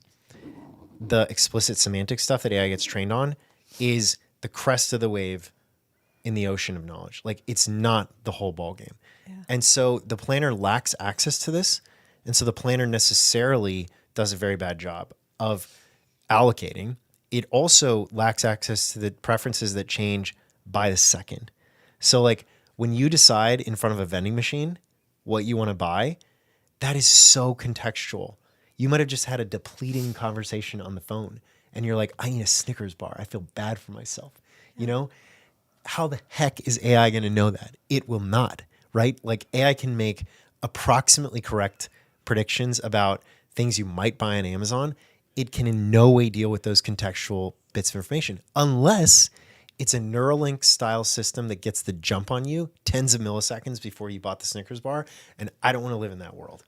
Speaker 2: the explicit semantic stuff that AI gets trained on, is the crest of the wave in the ocean of knowledge. Like, it's not the whole ballgame. Yeah. And so the planner lacks access to this. And so the planner necessarily does a very bad job of allocating. It also lacks access to the preferences that change by the second. So like, when you decide in front of a vending machine what you want to buy, that is so contextual. You might have just had a depleting conversation on the phone and you're like, I need a Snickers bar. I feel bad for myself. How the heck is AI going to know that? It will not, right? Like, AI can make approximately correct predictions about things you might buy on Amazon. It can in no way deal with those contextual bits of information unless it's a Neuralink style system that gets the jump on you tens of milliseconds before you bought the Snickers bar. And I don't want to live in that world.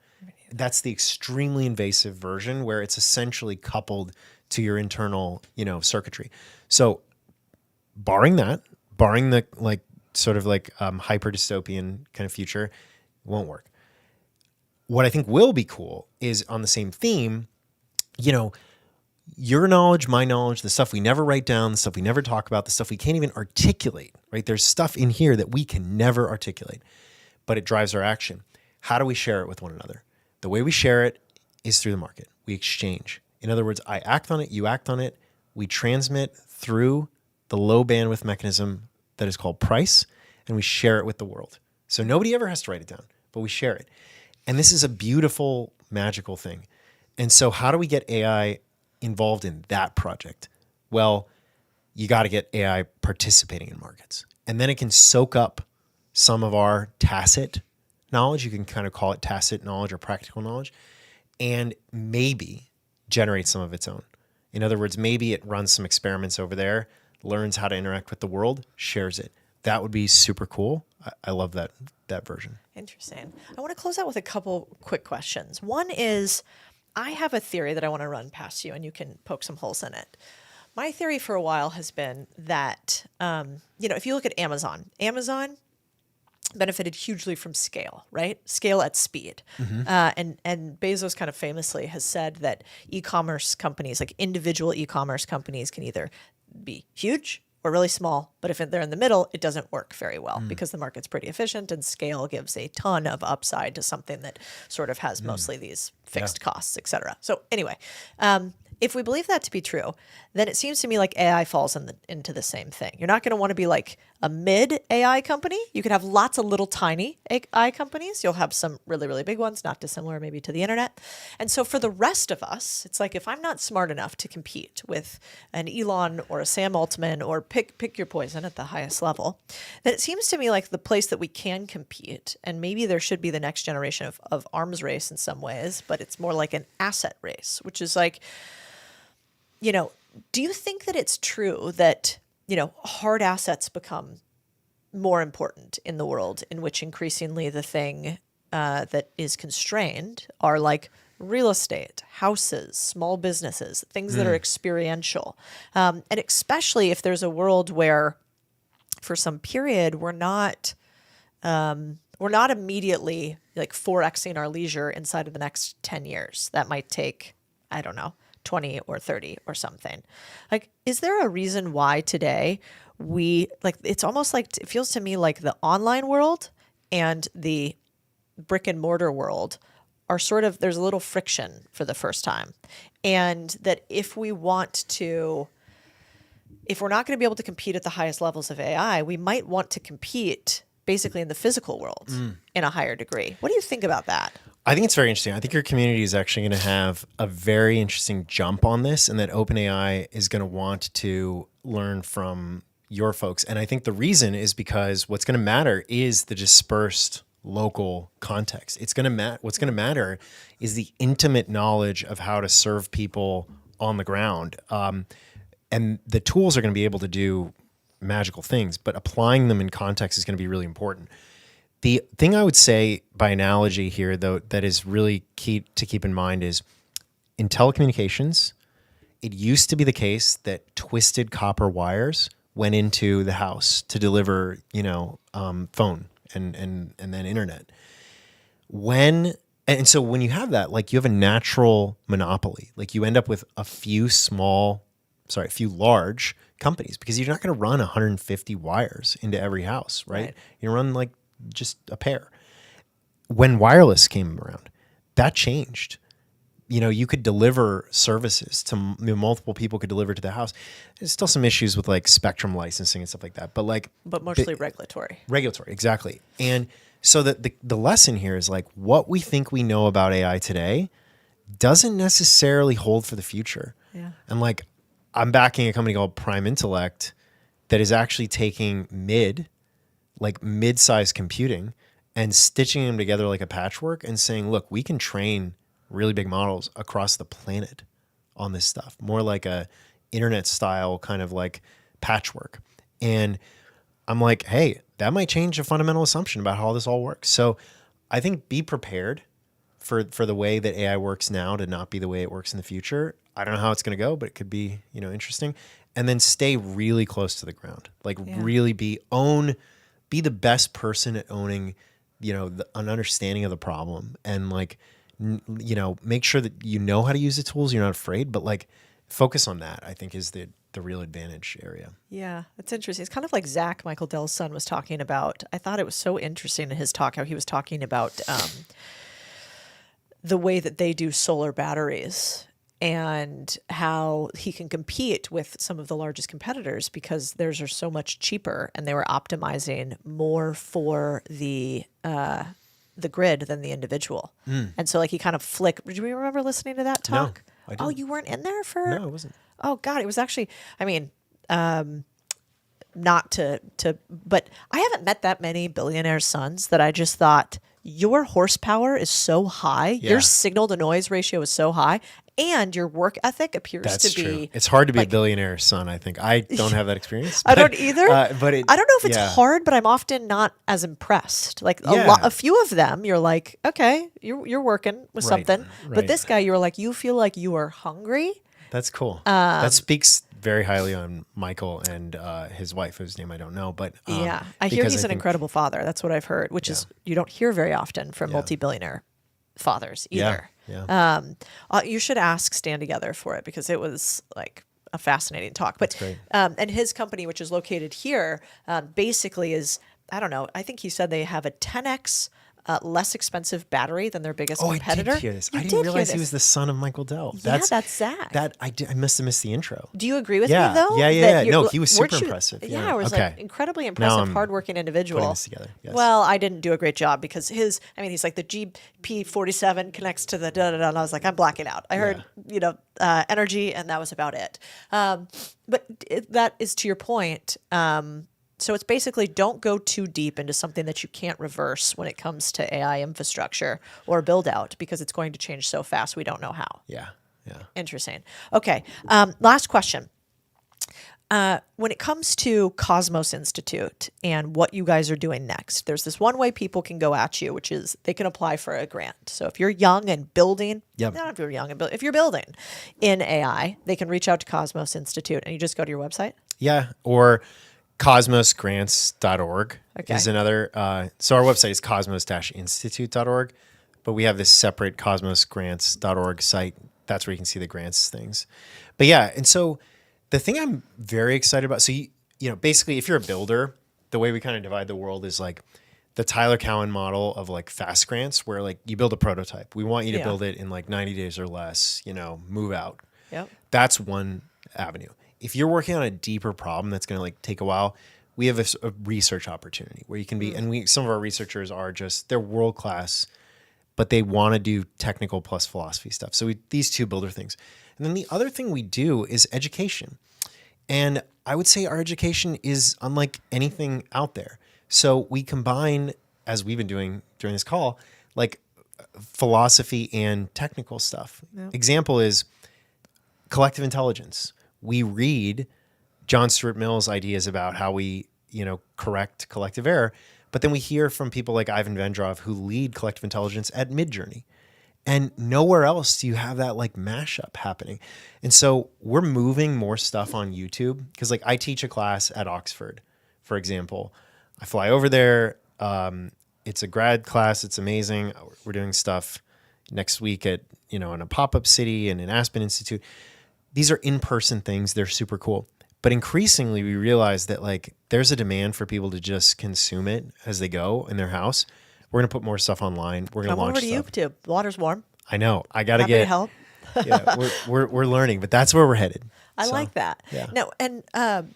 Speaker 2: That's the extremely invasive version where it's essentially coupled to your internal, circuitry. So barring the hyper dystopian kind of future, it won't work. What I think will be cool is on the same theme, your knowledge, my knowledge, the stuff we never write down, the stuff we never talk about, the stuff we can't even articulate, right? There's stuff in here that we can never articulate, but it drives our action. How do we share it with one another? The way we share it is through the market. We exchange. In other words, I act on it, you act on it. We transmit through the low bandwidth mechanism that is called price, and we share it with the world. So nobody ever has to write it down, but we share it. And this is a beautiful, magical thing. And so how do we get AI involved in that project? Well, you got to get AI participating in markets. And then it can soak up some of our tacit knowledge. You can kind of call it tacit knowledge or practical knowledge, and maybe generate some of its own. In other words, maybe it runs some experiments over there, learns how to interact with the world, shares it. That would be super cool. I love that version.
Speaker 1: Interesting. I want to close out with a couple quick questions. One is, I have a theory that I want to run past you, and you can poke some holes in it. My theory for a while has been that, if you look at Amazon benefited hugely from scale, right? Scale at speed. Mm-hmm. And Bezos kind of famously has said that e-commerce companies, like individual e-commerce companies, can either be huge or really small, but if they're in the middle, it doesn't work very well because the market's pretty efficient and scale gives a ton of upside to something that sort of has mostly these fixed costs, et cetera. So anyway, if we believe that to be true, then it seems to me like AI falls into the same thing. You're not going to want to be like a mid AI company. You could have lots of little tiny AI companies. You'll have some really, really big ones, not dissimilar maybe to the internet. And so for the rest of us, it's like, if I'm not smart enough to compete with an Elon or a Sam Altman or pick your poison at the highest level, then it seems to me like the place that we can compete, and maybe there should be the next generation of arms race in some ways, but it's more like an asset race, which is like, do you think that it's true that, hard assets become more important in the world in which increasingly the thing that is constrained are like real estate, houses, small businesses, things that are experiential. And especially if there's a world where for some period we're not immediately like 4xing our leisure inside of the next 10 years. That might take, I don't know, 20 or 30 or something. Like, is there a reason why today it's almost like, it feels to me like the online world and the brick and mortar world are sort of, there's a little friction for the first time. And that if we're not going to be able to compete at the highest levels of AI, we might want to compete basically in the physical world in a higher degree. What do you think about that?
Speaker 2: I think it's very interesting. I think your community is actually going to have a very interesting jump on this, and that OpenAI is going to want to learn from your folks. And I think the reason is because what's going to matter is the dispersed local context. What's going to matter is the intimate knowledge of how to serve people on the ground. And the tools are going to be able to do magical things, but applying them in context is going to be really important. The thing I would say by analogy here, though, that is really key to keep in mind is in telecommunications, it used to be the case that twisted copper wires went into the house to deliver, phone and then internet. So when you have that, like, you have a natural monopoly. Like, you end up with a few large companies, because you're not going to run 150 wires into every house, right? You run like just a pair. When wireless came around, that changed. You could deliver services to multiple people, could deliver to the house. There's still some issues with like spectrum licensing and stuff like that, but
Speaker 1: mostly regulatory.
Speaker 2: Regulatory, exactly. And so the lesson here is like, what we think we know about AI today doesn't necessarily hold for the future.
Speaker 1: Yeah.
Speaker 2: And like, I'm backing a company called Prime Intellect that is actually taking mid-sized computing and stitching them together like a patchwork and saying, look, we can train really big models across the planet on this stuff, more like a internet style kind of like patchwork. And I'm like, hey, that might change a fundamental assumption about how this all works. So I think be prepared for the way that AI works now to not be the way it works in the future. I don't know how it's going to go, but it could be, interesting. And then stay really close to the ground. Like, really be the best person at owning, an understanding of the problem, and like, make sure that you know how to use the tools. You're not afraid, but like, focus on that, I think, is the real advantage area.
Speaker 1: Yeah, it's interesting. It's kind of like Zach, Michael Dell's son, was talking about. I thought it was so interesting in his talk how he was talking about the way that they do solar batteries and how he can compete with some of the largest competitors because theirs are so much cheaper, and they were optimizing more for the grid than the individual. And so like he kind of flicked. Do you remember listening to that talk?
Speaker 2: No, I didn't.
Speaker 1: Oh, you weren't in there for?
Speaker 2: No, I wasn't.
Speaker 1: Oh God, it was actually, not to, but I haven't met that many billionaire sons that I just thought your horsepower is so high.
Speaker 2: Yeah.
Speaker 1: Your signal to noise ratio is so high. And your work ethic appears
Speaker 2: That's
Speaker 1: to be.
Speaker 2: True. It's hard to be a billionaire son, I think. I don't have that experience.
Speaker 1: I don't either.
Speaker 2: But
Speaker 1: I don't know if it's hard, but I'm often not as impressed. Like a few of them, you're like, okay, you're working with something. But this guy, you were like, you feel like you are hungry.
Speaker 2: That's cool. That speaks very highly on Michael and his wife, whose name I don't know. But
Speaker 1: I hear he's an incredible father. That's what I've heard, which is you don't hear very often from multi-billionaire fathers either.
Speaker 2: Yeah.
Speaker 1: You should ask Stand Together for it because it was like a fascinating talk. But
Speaker 2: That's great.
Speaker 1: And his company, which is located here, basically is, I don't know, I think he said they have a 10x less expensive battery than their biggest competitor.
Speaker 2: I did hear this. I didn't realize he was the son of Michael Dell.
Speaker 1: That's Zach.
Speaker 2: I must have missed the intro.
Speaker 1: Do you agree with me though?
Speaker 2: Yeah. No, he was super impressive.
Speaker 1: Yeah, it was like incredibly impressive, hardworking individual.
Speaker 2: Putting this together. Yes.
Speaker 1: Well, I didn't do a great job because he's like the GP47 connects to the da-da-da, and I was like, I'm blacking out. I heard, energy, and that was about it. But that is to your point. So it's basically don't go too deep into something that you can't reverse when it comes to AI infrastructure or build out because it's going to change so fast we don't know how.
Speaker 2: Yeah.
Speaker 1: Interesting. Okay, last question. When it comes to Cosmos Institute and what you guys are doing next, there's this one way people can go at you, which is they can apply for a grant. So if you're young and building, not if you're young and if you're building in AI, they can reach out to Cosmos Institute and you just go to your website?
Speaker 2: Yeah, or cosmosgrants.org is another. So our website is cosmos-institute.org, but we have this separate cosmosgrants.org site that's where you can see the grants things. But yeah, and so the thing I'm very excited about, so you know, basically if you're a builder, the way we kind of divide the world is like the Tyler Cowen model of like fast grants, where like you build a prototype. We want you to build it in like 90 days or less, you know, move out.
Speaker 1: Yep.
Speaker 2: That's one avenue. If you're working on a deeper problem that's going to like take a while, we have a research opportunity where you can be, and some of our researchers are just, they're world-class, but they want to do technical plus philosophy stuff. So these two builder things. And then the other thing we do is education. And I would say our education is unlike anything out there. So we combine, as we've been doing during this call, like philosophy and technical stuff. Yep. Example is collective intelligence. We read John Stuart Mill's ideas about how we, you know, correct collective error, but then we hear from people like Ivan Vendrov who lead collective intelligence at Midjourney. And nowhere else do you have that like mashup happening. And so we're moving more stuff on YouTube because like I teach a class at Oxford, for example. I fly over there. It's a grad class. It's amazing. We're doing stuff next week at, you know, in a pop-up city and an Aspen Institute. These are in-person things. They're super cool. But increasingly we realize that like there's a demand for people to just consume it as they go in their house. We're going to put more stuff online. We're going to launch stuff. Come over to
Speaker 1: YouTube. The water's warm.
Speaker 2: I know. I got to
Speaker 1: Happy to help.
Speaker 2: Yeah, we're learning, but that's where we're headed.
Speaker 1: I like that.
Speaker 2: Yeah.
Speaker 1: No, and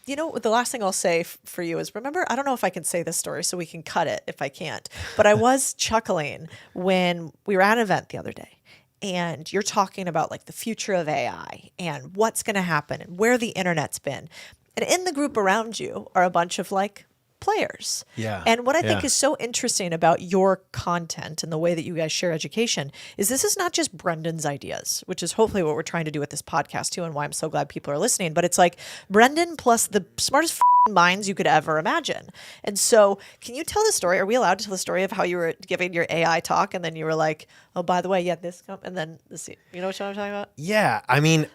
Speaker 1: you know, the last thing I'll say for you is, remember, I don't know if I can say this story, so we can cut it if I can't, but I was chuckling when we were at an event the other day, and you're talking about like the future of AI and what's going to happen and where the internet's been. And in the group around you are a bunch of like players.
Speaker 2: Yeah.
Speaker 1: And what I think is so interesting about your content and the way that you guys share education is this is not just Brendan's ideas, which is hopefully what we're trying to do with this podcast too, and why I'm so glad people are listening. But it's like Brendan plus the smartest minds you could ever imagine. And so can you tell the story? Are we allowed to tell the story of how you were giving your AI talk and then you were like, oh, by the way, this and then this, you know what I'm talking about?
Speaker 2: Yeah. I mean,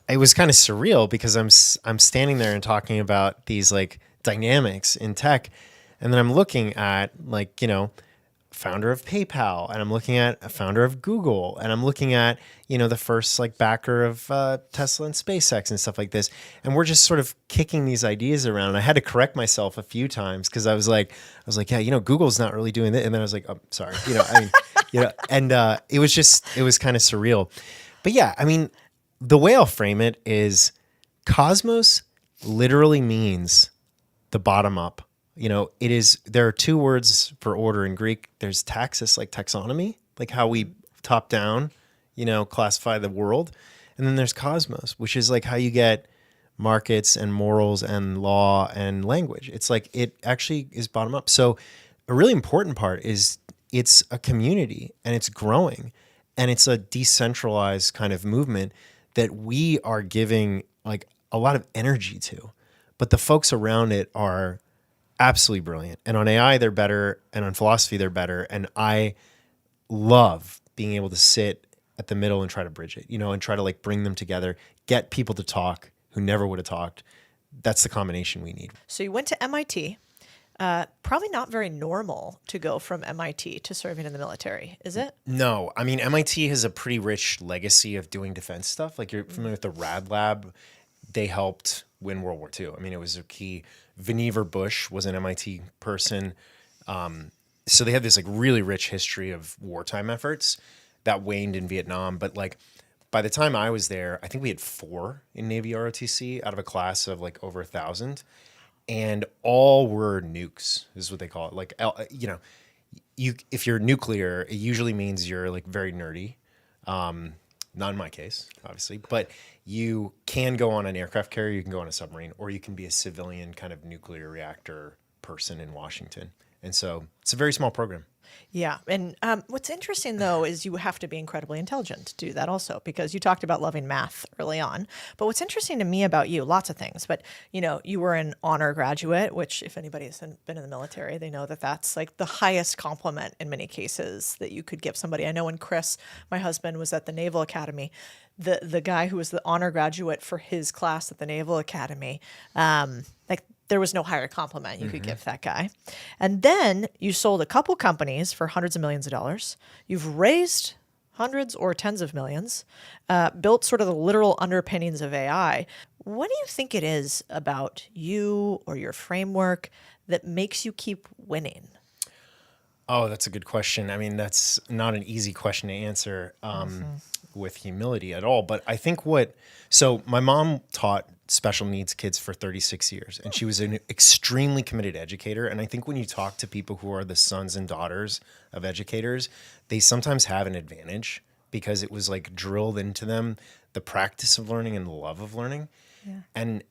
Speaker 2: it was kind of surreal because I'm standing there and talking about these like dynamics in tech. And then I'm looking at like, you know, founder of PayPal, and I'm looking at a founder of Google, and I'm looking at, you know, the first like backer of Tesla and SpaceX and stuff like this. And we're just sort of kicking these ideas around. And I had to correct myself a few times because I was like, yeah, you know, Google's not really doing that. And then I was like, oh, sorry, you know, I mean, you know, and it was kind of surreal. But yeah, I mean, the way I'll frame it is cosmos literally means the bottom up. You know, there are two words for order in Greek. There's taxis, like taxonomy, like how we top down, you know, classify the world. And then there's cosmos, which is like how you get markets and morals and law and language. It's like, it actually is bottom up. So a really important part is it's a community and it's growing and it's a decentralized kind of movement that we are giving like a lot of energy to. But the folks around it are absolutely brilliant. And on AI, they're better. And on philosophy, they're better. And I love being able to sit at the middle and try to bridge it, you know, and try to like bring them together, get people to talk who never would have talked. That's the combination we need.
Speaker 1: So you went to MIT. Probably not very normal to go from MIT to serving in the military, is it?
Speaker 2: No. I mean, MIT has a pretty rich legacy of doing defense stuff. Like, you're familiar with the Rad Lab. They helped win World War II. I mean, it was a key. Vannevar Bush was an MIT person. So they had this like really rich history of wartime efforts that waned in Vietnam. But like by the time I was there, I think we had 4 in Navy ROTC out of a class of like over 1,000. And all were nukes, is what they call it. Like, you know, if you're nuclear, it usually means you're like very nerdy. Not in my case, obviously, but you can go on an aircraft carrier, you can go on a submarine, or you can be a civilian kind of nuclear reactor person in Washington. And so it's a very small program.
Speaker 1: Yeah. And what's interesting, though, is you have to be incredibly intelligent to do that also, because you talked about loving math early on. But what's interesting to me about you, lots of things, but, you know, you were an honor graduate, which if anybody's been in the military, they know that that's like the highest compliment in many cases that you could give somebody. I know when Chris, my husband, was at the Naval Academy, the guy who was the honor graduate for his class at the Naval Academy, like, there was no higher compliment you could give that guy. And then you sold a couple companies for hundreds of millions of dollars. You've raised hundreds or tens of millions, built sort of the literal underpinnings of AI. What do you think it is about you or your framework that makes you keep winning?
Speaker 2: Oh, that's a good question. I mean, that's not an easy question to answer with humility at all. But I think so my mom taught special needs kids for 36 years, and she was an extremely committed educator. And I think when you talk to people who are the sons and daughters of educators, they sometimes have an advantage because it was like drilled into them, the practice of learning and the love of learning.
Speaker 1: Yeah.
Speaker 2: And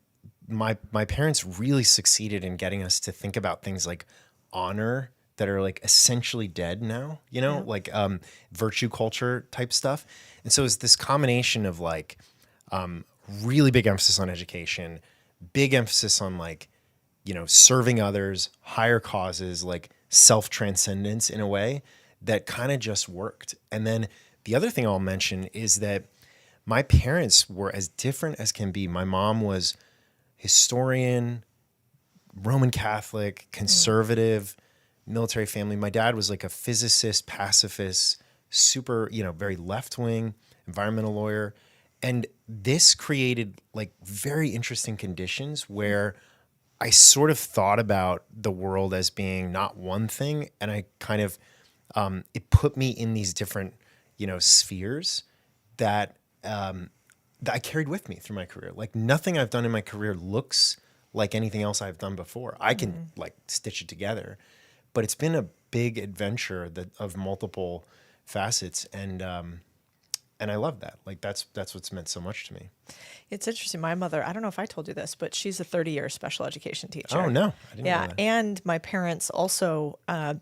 Speaker 2: my parents really succeeded in getting us to think about things like honor that are like essentially dead now, like virtue culture type stuff. And so it's this combination of like really big emphasis on education, big emphasis on like, serving others, higher causes, like self-transcendence in a way that kind of just worked. And then the other thing I'll mention is that my parents were as different as can be. My mom was historian, Roman Catholic, conservative, military family. My dad was like a physicist, pacifist, super, very left-wing, environmental lawyer. And this created like very interesting conditions where I sort of thought about the world as being not one thing. And I kind of, it put me in these different, spheres that I carried with me through my career. Like nothing I've done in my career looks like anything else I've done before. I can like stitch it together. But it's been a big adventure of multiple facets, and I love that. Like that's what's meant so much to me.
Speaker 1: It's interesting. My mother, I don't know if I told you this, but she's a 30-year special education teacher.
Speaker 2: Oh, no. I didn't know that.
Speaker 1: And my parents also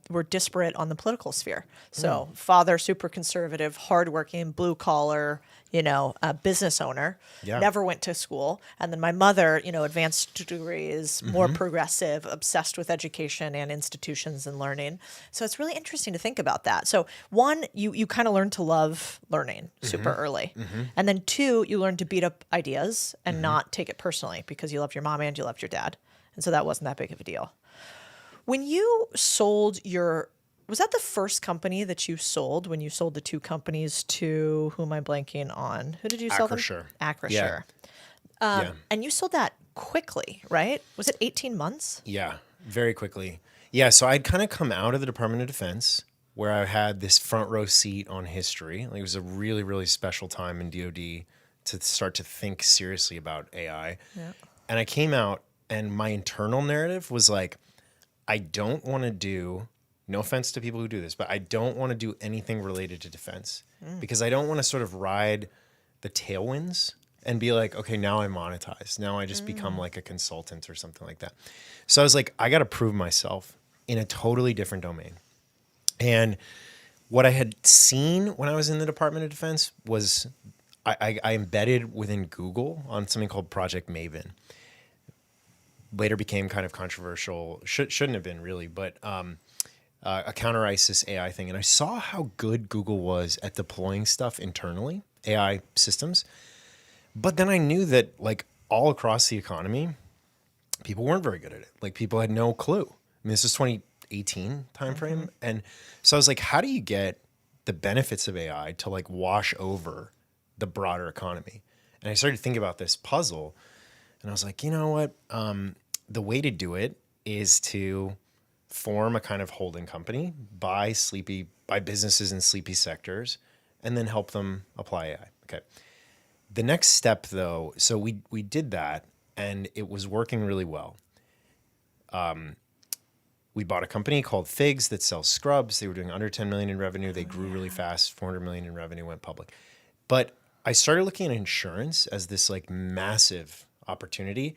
Speaker 1: were disparate on the political sphere. So father, super conservative, hardworking, blue collar, a business owner, never went to school. And then my mother, advanced degrees, more progressive, obsessed with education and institutions and learning. So it's really interesting to think about that. So one, you kind of learn to love learning super early. And then two, you learn to beat up ideas and not take it personally because you loved your mom and you loved your dad. And so that wasn't that big of a deal. When you sold was that the first company that you sold when you sold the two companies to, who am I blanking on? Who did you sell them? Acrisure. And you sold that quickly, right? Was it 18 months?
Speaker 2: Yeah, very quickly. Yeah, so I'd kind of come out of the Department of Defense where I had this front row seat on history. Like it was a really, really special time in DoD to start to think seriously about AI.
Speaker 1: Yeah.
Speaker 2: And I came out and my internal narrative was like, I don't want to do, no offense to people who do this, but I don't want to do anything related to defense because I don't want to sort of ride the tailwinds and be like, okay, now I monetize. Now I just become like a consultant or something like that. So I was like, I got to prove myself in a totally different domain. And what I had seen when I was in the Department of Defense was I embedded within Google on something called Project Maven. Later became kind of controversial. Shouldn't have been really, but a counter-ISIS AI thing. And I saw how good Google was at deploying stuff internally, AI systems. But then I knew that like all across the economy, people weren't very good at it. Like people had no clue. I mean, this is 2018 timeframe. And so I was like, how do you get the benefits of AI to like wash over the broader economy? And I started to think about this puzzle and I was like, you know what? The way to do it is to form a kind of holding company, buy businesses in sleepy sectors, and then help them apply AI. Okay. The next step though, so we did that and it was working really well. We bought a company called Figs that sells scrubs. They were doing under 10 million in revenue. They grew really fast, 400 million in revenue, went public. But I started looking at insurance as this like massive opportunity.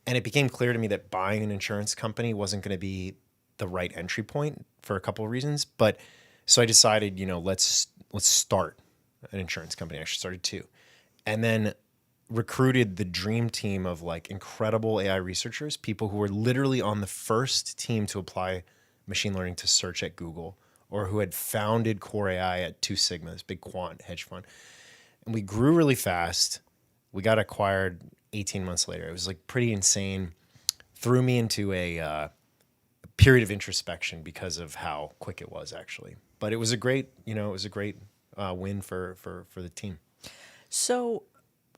Speaker 2: And it became clear to me that buying an insurance company wasn't going to be the right entry point for a couple of reasons. But so I decided, let's start an insurance company. I actually started two. And then recruited the dream team of like incredible AI researchers, people who were literally on the first team to apply machine learning to search at Google, or who had founded Core AI at Two Sigma, this big quant hedge fund. And we grew really fast. We got acquired 18 months later. It was like pretty insane. Threw me into a period of introspection because of how quick it was actually. But it was a great win for the team.
Speaker 1: So,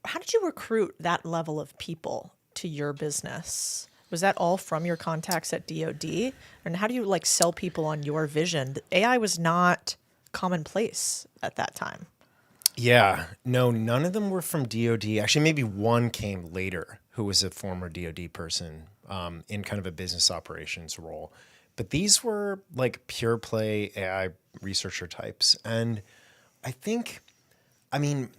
Speaker 1: how did you recruit that level of people to your business? Was that all from your contacts at DoD? And how do you like sell people on your vision? AI was not commonplace at that time.
Speaker 2: Yeah, no, none of them were from DoD. Actually, maybe one came later, who was a former DoD person in kind of a business operations role. But these were like pure play AI researcher types. And I think, I mean,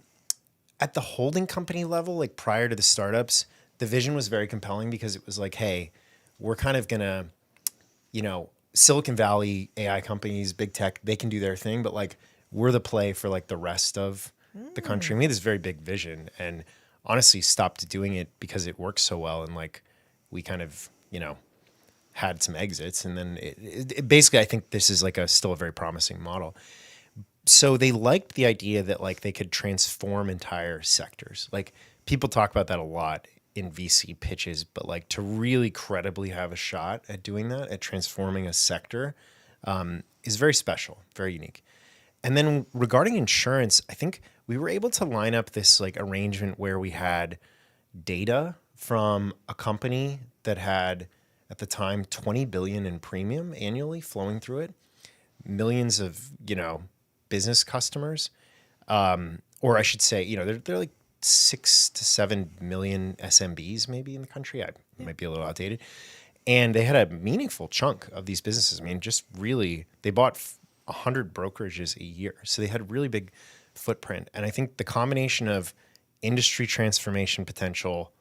Speaker 2: at the holding company level, like prior to the startups, the vision was very compelling because it was like, hey, we're kind of gonna, Silicon Valley AI companies, big tech, they can do their thing, but like we're the play for like the rest of the country. And we had this very big vision and honestly stopped doing it because it works so well. And like we kind of, had some exits. And then it basically, I think this is like still a very promising model. So they liked the idea that like they could transform entire sectors. Like people talk about that a lot in VC pitches, but like to really credibly have a shot at doing that, at transforming a sector, is very special, very unique. And then regarding insurance, I think we were able to line up this like arrangement where we had data from a company that had at the time 20 billion in premium annually flowing through it, millions of, business customers, or I should say, they're like 6 to 7 million SMBs maybe in the country. I might be a little outdated. And they had a meaningful chunk of these businesses. I mean, just really, they bought 100 brokerages a year. So they had a really big footprint. And I think the combination of industry transformation potential,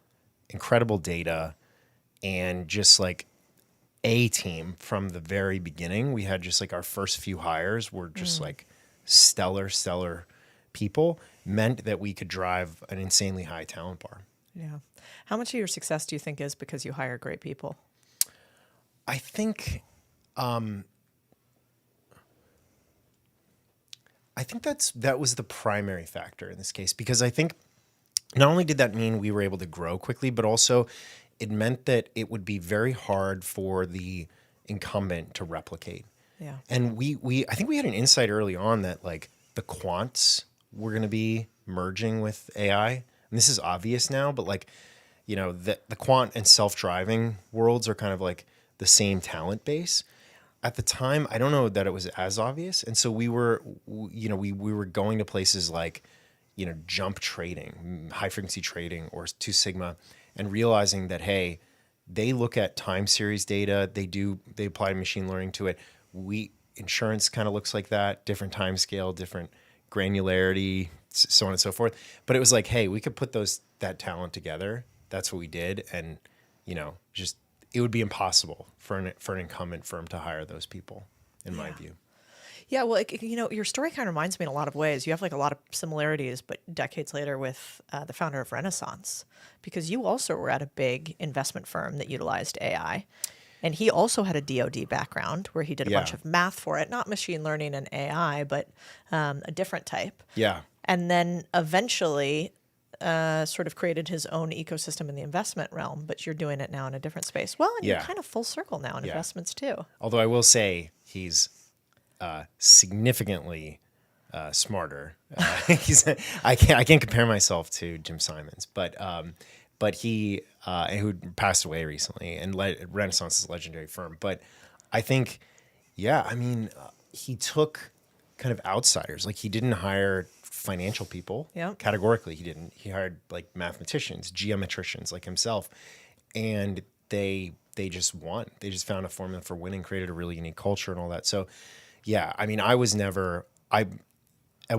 Speaker 2: incredible data, and just like a team from the very beginning, we had just like our first few hires were just like stellar people, meant that we could drive an insanely high talent bar.
Speaker 1: Yeah. How much of your success do you think is because you hire great people?
Speaker 2: I think that was the primary factor in this case, because I think not only did that mean we were able to grow quickly, but also it meant that it would be very hard for the incumbent to replicate.
Speaker 1: Yeah.
Speaker 2: And I think we had an insight early on that like the quants were going to be merging with AI. And this is obvious now, but like, the quant and self-driving worlds are kind of like the same talent base. At the time, I don't know that it was as obvious. And so we were going to places like, jump trading, high frequency trading, or Two Sigma, and realizing that, hey, they look at time series data. They apply machine learning to it. Insurance kind of looks like that, different time scale, different granularity, so on and so forth. But it was like, hey, we could put that talent together. That's what we did. And, just it would be impossible for an incumbent firm to hire those people, in my view.
Speaker 1: Yeah, well, your story kind of reminds me in a lot of ways. You have like a lot of similarities, but decades later with the founder of Renaissance, because you also were at a big investment firm that utilized AI. And he also had a DoD background where he did a bunch of math for it, not machine learning and AI, but a different type.
Speaker 2: Yeah.
Speaker 1: And then eventually sort of created his own ecosystem in the investment realm, but you're doing it now in a different space. Well, and you're kind of full circle now in investments too.
Speaker 2: Although I will say he's significantly smarter. I can't compare myself to Jim Simons, but he who passed away recently, and Renaissance is a legendary firm. But I think, he took kind of outsiders. Like he didn't hire financial people.
Speaker 1: Yeah.
Speaker 2: Categorically, he didn't. He hired like mathematicians, geometricians like himself, and they just won. They just found a formula for winning, created a really unique culture and all that. So, yeah, I mean, at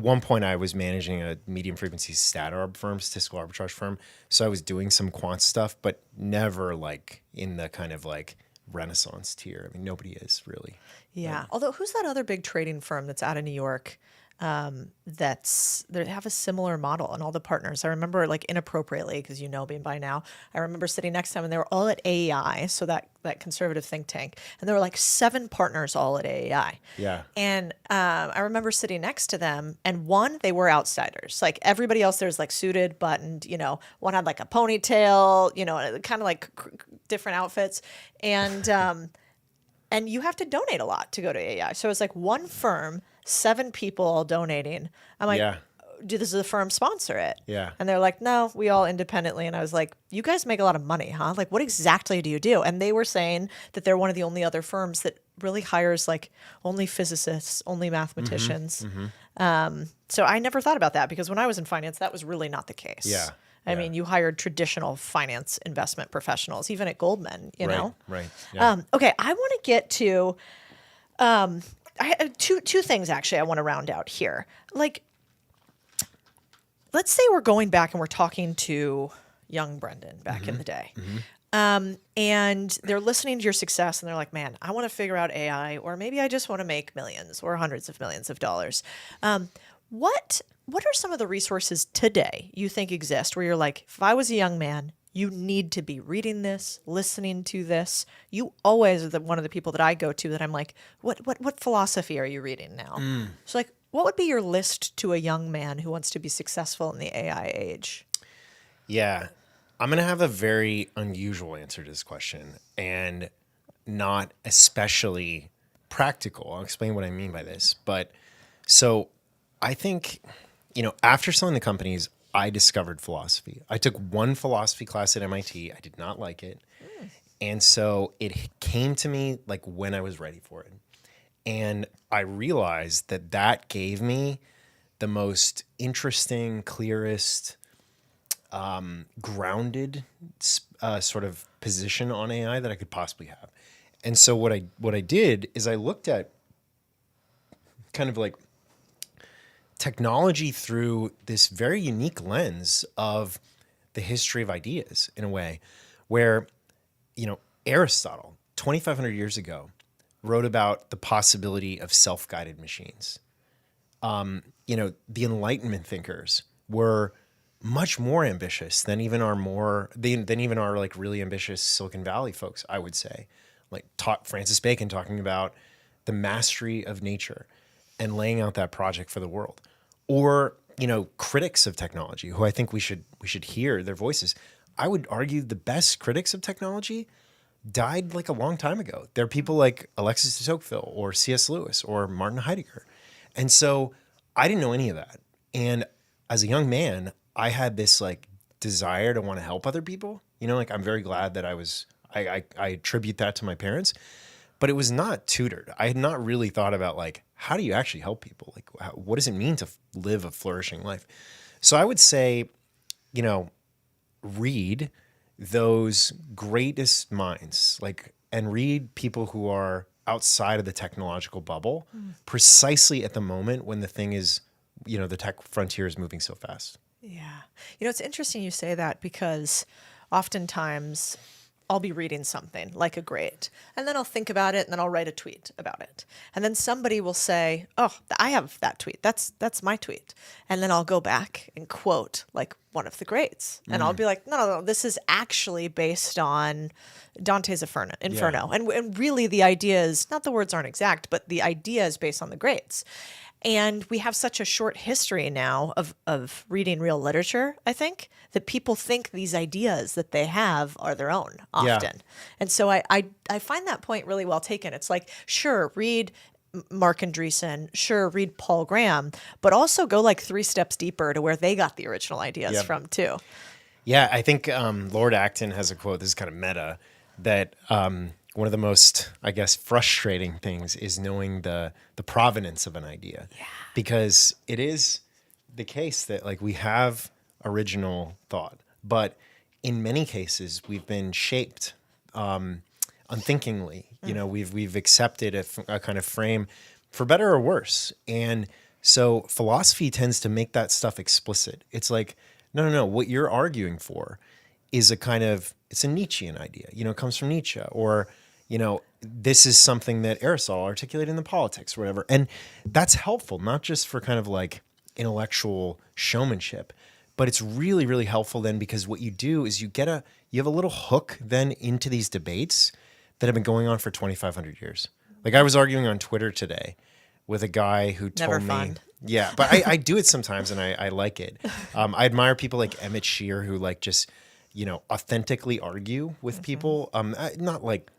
Speaker 2: one point I was managing a medium frequency stat arb firm, statistical arbitrage firm. So I was doing some quant stuff, but never like in the kind of like Renaissance tier. I mean, nobody is really.
Speaker 1: Yeah. Although who's that other big trading firm that's out of New York they have a similar model, and all the partners, I remember like inappropriately, because me by now, I remember sitting next to them and they were all at AEI, so that conservative think tank, and there were like 7 partners all at AEI.
Speaker 2: Yeah.
Speaker 1: And I remember sitting next to them, and one, they were outsiders. Like everybody else there's like suited, buttoned, one had like a ponytail, kind of like different outfits. And And you have to donate a lot to go to AI. So it's like one firm, 7 people all donating. I'm like,
Speaker 2: Yeah.
Speaker 1: does the firm sponsor it?
Speaker 2: Yeah.
Speaker 1: And they're like, no, we all independently. And I was like, you guys make a lot of money, huh? Like, what exactly do you do? And they were saying that they're one of the only other firms that really hires like only physicists, only mathematicians. So I never thought about that because when I was in finance, that was really not the case.
Speaker 2: Yeah.
Speaker 1: I mean, you hired traditional finance investment professionals, even at Goldman, you know?
Speaker 2: Right. Yeah.
Speaker 1: Okay, I want to get to I have two things actually I want to round out here. Like, let's say we're going back and we're talking to young Brendan back in the day. And they're listening to your success and they're like, man, I want to figure out AI, or maybe I just want to make millions or hundreds of millions of dollars. What are some of the resources today you think exist where you're like, if I was a young man, you need to be reading this, listening to this. You always are one of the people that I go to that I'm like, what philosophy are you reading now? So like, what would be your list to a young man who wants to be successful in the AI age?
Speaker 2: Yeah. I'm going to have a very unusual answer to this question and not especially practical. I'll explain what I mean by this. But so I think, after selling the companies, I discovered philosophy. I took one philosophy class at MIT. I did not like it. And so it came to me like when I was ready for it. And I realized that gave me the most interesting, clearest, grounded sort of position on AI that I could possibly have. And so what I did is I looked at kind of like technology through this very unique lens of the history of ideas in a way where, Aristotle, 2,500 years ago, wrote about the possibility of self-guided machines. The Enlightenment thinkers were much more ambitious than even our like really ambitious Silicon Valley folks, I would say. Like Francis Bacon talking about the mastery of nature and laying out that project for the world. Or, critics of technology who I think we should hear their voices. I would argue the best critics of technology died like a long time ago. There are people like Alexis de Tocqueville or C.S. Lewis or Martin Heidegger. And so I didn't know any of that. And as a young man, I had this like desire to want to help other people. I'm very glad that I attribute that to my parents, but it was not tutored. I had not really thought about like, how do you actually help people? Like, what does it mean to live a flourishing life? So I would say, read those greatest minds, and read people who are outside of the technological bubble precisely at the moment when the thing is, the tech frontier is moving so fast.
Speaker 1: Yeah. It's interesting you say that because oftentimes I'll be reading something like a grade, and then I'll think about it, and then I'll write a tweet about it. And then somebody will say, oh, I have that tweet. That's my tweet. And then I'll go back and quote like one of the greats. And I'll be like, no, this is actually based on Dante's Inferno.
Speaker 2: Yeah.
Speaker 1: And really the idea is, not the words aren't exact, but the idea is based on the greats. And we have such a short history now of reading real literature, I think, that people think these ideas that they have are their own often.
Speaker 2: Yeah.
Speaker 1: And so I find that point really well taken. It's like, sure, read Mark Andreessen, sure, read Paul Graham, but also go like 3 steps deeper to where they got the original ideas from too.
Speaker 2: Yeah, I think Lord Acton has a quote, this is kind of meta, that one of the most, I guess, frustrating things is knowing the provenance of an idea. Yeah. Because it is the case that like we have original thought, but in many cases we've been shaped unthinkingly. We've accepted a kind of frame for better or worse. And so philosophy tends to make that stuff explicit. It's like, no, what you're arguing for is it's a Nietzschean idea. It comes from Nietzsche, or this is something that Aristotle articulated in the Politics or whatever. And that's helpful, not just for kind of like intellectual showmanship, but it's really, really helpful then because what you do is you have a little hook then into these debates that have been going on for 2,500 years. Like I was arguing on Twitter today with a guy who told me, yeah, but I do it sometimes and I like it. I admire people like Emmett Shear who like just, authentically argue with people. Not like,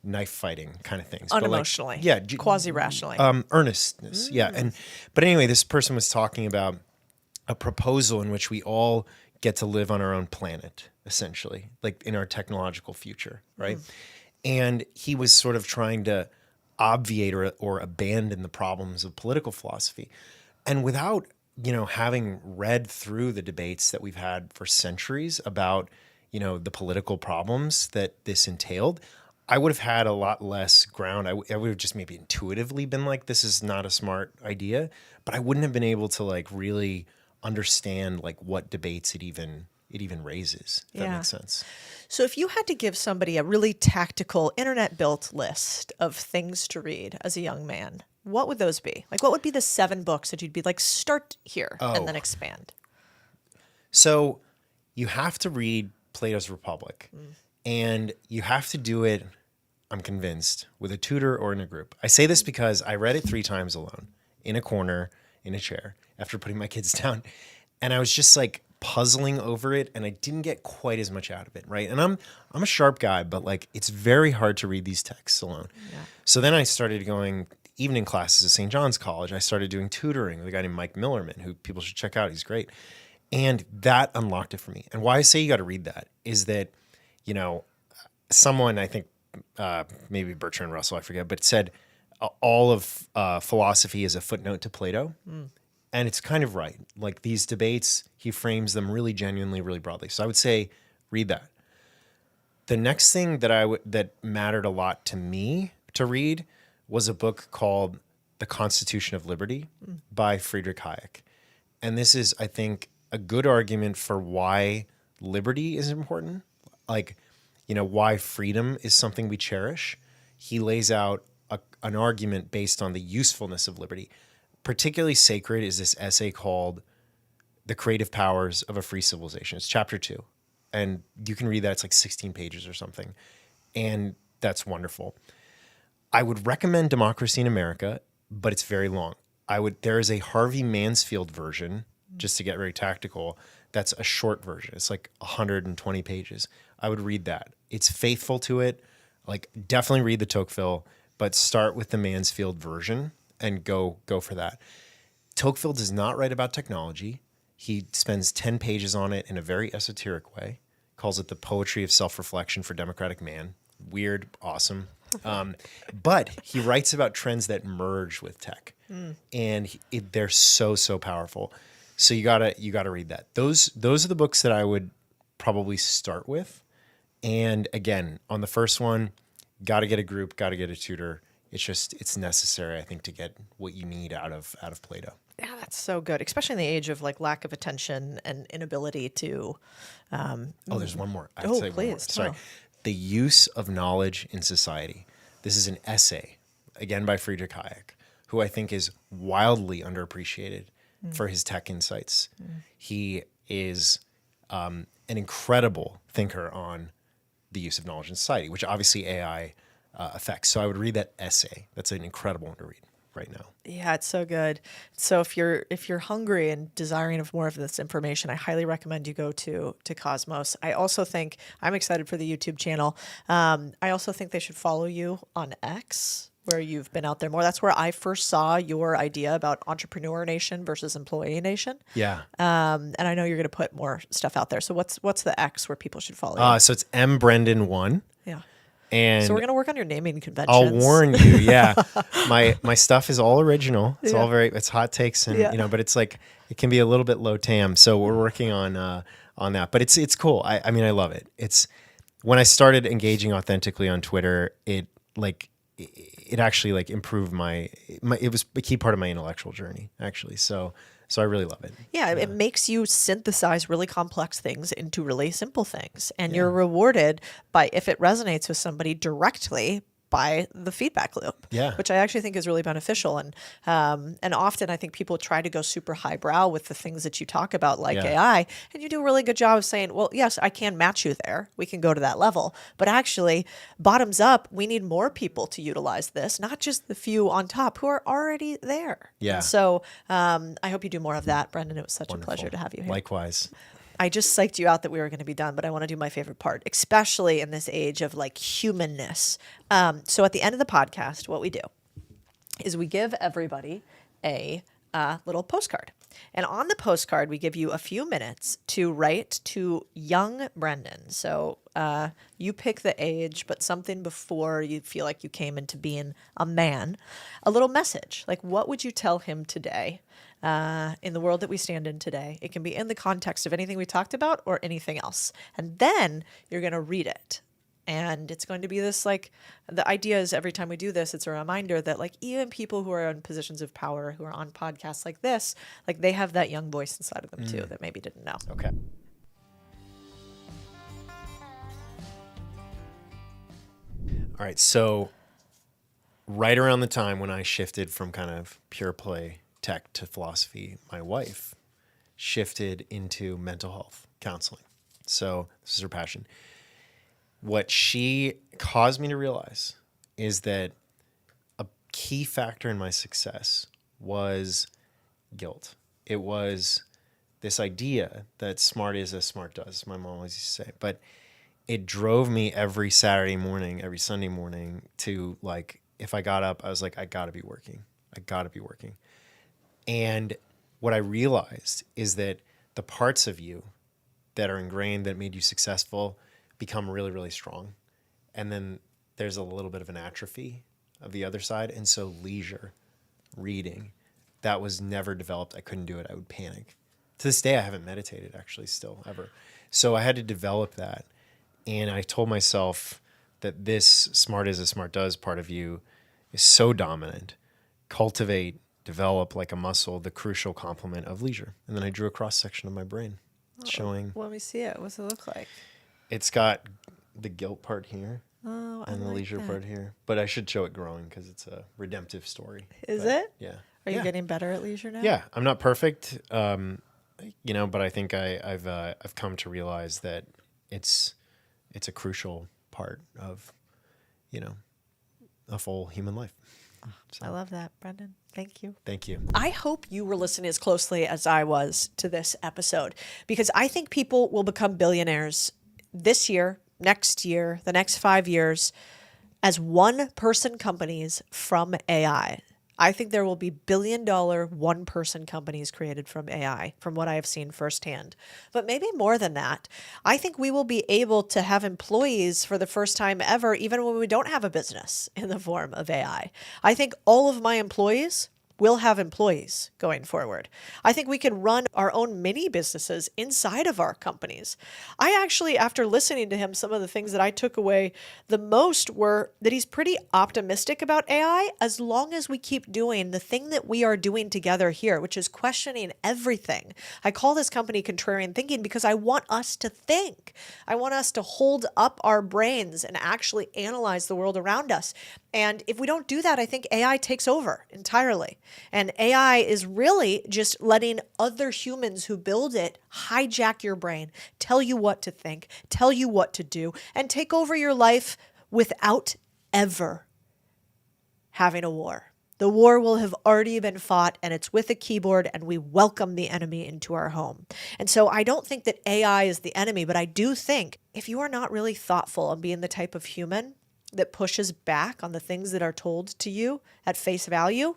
Speaker 2: knife fighting kind of things.
Speaker 1: Unemotionally.
Speaker 2: But, yeah.
Speaker 1: Quasi-rationally.
Speaker 2: Earnestness. Yeah. But anyway, this person was talking about a proposal in which we all get to live on our own planet, essentially, like in our technological future, right? And he was sort of trying to obviate or abandon the problems of political philosophy. And without, having read through the debates that we've had for centuries about, the political problems that this entailed, I would have had a lot less ground. I would have just maybe intuitively been like, this is not a smart idea, but I wouldn't have been able to like really understand like what debates it even raises, if that makes sense.
Speaker 1: So if you had to give somebody a really tactical internet-built list of things to read as a young man, what would those be? Like, what would be the 7 books that you'd be like, start here and then expand?
Speaker 2: So you have to read Plato's Republic, and you have to do it, I'm convinced, with a tutor or in a group. I say this because I read it 3 times alone, in a corner, in a chair, after putting my kids down. And I was just like puzzling over it, and I didn't get quite as much out of it, right? And I'm a sharp guy, but like it's very hard to read these texts alone. Yeah. So then I started going evening classes at St. John's College. I started doing tutoring with a guy named Mike Millerman, who people should check out. He's great. And that unlocked it for me. And why I say you got to read that is that, someone, I think maybe Bertrand Russell, I forget, but said all of philosophy is a footnote to Plato. And it's kind of right. Like these debates, he frames them really genuinely, really broadly. So I would say read that. The next thing that mattered a lot to me to read was a book called The Constitution of Liberty by Friedrich Hayek. And this is, I think, a good argument for why liberty is important. Like, why freedom is something we cherish. He lays out an argument based on the usefulness of liberty. Particularly sacred is this essay called The Creative Powers of a Free Civilization. It's chapter 2. And you can read that. It's like 16 pages or something. And that's wonderful. I would recommend Democracy in America, but it's very long. There is a Harvey Mansfield version, just to get very tactical, that's a short version. It's like 120 pages. I would read that. It's faithful to it. Like definitely read the Tocqueville, but start with the Mansfield version and go for that. Tocqueville does not write about technology. He spends 10 pages on it in a very esoteric way, calls it the poetry of self-reflection for democratic man. Weird, awesome. But he writes about trends that merge with tech, and they're so powerful. So you gotta read that. Those are the books that I would probably start with. And again, on the first one, gotta get a group, gotta get a tutor. It's necessary, I think, to get what you need out of Plato.
Speaker 1: Yeah, that's so good, especially in the age of like lack of attention and inability to.
Speaker 2: There's one more.
Speaker 1: Please. One more.
Speaker 2: Sorry. The Use of Knowledge in Society. This is an essay, again by Friedrich Hayek, who I think is wildly underappreciated for his tech insights. He is an incredible thinker on the use of knowledge in society, which obviously AI affects. So I would read that essay. That's an incredible one to read right now.
Speaker 1: Yeah, it's so good. So if you're hungry and desiring of more of this information, I highly recommend you go to Cosmos. I also think I'm excited for the YouTube channel. I also think they should follow you on X, where you've been out there more. That's where I first saw your idea about Entrepreneur Nation versus Employee Nation.
Speaker 2: Yeah.
Speaker 1: And I know you're going to put more stuff out there. So what's the X where people should follow you?
Speaker 2: So it's mbrendan1.
Speaker 1: Yeah.
Speaker 2: And
Speaker 1: so we're going to work on your naming conventions.
Speaker 2: I'll warn you, yeah. My stuff is all original. It's all it's hot takes and but it's like it can be a little bit low tam. So we're working on that. But it's cool. I mean I love it. It's when I started engaging authentically on Twitter, it actually like improved my it was a key part of my intellectual journey, actually. So I really love it.
Speaker 1: Yeah, it makes you synthesize really complex things into really simple things. And you're rewarded by, if it resonates with somebody directly, by the feedback loop, which I actually think is really beneficial. And often I think people try to go super highbrow with the things that you talk about, like AI, and you do a really good job of saying, well, yes, I can match you there. We can go to that level. But actually, bottoms up, we need more people to utilize this, not just the few on top who are already there.
Speaker 2: Yeah.
Speaker 1: And so I hope you do more of that, Brendan. It was such a pleasure to have you here.
Speaker 2: Likewise.
Speaker 1: I just psyched you out that we were going to be done, but I want to do my favorite part, especially in this age of like humanness. So at the end of the podcast, what we do is we give everybody a little postcard. And on the postcard, we give you a few minutes to write to young Brendan. So you pick the age, but something before you feel like you came into being a man. A little message. Like, what would you tell him today in the world that we stand in today? It can be in the context of anything we talked about or anything else. And then you're going to read it. And it's going to be this, like, the idea is every time we do this, it's a reminder that, like, even people who are in positions of power, who are on podcasts like this, like, they have that young voice inside of them too that maybe didn't know.
Speaker 2: Okay. All right. So right around the time when I shifted from kind of pure play tech to philosophy, my wife shifted into mental health counseling. So this is her passion. What she caused me to realize is that a key factor in my success was guilt. It was this idea that smart is as smart does, my mom always used to say. But it drove me every Saturday morning, every Sunday morning to, like, if I got up, I was like, I got to be working. I got to be working. And what I realized is that the parts of you that are ingrained that made you successful become really, really strong. And then there's a little bit of an atrophy of the other side. And so leisure, reading, that was never developed. I couldn't do it. I would panic. To this day, I haven't meditated actually still ever. So I had to develop that. And I told myself that this smart is as smart does part of you is so dominant. Cultivate, develop like a muscle, the crucial complement of leisure. And then I drew a cross section of my brain showing.
Speaker 1: Let me see it. What's it look like?
Speaker 2: It's got the guilt part here
Speaker 1: Oh,
Speaker 2: and the
Speaker 1: like
Speaker 2: leisure
Speaker 1: that.
Speaker 2: part here. But I should show it growing because it's a redemptive story.
Speaker 1: Is
Speaker 2: But,
Speaker 1: it?
Speaker 2: Yeah.
Speaker 1: Are you
Speaker 2: Yeah.
Speaker 1: getting better at leisure now?
Speaker 2: Yeah, I'm not perfect, but I think I've come to realize that it's a crucial part of, a full human life. So,
Speaker 1: I love that, Brendan. Thank you.
Speaker 2: thank you.
Speaker 1: I hope you were listening as closely as I was to this episode, because I think people will become billionaires this year, next year, the next 5 years as one-person companies from AI. I think there will be billion-dollar one-person companies created from AI, from what I have seen firsthand. But maybe more than that. I think we will be able to have employees for the first time ever, even when we don't have a business, in the form of AI. I think all of my employees will have employees going forward. I think we can run our own mini businesses inside of our companies. I actually, after listening to him, some of the things that I took away the most were that he's pretty optimistic about AI as long as we keep doing the thing that we are doing together here, which is questioning everything. I call this company contrarian thinking because I want us to think. I want us to hold up our brains and actually analyze the world around us. And if we don't do that, I think AI takes over entirely. And AI is really just letting other humans who build it hijack your brain, tell you what to think, tell you what to do, and take over your life without ever having a war. The war will have already been fought, and it's with a keyboard, and we welcome the enemy into our home. And so I don't think that AI is the enemy, but I do think if you are not really thoughtful on being the type of human that pushes back on the things that are told to you at face value,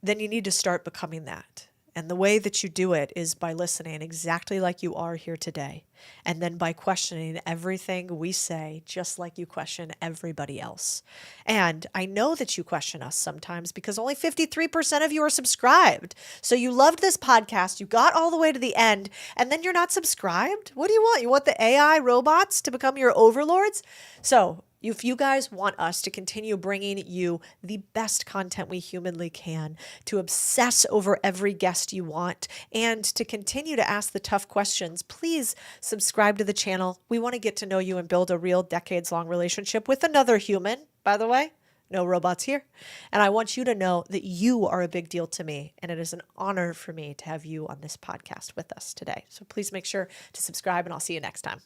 Speaker 1: then you need to start becoming that. And the way that you do it is by listening exactly like you are here today. And then by questioning everything we say, just like you question everybody else. And I know that you question us sometimes because only 53% of you are subscribed. So you loved this podcast, you got all the way to the end, and then you're not subscribed? What do you want? You want the AI robots to become your overlords? So if you guys want us to continue bringing you the best content we humanly can, to obsess over every guest you want, and to continue to ask the tough questions, please subscribe to the channel. We want to get to know you and build a real decades-long relationship with another human, by the way. No robots here. And I want you to know that you are a big deal to me. And it is an honor for me to have you on this podcast with us today. So please make sure to subscribe, and I'll see you next time.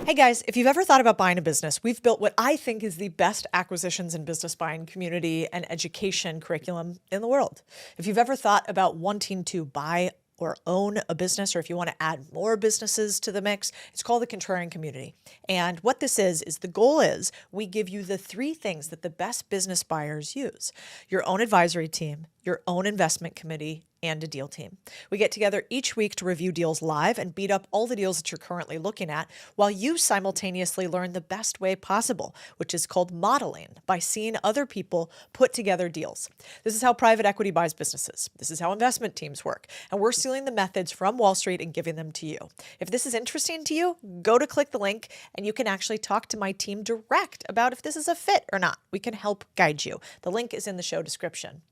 Speaker 1: Hey guys, if you've ever thought about buying a business, we've built what I think is the best acquisitions and business buying community and education curriculum in the world. If you've ever thought about wanting to buy or own a business, or if you want to add more businesses to the mix, it's called the Contrarian Community. And what this is the goal is we give you the 3 things that the best business buyers use: your own advisory team, your own investment committee, and a deal team. We get together each week to review deals live and beat up all the deals that you're currently looking at, while you simultaneously learn the best way possible, which is called modeling, by seeing other people put together deals. This is how private equity buys businesses. This is how investment teams work. And we're stealing the methods from Wall Street and giving them to you. If this is interesting to you, go to click the link and you can actually talk to my team direct about if this is a fit or not. We can help guide you. The link is in the show description.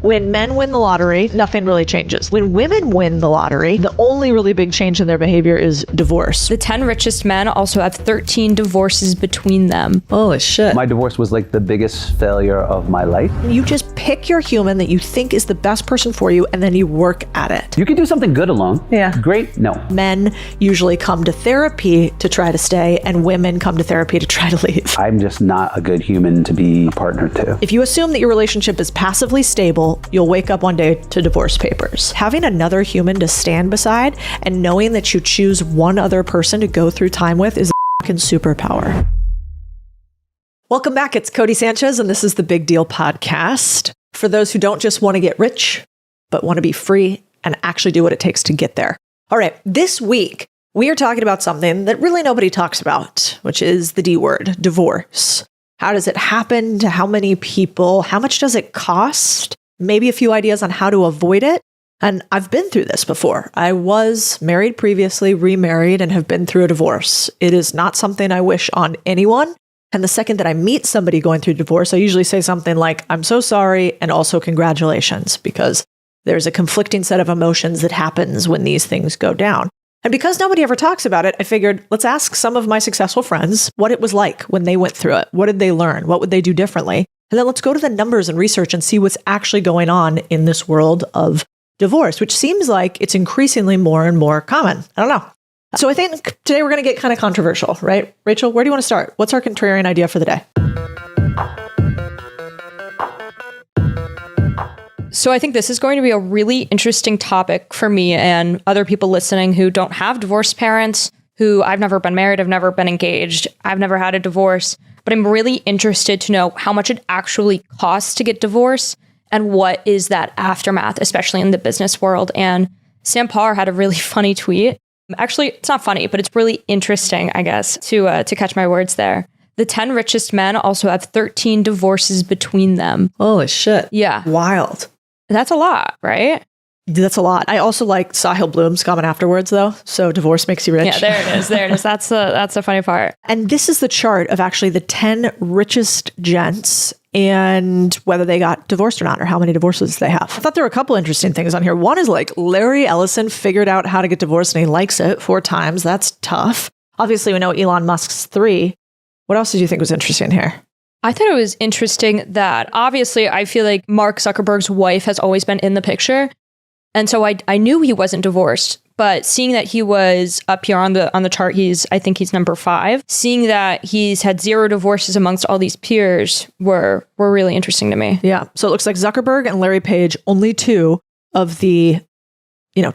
Speaker 1: When men win the lottery, nothing really changes. When women win the lottery, the only really big change in their behavior is divorce.
Speaker 3: The 10 richest men also have 13 divorces between them.
Speaker 1: Holy shit.
Speaker 4: My divorce was like the biggest failure of my life.
Speaker 1: You just pick your human that you think is the best person for you, and then you work at it.
Speaker 4: You can do something good alone.
Speaker 1: Yeah.
Speaker 4: Great? No.
Speaker 1: Men usually come to therapy to try to stay, and women come to therapy to try to leave.
Speaker 4: I'm just not a good human to be a partner to.
Speaker 1: If you assume that your relationship is passively stable, you'll wake up one day to divorce papers. Having another human to stand beside and knowing that you choose one other person to go through time with is a fucking superpower. Welcome back. It's Codie Sanchez, and this is the Big Deal podcast for those who don't just want to get rich, but want to be free and actually do what it takes to get there. All right. This week, we are talking about something that really nobody talks about, which is the D word, divorce. How does it happen to how many people? How much does it cost? Maybe a few ideas on how to avoid it. And I've been through this before. I was married previously, remarried, and have been through a divorce. It is not something I wish on anyone. And the second that I meet somebody going through divorce, I usually say something like, I'm so sorry, and also congratulations, because there's a conflicting set of emotions that happens when these things go down. And because nobody ever talks about it, I figured, let's ask some of my successful friends what it was like when they went through it. What did they learn? What would they do differently? And then let's go to the numbers and research and see what's actually going on in this world of divorce, which seems like it's increasingly more and more common. I don't know. So I think today we're going to get kind of controversial, right? Rachel, where do you want to start? What's our contrarian idea for the day?
Speaker 3: So I think this is going to be a really interesting topic for me and other people listening who don't have divorced parents, who I've never been married, I've never been engaged, I've never had a divorce. But I'm really interested to know how much it actually costs to get divorced and what is that aftermath, especially in the business world. And Sam Parr had a really funny tweet. Actually, it's not funny, but it's really interesting, I guess, to catch my words there. The 10 richest men also have 13 divorces between them.
Speaker 1: Holy shit.
Speaker 3: Yeah.
Speaker 1: Wild.
Speaker 3: That's a lot, right?
Speaker 1: That's a lot. I also like Sahil Bloom's comment afterwards, though. So divorce makes you rich.
Speaker 3: Yeah, there it is. There it is. That's the funny part.
Speaker 1: And this is the chart of actually the 10 richest gents and whether they got divorced or not, or how many divorces they have. I thought there were a couple interesting things on here. One is like Larry Ellison figured out how to get divorced and he likes it 4 times. That's tough. Obviously, we know Elon Musk's 3. What else did you think was interesting here?
Speaker 3: I thought it was interesting that obviously I feel like Mark Zuckerberg's wife has always been in the picture. And so I knew he wasn't divorced, but seeing that he was up here on the chart, I think he's number 5. Seeing that he's had 0 divorces amongst all these peers were really interesting to me.
Speaker 1: Yeah. So it looks like Zuckerberg and Larry Page, only 2 of the,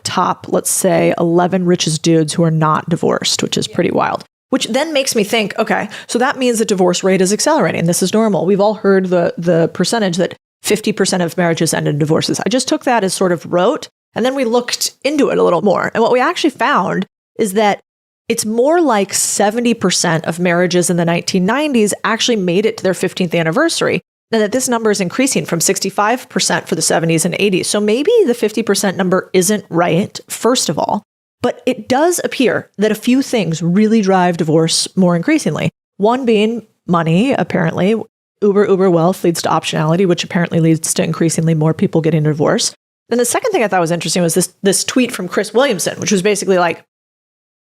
Speaker 1: top, let's say 11 richest dudes who are not divorced, which is pretty wild. Which then makes me think, okay, so that means the divorce rate is accelerating. This is normal. We've all heard the percentage that 50% of marriages end in divorces. I just took that as sort of rote, and then we looked into it a little more. And what we actually found is that it's more like 70% of marriages in the 1990s actually made it to their 15th anniversary, and that this number is increasing from 65% for the 70s and 80s. So maybe the 50% number isn't right, first of all, but it does appear that a few things really drive divorce more increasingly. One being money, apparently. Uber wealth leads to optionality, which apparently leads to increasingly more people getting a divorce. And the second thing I thought was interesting was this tweet from Chris Williamson, which was basically like,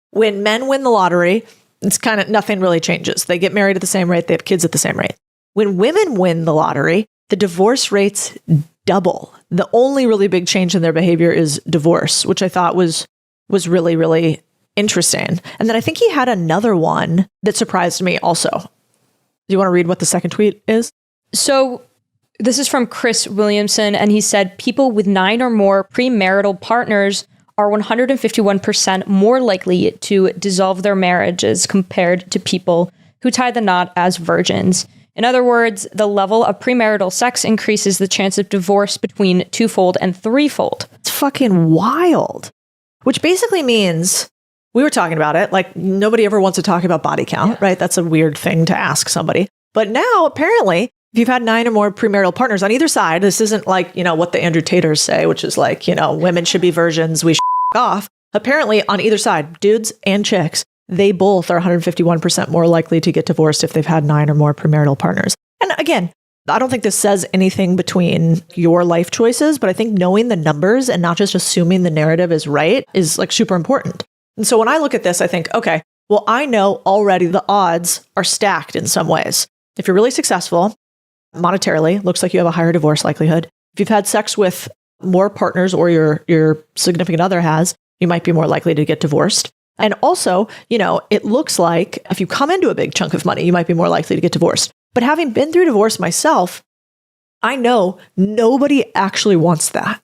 Speaker 1: when men win the lottery, It's kind of nothing really changes. They get married at the same rate. They have kids at the same rate. When women win the lottery, the divorce rates double. The only really big change in their behavior is divorce, which I thought was really, really interesting. And then I think he had another one that surprised me also. Do you want to read what the second tweet is?
Speaker 3: So this is from Chris Williamson, and he said people with 9 or more premarital partners are 151% more likely to dissolve their marriages compared to people who tie the knot as virgins. In other words, the level of premarital sex increases the chance of divorce between twofold and threefold.
Speaker 1: It's fucking wild. Which basically means, we were talking about it, like nobody ever wants to talk about body count, right? That's a weird thing to ask somebody. But now, apparently, if you've had 9 or more premarital partners on either side, this isn't like, what the Andrew Taters say, which is like, women should be virgins, we should off. Apparently, on either side, dudes and chicks, they both are 151% more likely to get divorced if they've had 9 or more premarital partners. And again, I don't think this says anything between your life choices, but I think knowing the numbers and not just assuming the narrative is right is like super important. And so when I look at this, I think, okay, well, I know already the odds are stacked in some ways. If you're really successful monetarily, looks like you have a higher divorce likelihood. If you've had sex with more partners or your significant other has, you might be more likely to get divorced. And also, it looks like if you come into a big chunk of money, you might be more likely to get divorced. But having been through divorce myself, I know nobody actually wants that.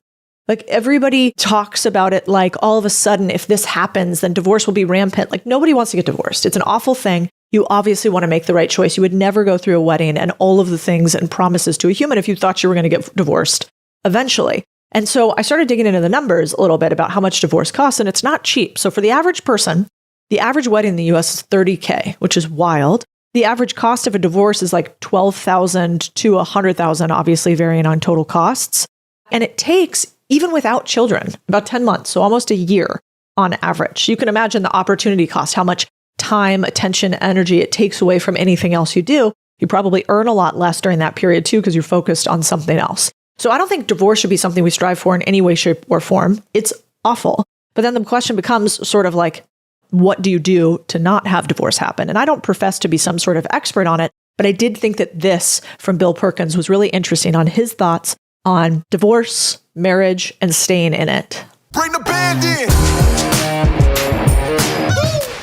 Speaker 1: Like everybody talks about it like all of a sudden, if this happens, then divorce will be rampant. Like nobody wants to get divorced. It's an awful thing. You obviously want to make the right choice. You would never go through a wedding and all of the things and promises to a human if you thought you were going to get divorced eventually. And so I started digging into the numbers a little bit about how much divorce costs, and it's not cheap. So for the average person, the average wedding in the US is $30K, which is wild. The average cost of a divorce is like $12,000 to $100,000, obviously varying on total costs. And it takes, even without children, about 10 months, so almost a year on average. You can imagine the opportunity cost, how much time, attention, energy it takes away from anything else you do. You probably earn a lot less during that period too, because you're focused on something else. So I don't think divorce should be something we strive for in any way, shape, or form. It's awful. But then the question becomes sort of like, what do you do to not have divorce happen? And I don't profess to be some sort of expert on it, but I did think that this from Bill Perkins was really interesting on his thoughts on divorce, marriage, and staying in it.
Speaker 5: Bring the band in.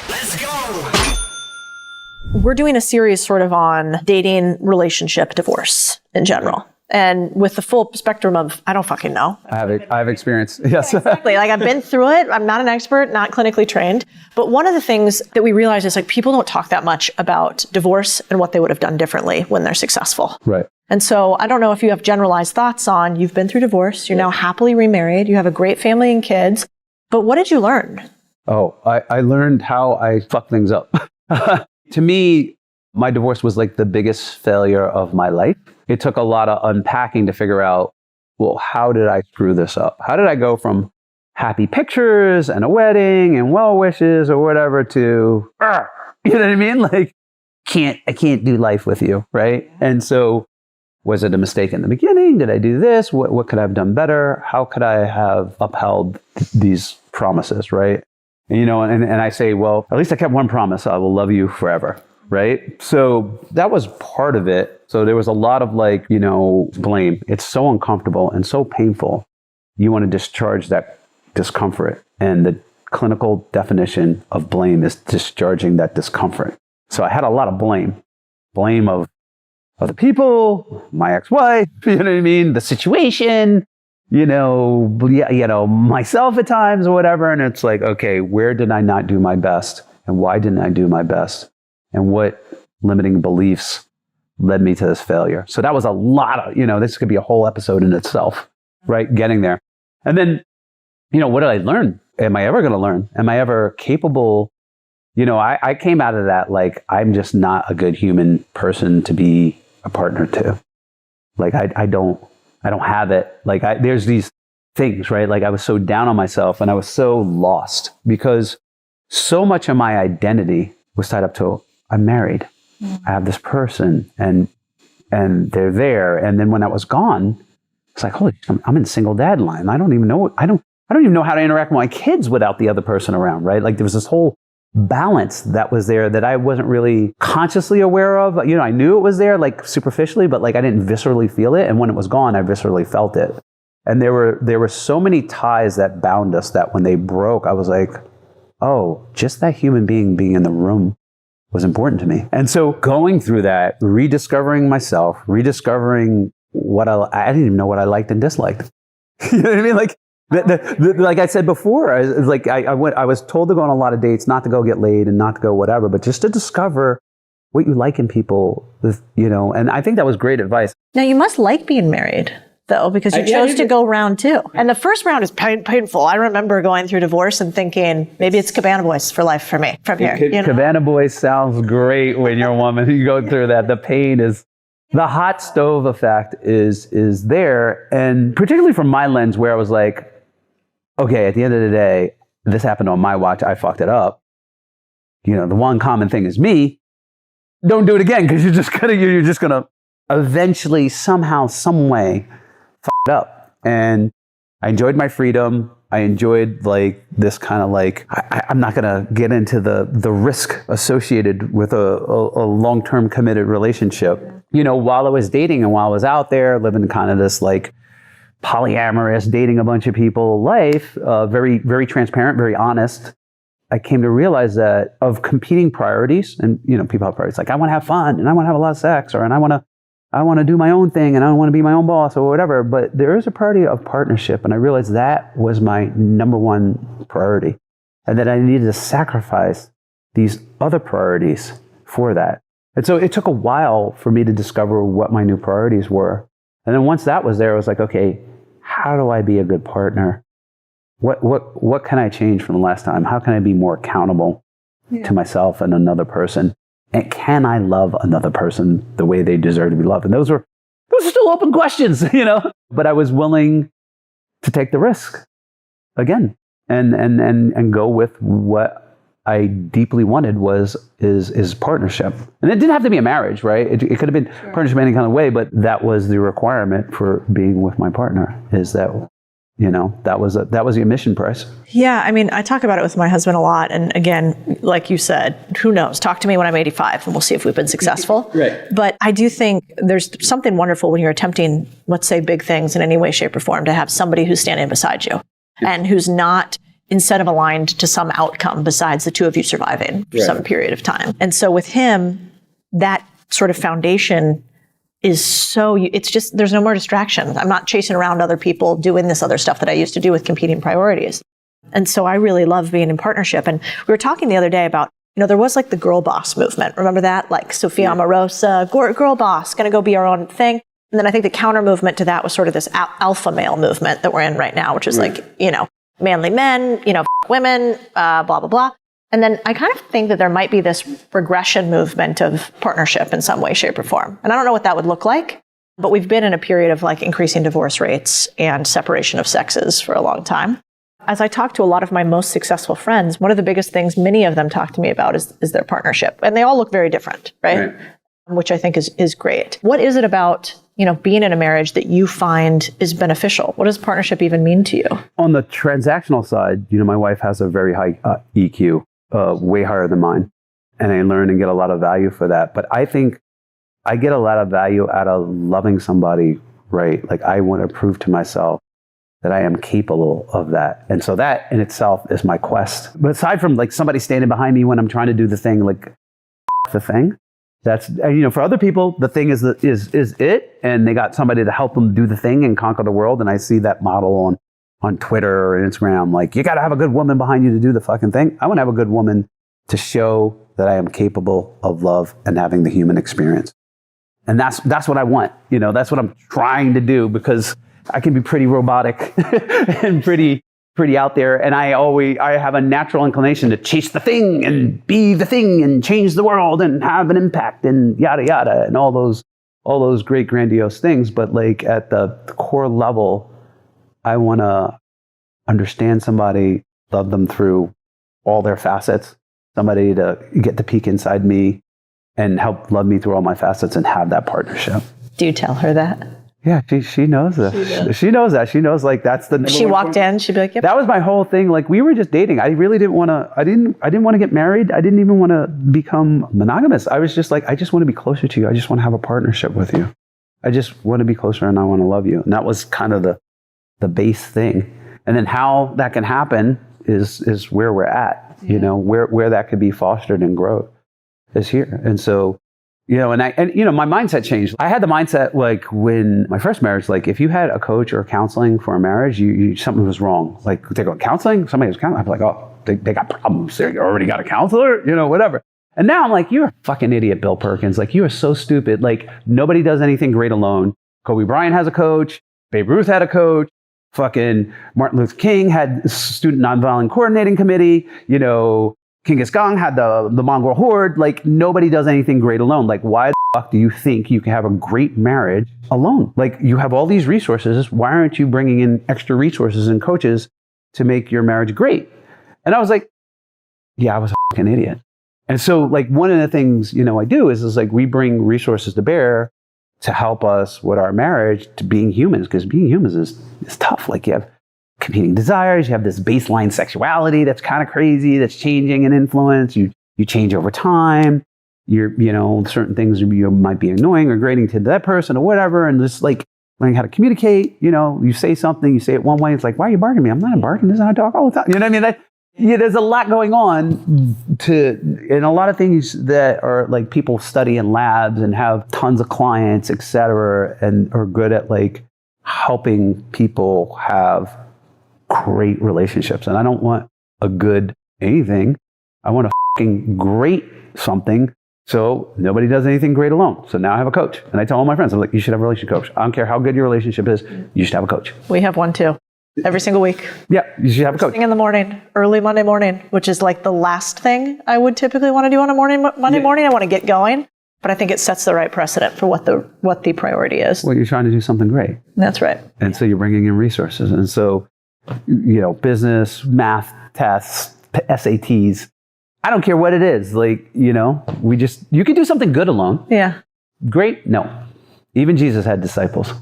Speaker 5: Let's go.
Speaker 1: We're doing a series sort of on dating, relationship, divorce in general. And with the full spectrum of, I don't fucking know.
Speaker 4: I have experience. Yes.
Speaker 1: Exactly. Like I've been through it. I'm not an expert, not clinically trained. But one of the things that we realize is like people don't talk that much about divorce and what they would have done differently when they're successful.
Speaker 4: Right.
Speaker 1: And so I don't know if you have generalized thoughts on, you've been through divorce, you're now happily remarried, you have a great family and kids, but what did you learn?
Speaker 4: Oh, I learned how I fuck things up. To me, my divorce was like the biggest failure of my life. It took a lot of unpacking to figure out, well, how did I screw this up? How did I go from happy pictures and a wedding and well wishes or whatever to, you know what I mean? Like, I can't do life with you, right? And so, was it a mistake in the beginning? Did I do this? What could I have done better? How could I have upheld these promises, right? And, and I say, well, at least I kept one promise. I will love you forever, right? So that was part of it. So there was a lot of blame. It's so uncomfortable and so painful. You want to discharge that discomfort. And the clinical definition of blame is discharging that discomfort. So I had a lot of blame of other people, my ex-wife, you know what I mean? The situation, myself at times or whatever. And it's like, okay, where did I not do my best? And why didn't I do my best? And what limiting beliefs led me to this failure? So that was a lot of, this could be a whole episode in itself, right? Getting there. And then, what did I learn? Am I ever going to learn? Am I ever capable? I came out of that like, I'm just not a good human person to be a partner to. Like, I don't have it. Like, there's these things, right? Like, I was so down on myself and I was so lost because so much of my identity was tied up to, I'm married. I have this person and they're there. And then when I was gone, it's like, holy, I'm in single dad line. I don't even know how to interact with my kids without the other person around, right? Like there was this whole balance that was there that I wasn't really consciously aware of. You know, I knew it was there, like superficially, but like I didn't viscerally feel it. And when it was gone, I viscerally felt it. And there were so many ties that bound us that when they broke, I was like, oh, just that human being in the room was important to me. And so going through that, rediscovering myself, rediscovering what I didn't even know what I liked and disliked. You know what I mean? Like, like I said before, I was told to go on a lot of dates, not to go get laid and not to go whatever, but just to discover what you like in people, you know, and I think that was great advice.
Speaker 1: Now, you must like being married, though, because you chose to go round 2. And the first round is painful. I remember going through divorce and thinking, maybe it's Cabana Boys for life for me from here. You know?
Speaker 4: Cabana Boys sounds great when you're a woman. You go through that. The pain is, the hot stove effect is there. And particularly from my lens where I was like, okay, at the end of the day, this happened on my watch. I fucked it up. You know, the one common thing is me. Don't do it again because you're just gonna eventually somehow, some way, fuck it up. And I enjoyed my freedom. I enjoyed like this kind of like I'm not gonna get into the risk associated with a long-term committed relationship. You know, while I was dating and while I was out there living kind of this like polyamorous, dating a bunch of people life, very, very transparent, very honest, I came to realize that of competing priorities, and you know, people have priorities like I want to have fun and I want to have a lot of sex, or and I want to do my own thing and I want to be my own boss or whatever. But there is a priority of partnership, and I realized that was my number one priority, and that I needed to sacrifice these other priorities for that. And so it took a while for me to discover what my new priorities were. And then once that was there, I was like, okay, how do I be a good partner? What can I change from the last time? How can I be more accountable to myself and another person? And can I love another person the way they deserve to be loved? And those are still open questions, you know. But I was willing to take the risk again and go with what I deeply wanted is partnership. And it didn't have to be a marriage, right? It could have been partnership any kind of way, but that was the requirement for being with my partner, is that, you know, that was the admission price.
Speaker 1: Yeah, I mean, I talk about it with my husband a lot. And again, like you said, who knows? Talk to me when I'm 85 and we'll see if we've been successful.
Speaker 4: Right.
Speaker 1: But I do think there's something wonderful when you're attempting, let's say, big things in any way, shape, or form, to have somebody who's standing beside you and who's not instead of aligned to some outcome besides the two of you surviving for some period of time. And so with him, that sort of foundation is it's just, there's no more distraction. I'm not chasing around other people doing this other stuff that I used to do with competing priorities. And so I really love being in partnership. And we were talking the other day about, you know, there was like the girl boss movement. Remember that? Like Sophia Amoruso, girl boss, gonna go be our own thing. And then I think the counter movement to that was sort of this alpha male movement that we're in right now, which is like, you know, manly men, you know, women, blah, blah, blah. And then I kind of think that there might be this progression movement of partnership in some way, shape, or form. And I don't know what that would look like, but we've been in a period of like increasing divorce rates and separation of sexes for a long time. As I talk to a lot of my most successful friends, one of the biggest things many of them talk to me about is their partnership. And they all look very different, right? Which I think is great. What is it about, you know, being in a marriage that you find is beneficial? What does partnership even mean to you? On
Speaker 4: the transactional side, you know, my wife has a very high EQ, way higher than mine. And I learn and get a lot of value for that. But I think I get a lot of value out of loving somebody, right? Like I want to prove to myself that I am capable of that. And so that in itself is my quest. But aside from like somebody standing behind me when I'm trying to do the thing, like the thing, that's, you know, for other people, the thing is it, and they got somebody to help them do the thing and conquer the world. And I see that model on Twitter or Instagram, like you got to have a good woman behind you to do the fucking thing. I want to have a good woman to show that I am capable of love and having the human experience. And that's what I want. You know, that's what I'm trying to do, because I can be pretty robotic and pretty out there. And I have a natural inclination to chase the thing and be the thing and change the world and have an impact and yada, yada, and all those great grandiose things. But like at the core level, I want to understand somebody, love them through all their facets, somebody to get to peek inside me and help love me through all my facets and have that partnership.
Speaker 1: Do you tell her that?
Speaker 4: Yeah, she knows this. She knows that. She knows like that's the.
Speaker 1: She walked in, she'd be like, yep.
Speaker 4: That was my whole thing. Like we were just dating. I really didn't want to. I didn't want to get married. I didn't even want to become monogamous. I was just like, I just want to be closer to you. I just want to have a partnership with you. I just want to be closer and I want to love you. And that was kind of the base thing. And then how that can happen is where we're at. You know, where that could be fostered and grow is here. And so. You know, and my mindset changed. I had the mindset like when my first marriage, like if you had a coach or counseling for a marriage, you something was wrong. Like they go counseling, somebody was counseling. I'd be like, oh, they got problems. They already got a counselor, you know, whatever. And now I'm like, you're a fucking idiot, Bill Perkins. Like you are so stupid. Like nobody does anything great alone. Kobe Bryant has a coach. Babe Ruth had a coach. Fucking Martin Luther King had student nonviolent coordinating committee. You know. Genghis Khan had the Mongol horde. Like nobody does anything great alone. Like why the fuck do you think you can have a great marriage alone? Like you have all these resources. Why aren't you bringing in extra resources and coaches to make your marriage great? And I was like, yeah, I was a fucking idiot. And so like one of the things, you know, I do is like we bring resources to bear to help us with our marriage to being humans, because being humans is tough. Like you have competing desires, you have this baseline sexuality that's kind of crazy, that's changing in influence. You change over time. You know, certain things you might be annoying or grating to that person or whatever, and just like learning how to communicate. You know, you say something, you say it one way, it's like, why are you barking at me? I'm not barking. This is how I talk all the time. You know what I mean? There's a lot going on and a lot of things that are like people study in labs and have tons of clients, et cetera, and are good at like helping people have great relationships. And I don't want a good anything. I want a fucking great something. So nobody does anything great alone. So now I have a coach. And I tell all my friends, I'm like, you should have a relationship coach. I don't care how good your relationship is. You should have a coach.
Speaker 1: We have one too. Every single week.
Speaker 4: Yeah, you should have a coach.
Speaker 1: First thing in the morning, early Monday morning, which is like the last thing I would typically want to do on a Monday morning. I want to get going. But I think it sets the right precedent for what the priority is.
Speaker 4: Well, you're trying to do something great.
Speaker 1: That's right.
Speaker 4: And so you're bringing in resources. And so you know, business, math, tests, SATs. I don't care what it is. Like, you know, you can do something good alone.
Speaker 1: Yeah.
Speaker 4: Great? No. Even Jesus had disciples.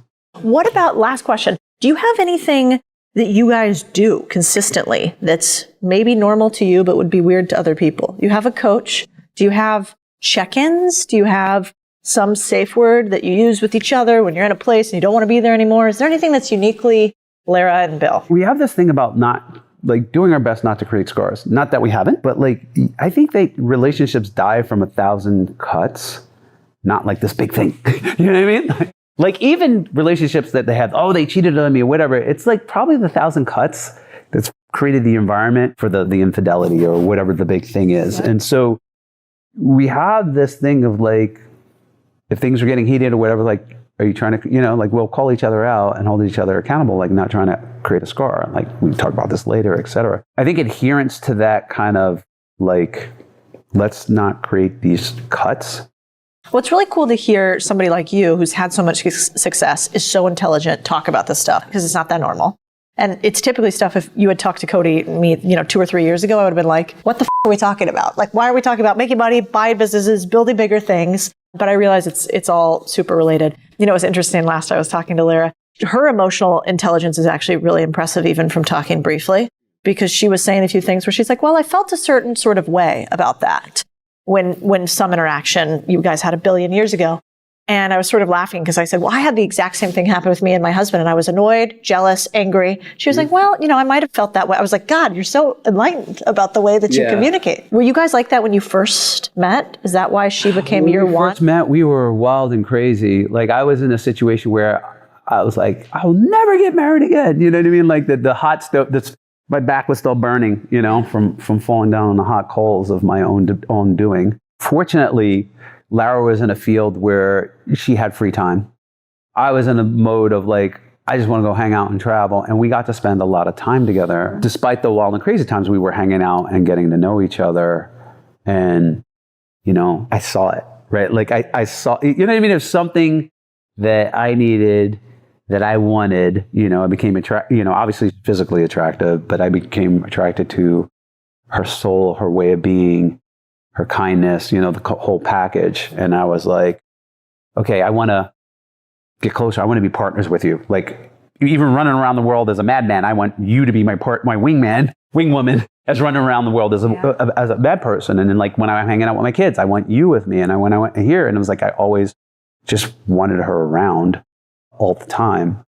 Speaker 1: What about, last question, do you have anything that you guys do consistently that's maybe normal to you but would be weird to other people? You have a coach. Do you have check-ins? Do you have some safe word that you use with each other when you're in a place and you don't want to be there anymore? Is there anything that's uniquely Lara and Bill?
Speaker 4: We have this thing about not like doing our best not to create scars. Not that we haven't, but like I think that relationships die from 1,000 cuts, not like this big thing. You know what I mean? Like even relationships that they have, oh, they cheated on me or whatever. It's like probably the 1,000 cuts that's created the environment for the infidelity or whatever the big thing is. And so we have this thing of like, if things are getting heated or whatever, like, are you trying to, you know, like we'll call each other out and hold each other accountable, like not trying to create a scar. Like we talk about this later, et cetera. I think adherence to that kind of like, let's not create these cuts.
Speaker 1: Well, it's really cool to hear somebody like you who's had so much success, is so intelligent, talk about this stuff, because it's not that normal. And it's typically stuff, if you had talked to Cody and me, you know, 2 or 3 years ago, I would have been like, what the are we talking about? Like, why are we talking about making money, buying businesses, building bigger things? But I realize it's all super related. You know, it was interesting. Last I was talking to Lara, her emotional intelligence is actually really impressive, even from talking briefly, because she was saying a few things where she's like, well, I felt a certain sort of way about that when some interaction you guys had 1 billion years ago. And I was sort of laughing because I said, well, I had the exact same thing happen with me and my husband, and I was annoyed, jealous, angry. She was like, well, you know, I might have felt that way. I was like, God, you're so enlightened about the way that you communicate. Were you guys like that when you first met? Is that why she became year one? When we
Speaker 4: first met, we were wild and crazy. Like I was in a situation where I was like, I'll never get married again. You know what I mean? Like the hot stove, my back was still burning, you know, from falling down on the hot coals of my own doing. Fortunately, Lara was in a field where she had free time. I was in a mode of like, I just want to go hang out and travel. And we got to spend a lot of time together. Despite the wild and crazy times, we were hanging out and getting to know each other. And, you know, I saw it, right? Like I saw, you know what I mean? It was something that I needed, that I wanted, you know, I became attracted, you know, obviously physically attractive, but I became attracted to her soul, her way of being, her kindness, you know, the whole package. And I was like, okay, I want to get closer. I want to be partners with you. Like even running around the world as a madman, I want you to be my wingman, wingwoman, as running around the world as a bad person. And then like when I'm hanging out with my kids, I want you with me. And I went here, and it was like I always just wanted her around all the time.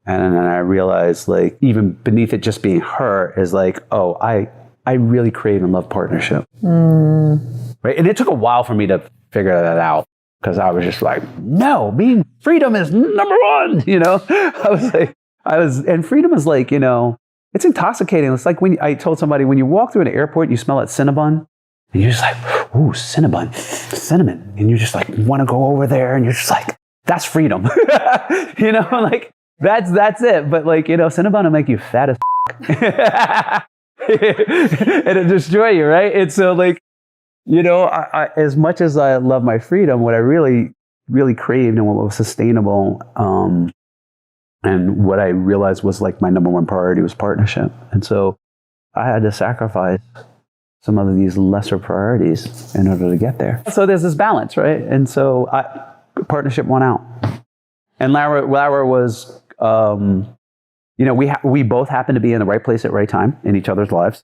Speaker 4: And then I realized, like, even beneath it just being her is like, oh, I really crave and love partnership. Right? And it took a while for me to figure that out, because I was just like, no, being freedom is number one, you know? And freedom is like, you know, it's intoxicating. It's like I told somebody, when you walk through an airport, you smell that Cinnabon, and you're just like, ooh, Cinnabon, cinnamon. And you just like want to go over there, and you're just like, that's freedom. You know, like, that's it. But like, you know, Cinnabon will make you fat as and it'll destroy you, right? And so like, you know, I, as much as I love my freedom, what I really, really craved and what was sustainable, and what I realized was like my number one priority was partnership. And so I had to sacrifice some of these lesser priorities in order to get there. So there's this balance, right? And so partnership won out. And Lara was, you know, we both happened to be in the right place at the right time in each other's lives.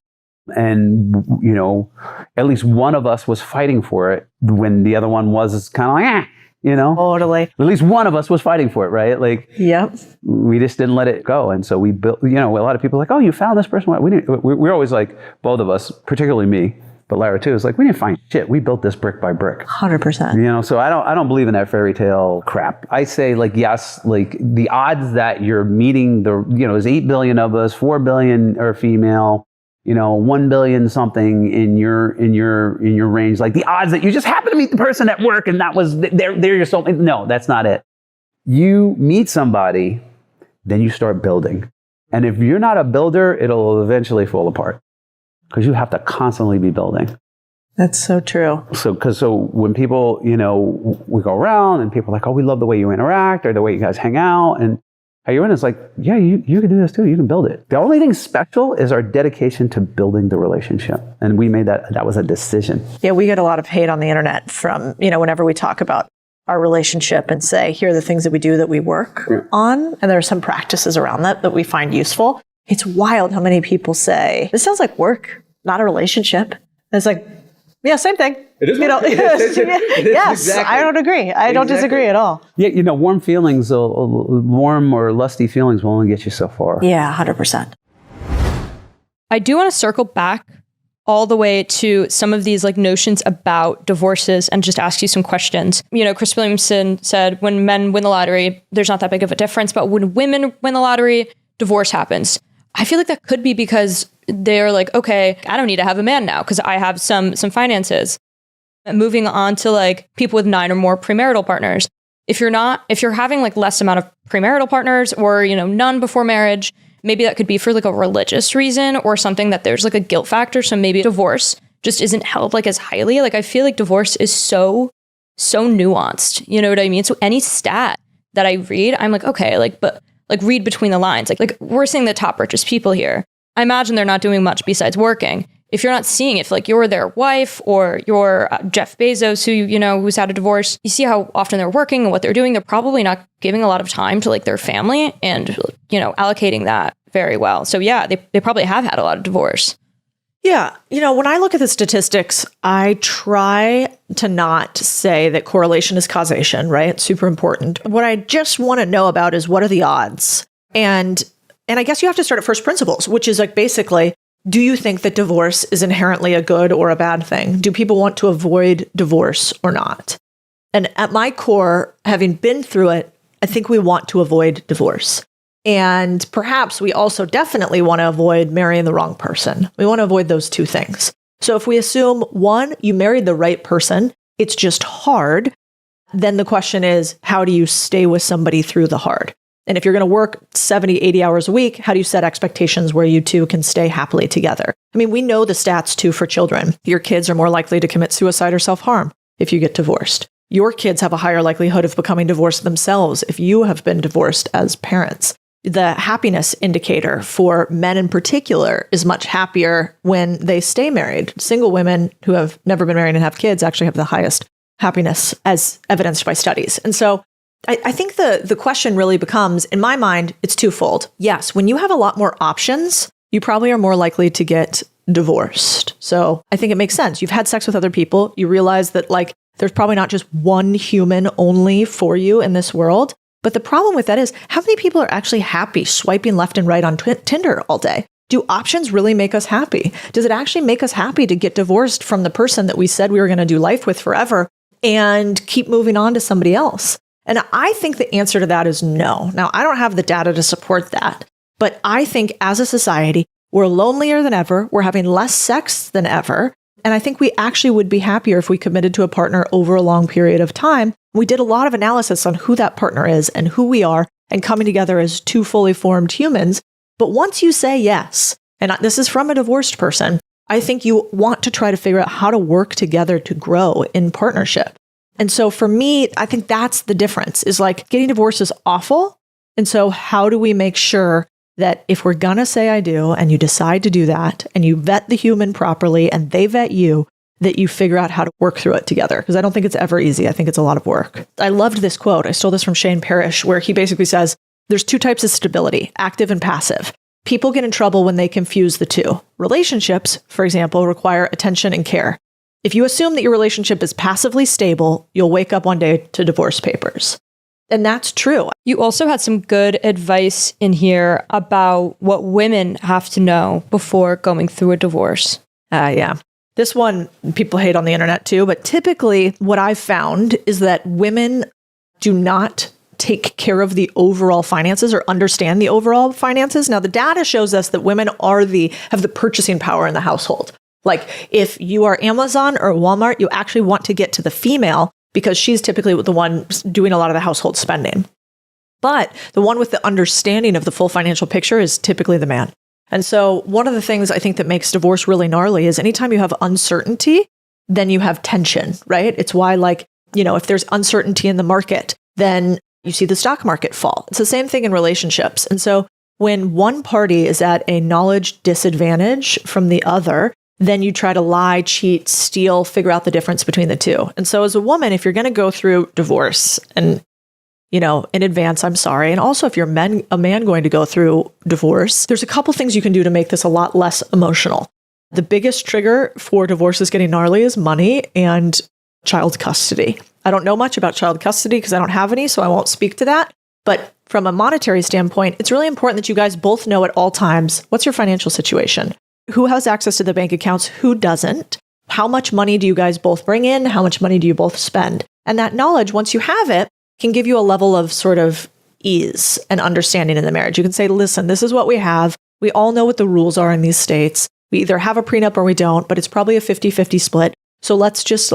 Speaker 4: And, you know, at least one of us was fighting for it when the other one was kind of like, you know?
Speaker 1: Totally.
Speaker 4: At least one of us was fighting for it, right? Like,
Speaker 1: Yep.
Speaker 4: we just didn't let it go. And so we built, you know, a lot of people are like, oh, you found this person. We're always like, both of us, particularly me, but Lara too, is like, we didn't find shit. We built this brick by brick.
Speaker 1: 100%.
Speaker 4: You know, so I don't believe in that fairy tale crap. I say like, yes, like the odds that you're meeting there's 8 billion of us, 4 billion are female, you know, 1 billion something in your range. Like the odds that you just happen to meet the person at work and that was they're your soulmate. No, that's not it. You meet somebody, then you start building. And if you're not a builder, it'll eventually fall apart, because you have to constantly be building.
Speaker 1: That's so true.
Speaker 4: So when people, you know, we go around and people are like, oh, we love the way you interact or the way you guys hang out and how you're in, it's like, yeah, you can do this too. You can build it. The only thing special is our dedication to building the relationship. And we made that was a decision.
Speaker 1: Yeah, we get a lot of hate on the internet from, you know, whenever we talk about our relationship and say, here are the things that we do that we work on. And there are some practices around that we find useful. It's wild how many people say, this sounds like work, not a relationship. And it's like, yeah, same thing. It is. You know, yes, exactly. I don't agree. I don't disagree at all.
Speaker 4: Yeah, you know, warm or lusty feelings will only get you so far.
Speaker 1: Yeah, 100%.
Speaker 3: I do want to circle back all the way to some of these like notions about divorces and just ask you some questions. You know, Chris Williamson said when men win the lottery, there's not that big of a difference, but when women win the lottery, divorce happens. I feel like that could be because they're like, okay, I don't need to have a man now because I have some finances. And moving on to like people with 9 or more premarital partners. If you're having like less amount of premarital partners or, you know, none before marriage, maybe that could be for like a religious reason or something that there's like a guilt factor. So maybe divorce just isn't held like as highly. Like I feel like divorce is so nuanced. You know what I mean? So any stat that I read, I'm like, okay, like, but like read between the lines. Like we're seeing the top richest people here. I imagine they're not doing much besides working. If you're not seeing it, if like you're their wife or you're Jeff Bezos, who's had a divorce, you see how often they're working and what they're doing. They're probably not giving a lot of time to like their family and, you know, allocating that very well. So yeah, they probably have had a lot of divorce.
Speaker 1: Yeah. You know, when I look at the statistics, I try to not say that correlation is causation, right? It's super important. What I just want to know about is what are the odds? And I guess you have to start at first principles, which is like basically, do you think that divorce is inherently a good or a bad thing? Do people want to avoid divorce or not? And at my core, having been through it, I think we want to avoid divorce. And perhaps we also definitely want to avoid marrying the wrong person. We want to avoid those two things. So if we assume, one, you married the right person, it's just hard, then the question is, how do you stay with somebody through the hard? And if you're going to work 70, 80 hours a week, how do you set expectations where you two can stay happily together? I mean, we know the stats too for children. Your kids are more likely to commit suicide or self-harm if you get divorced. Your kids have a higher likelihood of becoming divorced themselves if you have been divorced as parents. The happiness indicator for men in particular is much happier when they stay married. Single women who have never been married and have kids actually have the highest happiness as evidenced by studies. And so I think the question really becomes, in my mind, it's twofold. Yes, when you have a lot more options, you probably are more likely to get divorced. So I think it makes sense. You've had sex with other people. You realize that like there's probably not just one human only for you in this world. But the problem with that is how many people are actually happy swiping left and right on Tinder all day? Do options really make us happy? Does it actually make us happy to get divorced from the person that we said we were going to do life with forever and keep moving on to somebody else? And I think the answer to that is no. Now, I don't have the data to support that, but I think as a society, we're lonelier than ever. We're having less sex than ever. And I think we actually would be happier if we committed to a partner over a long period of time. We did a lot of analysis on who that partner is and who we are and coming together as two fully formed humans. But once you say yes, and this is from a divorced person, I think you want to try to figure out how to work together to grow in partnership. And so for me, I think that's the difference is like getting divorced is awful. And so how do we make sure that if we're going to say I do and you decide to do that and you vet the human properly and they vet you, that you figure out how to work through it together? Because I don't think it's ever easy. I think it's a lot of work. I loved this quote. I stole this from Shane Parrish, where he basically says, there's two types of stability, active and passive. People get in trouble when they confuse the two. Relationships, for example, require attention and care. If you assume that your relationship is passively stable, you'll wake up one day to divorce papers. And that's true.
Speaker 3: You also had some good advice in here about what women have to know before going through a divorce.
Speaker 1: Yeah. This one, people hate on the internet too, but typically what I've found is that women do not take care of the overall finances or understand the overall finances. Now, the data shows us that women have the purchasing power in the household. Like if you are Amazon or Walmart, you actually want to get to the female because she's typically the one doing a lot of the household spending. But the one with the understanding of the full financial picture is typically the man. And so one of the things I think that makes divorce really gnarly is anytime you have uncertainty, then you have tension, right? It's why if there's uncertainty in the market, then you see the stock market fall. It's the same thing in relationships. And so when one party is at a knowledge disadvantage from the other, then you try to lie, cheat, steal, figure out the difference between the two. And so as a woman, if you're going to go through divorce and, in advance, I'm sorry. And also if you're a man going to go through divorce, there's a couple things you can do to make this a lot less emotional. The biggest trigger for divorces getting gnarly is money and child custody. I don't know much about child custody because I don't have any, so I won't speak to that. But from a monetary standpoint, it's really important that you guys both know at all times, what's your financial situation? Who has access to the bank accounts? Who doesn't? How much money do you guys both bring in? How much money do you both spend? And that knowledge, once you have it, can give you a level of sort of ease and understanding in the marriage. You can say, listen, this is what we have. We all know what the rules are in these states. We either have a prenup or we don't, but it's probably a 50-50 split. So let's just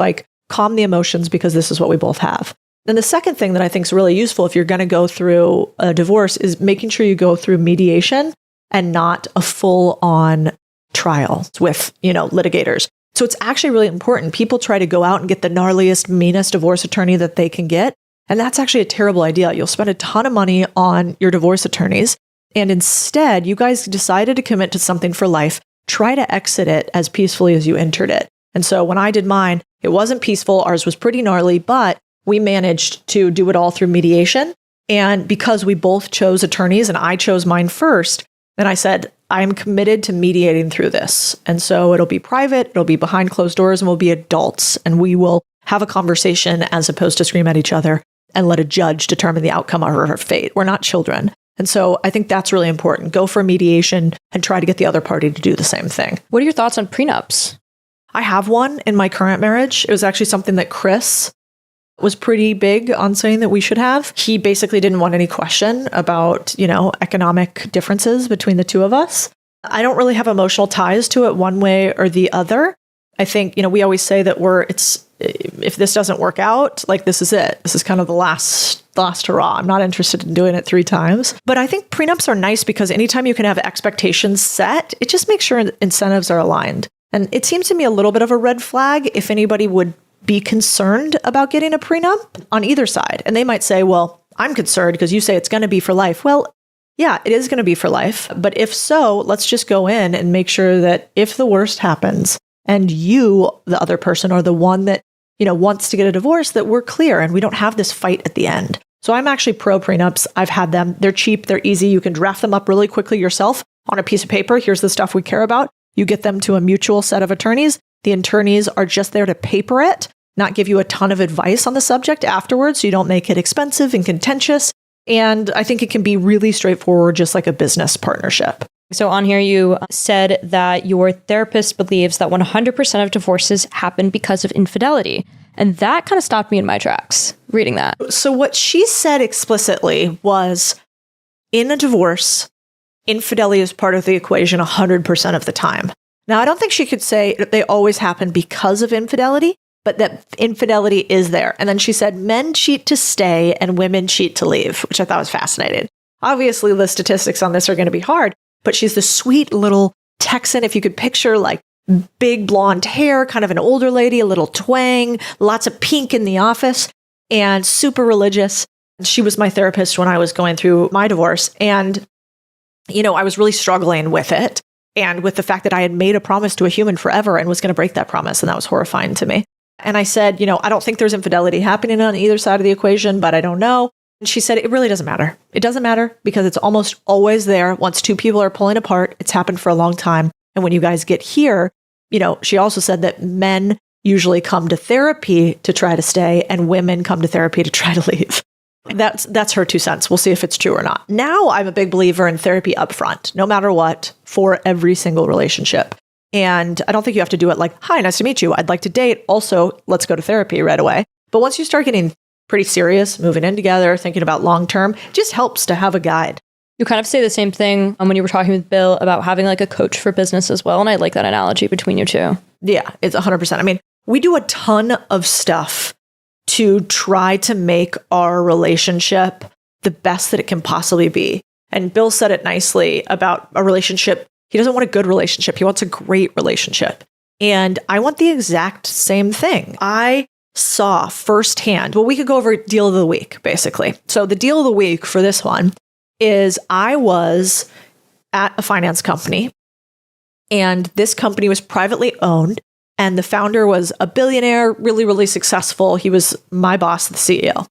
Speaker 1: calm the emotions because this is what we both have. And the second thing that I think is really useful if you're going to go through a divorce is making sure you go through mediation and not a full-on trial with, litigators. So it's actually really important. People try to go out and get the gnarliest, meanest divorce attorney that they can get. And that's actually a terrible idea. You'll spend a ton of money on your divorce attorneys. And instead, you guys decided to commit to something for life. Try to exit it as peacefully as you entered it. And so when I did mine, it wasn't peaceful. Ours was pretty gnarly, but we managed to do it all through mediation. And because we both chose attorneys and I chose mine first, then I said, I'm committed to mediating through this. And so it'll be private, it'll be behind closed doors, and we'll be adults. And we will have a conversation as opposed to scream at each other and let a judge determine the outcome of our fate. We're not children. And so I think that's really important. Go for mediation and try to get the other party to do the same thing.
Speaker 3: What are your thoughts on prenups?
Speaker 1: I have one in my current marriage. It was actually something that Chris was pretty big on saying that we should have. He basically didn't want any question about, economic differences between the two of us. I don't really have emotional ties to it one way or the other. I think, we always say that if this doesn't work out, this is it. This is kind of the last hurrah. I'm not interested in doing it 3 times. But I think prenups are nice because anytime you can have expectations set, it just makes sure incentives are aligned. And it seems to me a little bit of a red flag if anybody would be concerned about getting a prenup on either side. And they might say, well, I'm concerned because you say it's going to be for life. Well, yeah, it is going to be for life. But if so, let's just go in and make sure that if the worst happens and you, the other person, are the one that, wants to get a divorce, that we're clear and we don't have this fight at the end. So I'm actually pro prenups. I've had them. They're cheap. They're easy. You can draft them up really quickly yourself on a piece of paper. Here's the stuff we care about. You get them to a mutual set of attorneys. The attorneys are just there to paper it, not give you a ton of advice on the subject afterwards, so you don't make it expensive and contentious. And I think it can be really straightforward, just like a business partnership.
Speaker 3: So on here, you said that your therapist believes that 100% of divorces happen because of infidelity. And that kind of stopped me in my tracks reading that.
Speaker 1: So what she said explicitly was, in a divorce, infidelity is part of the equation 100% of the time. Now, I don't think she could say that they always happen because of infidelity, but that infidelity is there. And then she said, men cheat to stay and women cheat to leave, which I thought was fascinating. Obviously, the statistics on this are going to be hard, but she's the sweet little Texan. If you could picture like big blonde hair, kind of an older lady, a little twang, lots of pink in the office, and super religious. She was my therapist when I was going through my divorce. And, you know, I was really struggling with it and with the fact that I had made a promise to a human forever and was going to break that promise. And that was horrifying to me. And I said, you know, I don't think there's infidelity happening on either side of the equation, but I don't know. And she said, it really doesn't matter. It doesn't matter because it's almost always there. Once two people are pulling apart, it's happened for a long time. And when you guys get here, you know, she also said that men usually come to therapy to try to stay and women come to therapy to try to leave. That's her 2 cents. We'll see if it's true or not. Now I'm a big believer in therapy upfront, no matter what, for every single relationship. And I don't think you have to do it like, hi, nice to meet you. I'd like to date. Also, let's go to therapy right away. But once you start getting pretty serious, moving in together, thinking about long term, it just helps to have a guide.
Speaker 3: You kind of say the same thing when you were talking with Bill about having like a coach for business as well. And I like that analogy between you two.
Speaker 1: Yeah, it's 100%. I mean, we do a ton of stuff to try to make our relationship the best that it can possibly be. And Bill said it nicely about a relationship. He doesn't want a good relationship. He wants a great relationship. And I want the exact same thing. I saw firsthand, well, we could go over deal of the week, basically. So the deal of the week for this one is I was at a finance company and this company was privately owned and the founder was a billionaire, really, really successful. He was my boss, the CEO.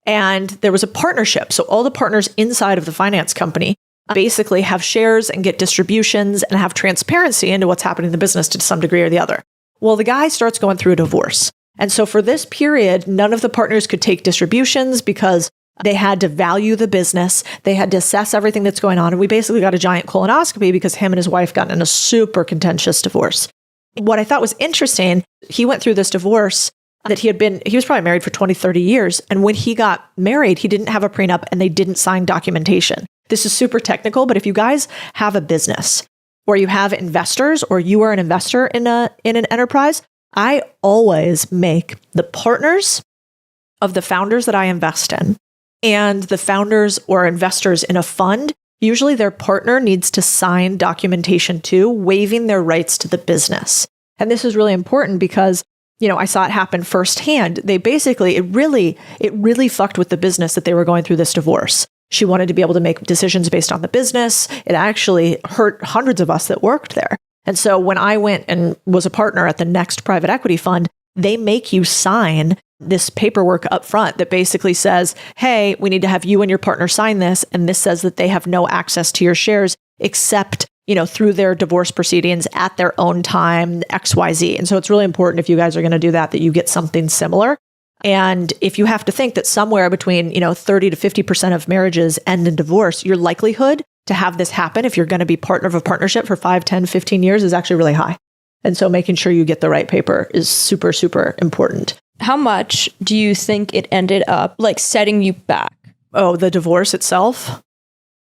Speaker 1: And there was a partnership. So all the partners inside of the finance company basically have shares and get distributions and have transparency into what's happening in the business to some degree or the other. Well, the guy starts going through a divorce. And so for this period, none of the partners could take distributions because they had to value the business. They had to assess everything that's going on. And we basically got a giant colonoscopy because him and his wife got in a super contentious divorce. What I thought was interesting, he went through this divorce that he was probably married for 20, 30 years. And when he got married, he didn't have a prenup and they didn't sign documentation. This is super technical, but if you guys have a business or you have investors or you are an investor in an enterprise, I always make the partners of the founders that I invest in and the founders or investors in a fund, usually their partner needs to sign documentation too, waiving their rights to the business. And this is really important because, you know, I saw it happen firsthand. They basically, it really fucked with the business that they were going through this divorce. She wanted to be able to make decisions based on the business. It actually hurt hundreds of us that worked there. And so when I went and was a partner at the next private equity fund, they make you sign this paperwork up front that basically says, hey, we need to have you and your partner sign this. And this says that they have no access to your shares except, you know, through their divorce proceedings at their own time, XYZ. And so it's really important if you guys are going to do that you get something similar. And if you have to think that somewhere between, 30 to 50% of marriages end in divorce, your likelihood to have this happen if you're going to be partner of a partnership for 5, 10, 15 years is actually really high. And so making sure you get the right paper is super, super important.
Speaker 3: How much do you think it ended up setting you back?
Speaker 1: Oh, the divorce itself?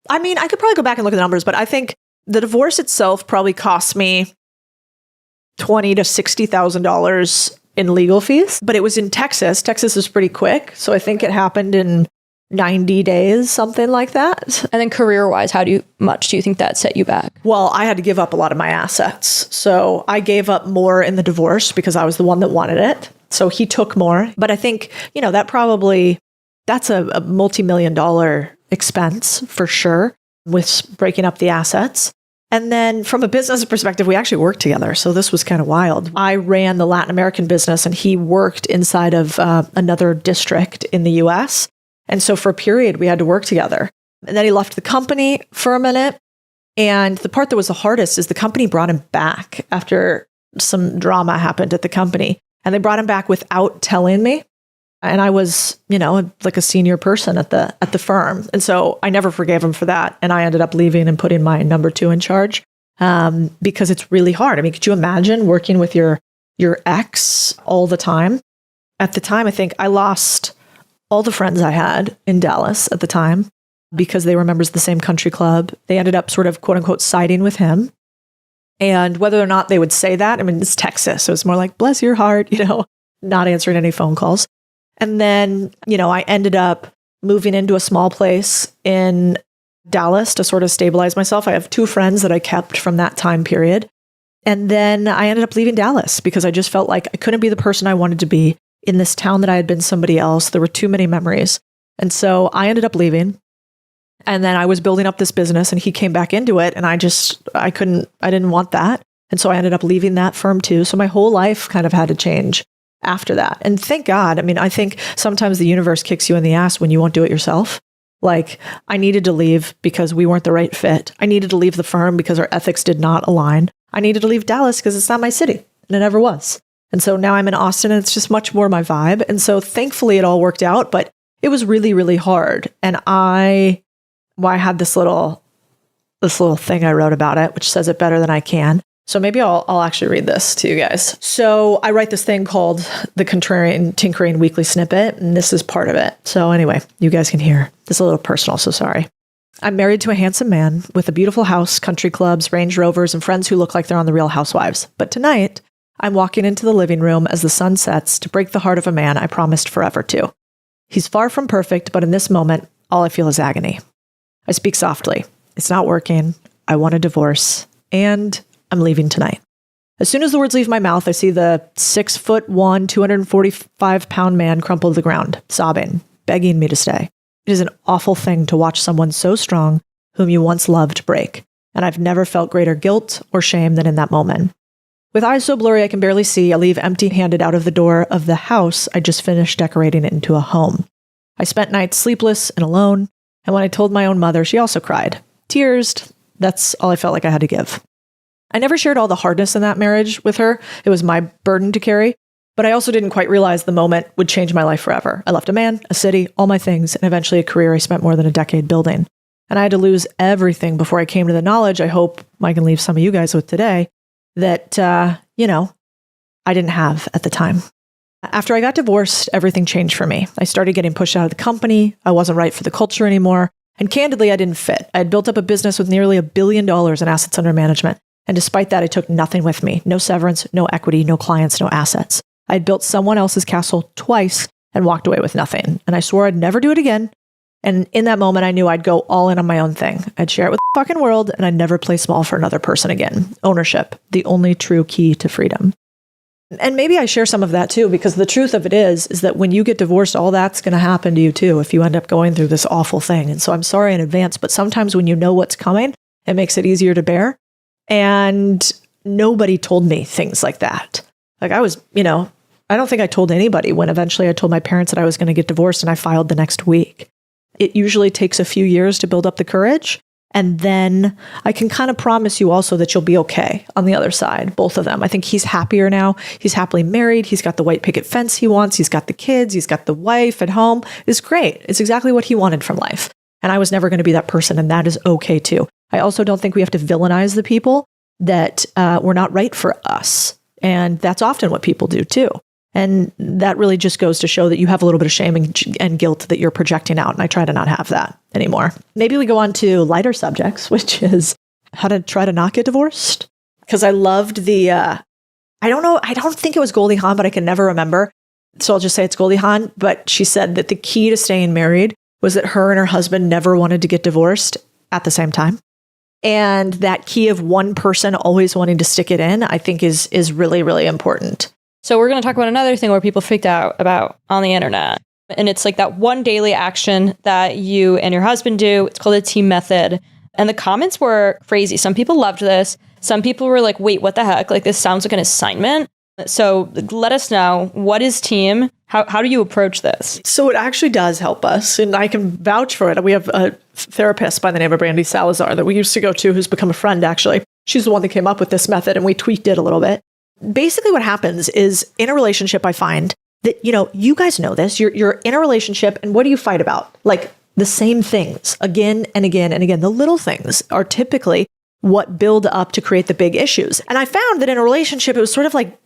Speaker 1: I mean, I could probably go back and look at the numbers, but I think the divorce itself probably cost me $20,000 to $60,000 in legal fees, but it was in Texas. Texas is pretty quick. So I think it happened in 90 days, something like that.
Speaker 3: And then career-wise, how much do you think that set you back?
Speaker 1: Well, I had to give up a lot of my assets. So I gave up more in the divorce because I was the one that wanted it. So he took more. But I think, that's a multi-million-dollar expense for sure with breaking up the assets. And then from a business perspective, we actually worked together. So this was kind of wild. I ran the Latin American business and he worked inside of another district in the US. And so for a period, we had to work together. And then he left the company for a minute. And the part that was the hardest is the company brought him back after some drama happened at the company. And they brought him back without telling me. And I was, like a senior person at the firm. And so I never forgave him for that. And I ended up leaving and putting my number 2 in charge because it's really hard. I mean, could you imagine working with your ex all the time? At the time, I think I lost all the friends I had in Dallas at the time because they were members of the same country club. They ended up sort of quote unquote siding with him. And whether or not they would say that, I mean, it's Texas. So it's more like, bless your heart, not answering any phone calls. And then, I ended up moving into a small place in Dallas to sort of stabilize myself. I have 2 friends that I kept from that time period. And then I ended up leaving Dallas because I just felt like I couldn't be the person I wanted to be in this town that I had been somebody else. There were too many memories. And so I ended up leaving. And then I was building up this business and he came back into it. And I didn't want that. And so I ended up leaving that firm too. So my whole life kind of had to change after that. And thank God. I mean, I think sometimes the universe kicks you in the ass when you won't do it yourself. Like, I needed to leave because we weren't the right fit. I needed to leave the firm because our ethics did not align. I needed to leave Dallas because it's not my city, and it never was. And so now I'm in Austin and it's just much more my vibe. And so thankfully it all worked out, but it was really, really hard. And I had this little thing I wrote about it, which says it better than I can. So maybe I'll actually read this to you guys. So I write this thing called the Contrarian Tinkering Weekly Snippet, and this is part of it. So anyway, you guys can hear. This is a little personal, so sorry. I'm married to a handsome man with a beautiful house, country clubs, Range Rovers, and friends who look like they're on The Real Housewives. But tonight, I'm walking into the living room as the sun sets to break the heart of a man I promised forever to. He's far from perfect, but in this moment, all I feel is agony. I speak softly. It's not working. I want a divorce. And I'm leaving tonight. As soon as the words leave my mouth, I see the 6'1", 245-pound man crumple to the ground, sobbing, begging me to stay. It is an awful thing to watch someone so strong whom you once loved break, and I've never felt greater guilt or shame than in that moment. With eyes so blurry I can barely see, I leave empty-handed out of the door of the house I just finished decorating it into a home. I spent nights sleepless and alone, and when I told my own mother, she also cried. Tears, that's all I felt like I had to give. I never shared all the hardness in that marriage with her. It was my burden to carry, but I also didn't quite realize the moment would change my life forever. I left a man, a city, all my things, and eventually a career I spent more than a decade building. And I had to lose everything before I came to the knowledge I hope I can leave some of you guys with today that, I didn't have at the time. After I got divorced, everything changed for me. I started getting pushed out of the company. I wasn't right for the culture anymore. And candidly, I didn't fit. I had built up a business with nearly $1 billion in assets under management. And despite that, I took nothing with me. No severance, no equity, no clients, no assets. I had built someone else's castle twice and walked away with nothing. And I swore I'd never do it again. And in that moment, I knew I'd go all in on my own thing. I'd share it with the fucking world, and I'd never play small for another person again. Ownership, the only true key to freedom. And maybe I share some of that too, because the truth of it is that when you get divorced, all that's going to happen to you too if you end up going through this awful thing. And so I'm sorry in advance, but sometimes when you know what's coming, it makes it easier to bear. And nobody told me things like that. Like I was, I don't think I told anybody when eventually I told my parents that I was going to get divorced and I filed the next week. It usually takes a few years to build up the courage. And then I can kind of promise you also that you'll be okay on the other side, both of them. I think he's happier now. He's happily married. He's got the white picket fence he wants. He's got the kids. He's got the wife at home. It's great. It's exactly what he wanted from life. And I was never going to be that person. And that is okay too. I also don't think we have to villainize the people that were not right for us. And that's often what people do too. And that really just goes to show that you have a little bit of shame and guilt that you're projecting out. And I try to not have that anymore. Maybe we go on to lighter subjects, which is how to try to not get divorced. Because I loved I don't think it was Goldie Hawn, but I can never remember. So I'll just say it's Goldie Hawn. But she said that the key to staying married was that her and her husband never wanted to get divorced at the same time. And that key of one person always wanting to stick it in, I think is really, really important.
Speaker 3: So we're going to talk about another thing where people freaked out about on the internet. And it's like that one daily action that you and your husband do. It's called a team method. And the comments were crazy. Some people loved this. Some people were like, wait, what the heck? Like, this sounds like an assignment. So let us know, what is team? How do you approach this?
Speaker 1: So it actually does help us, and I can vouch for it. We have a therapist by the name of Brandy Salazar that we used to go to, who's become a friend, actually. She's the one that came up with this method, and we tweaked it a little bit. Basically what happens is in a relationship, I find that, you guys know this, you're in a relationship, and what do you fight about? Like the same things again and again and again. The little things are typically what build up to create the big issues. And I found that in a relationship, it was sort of like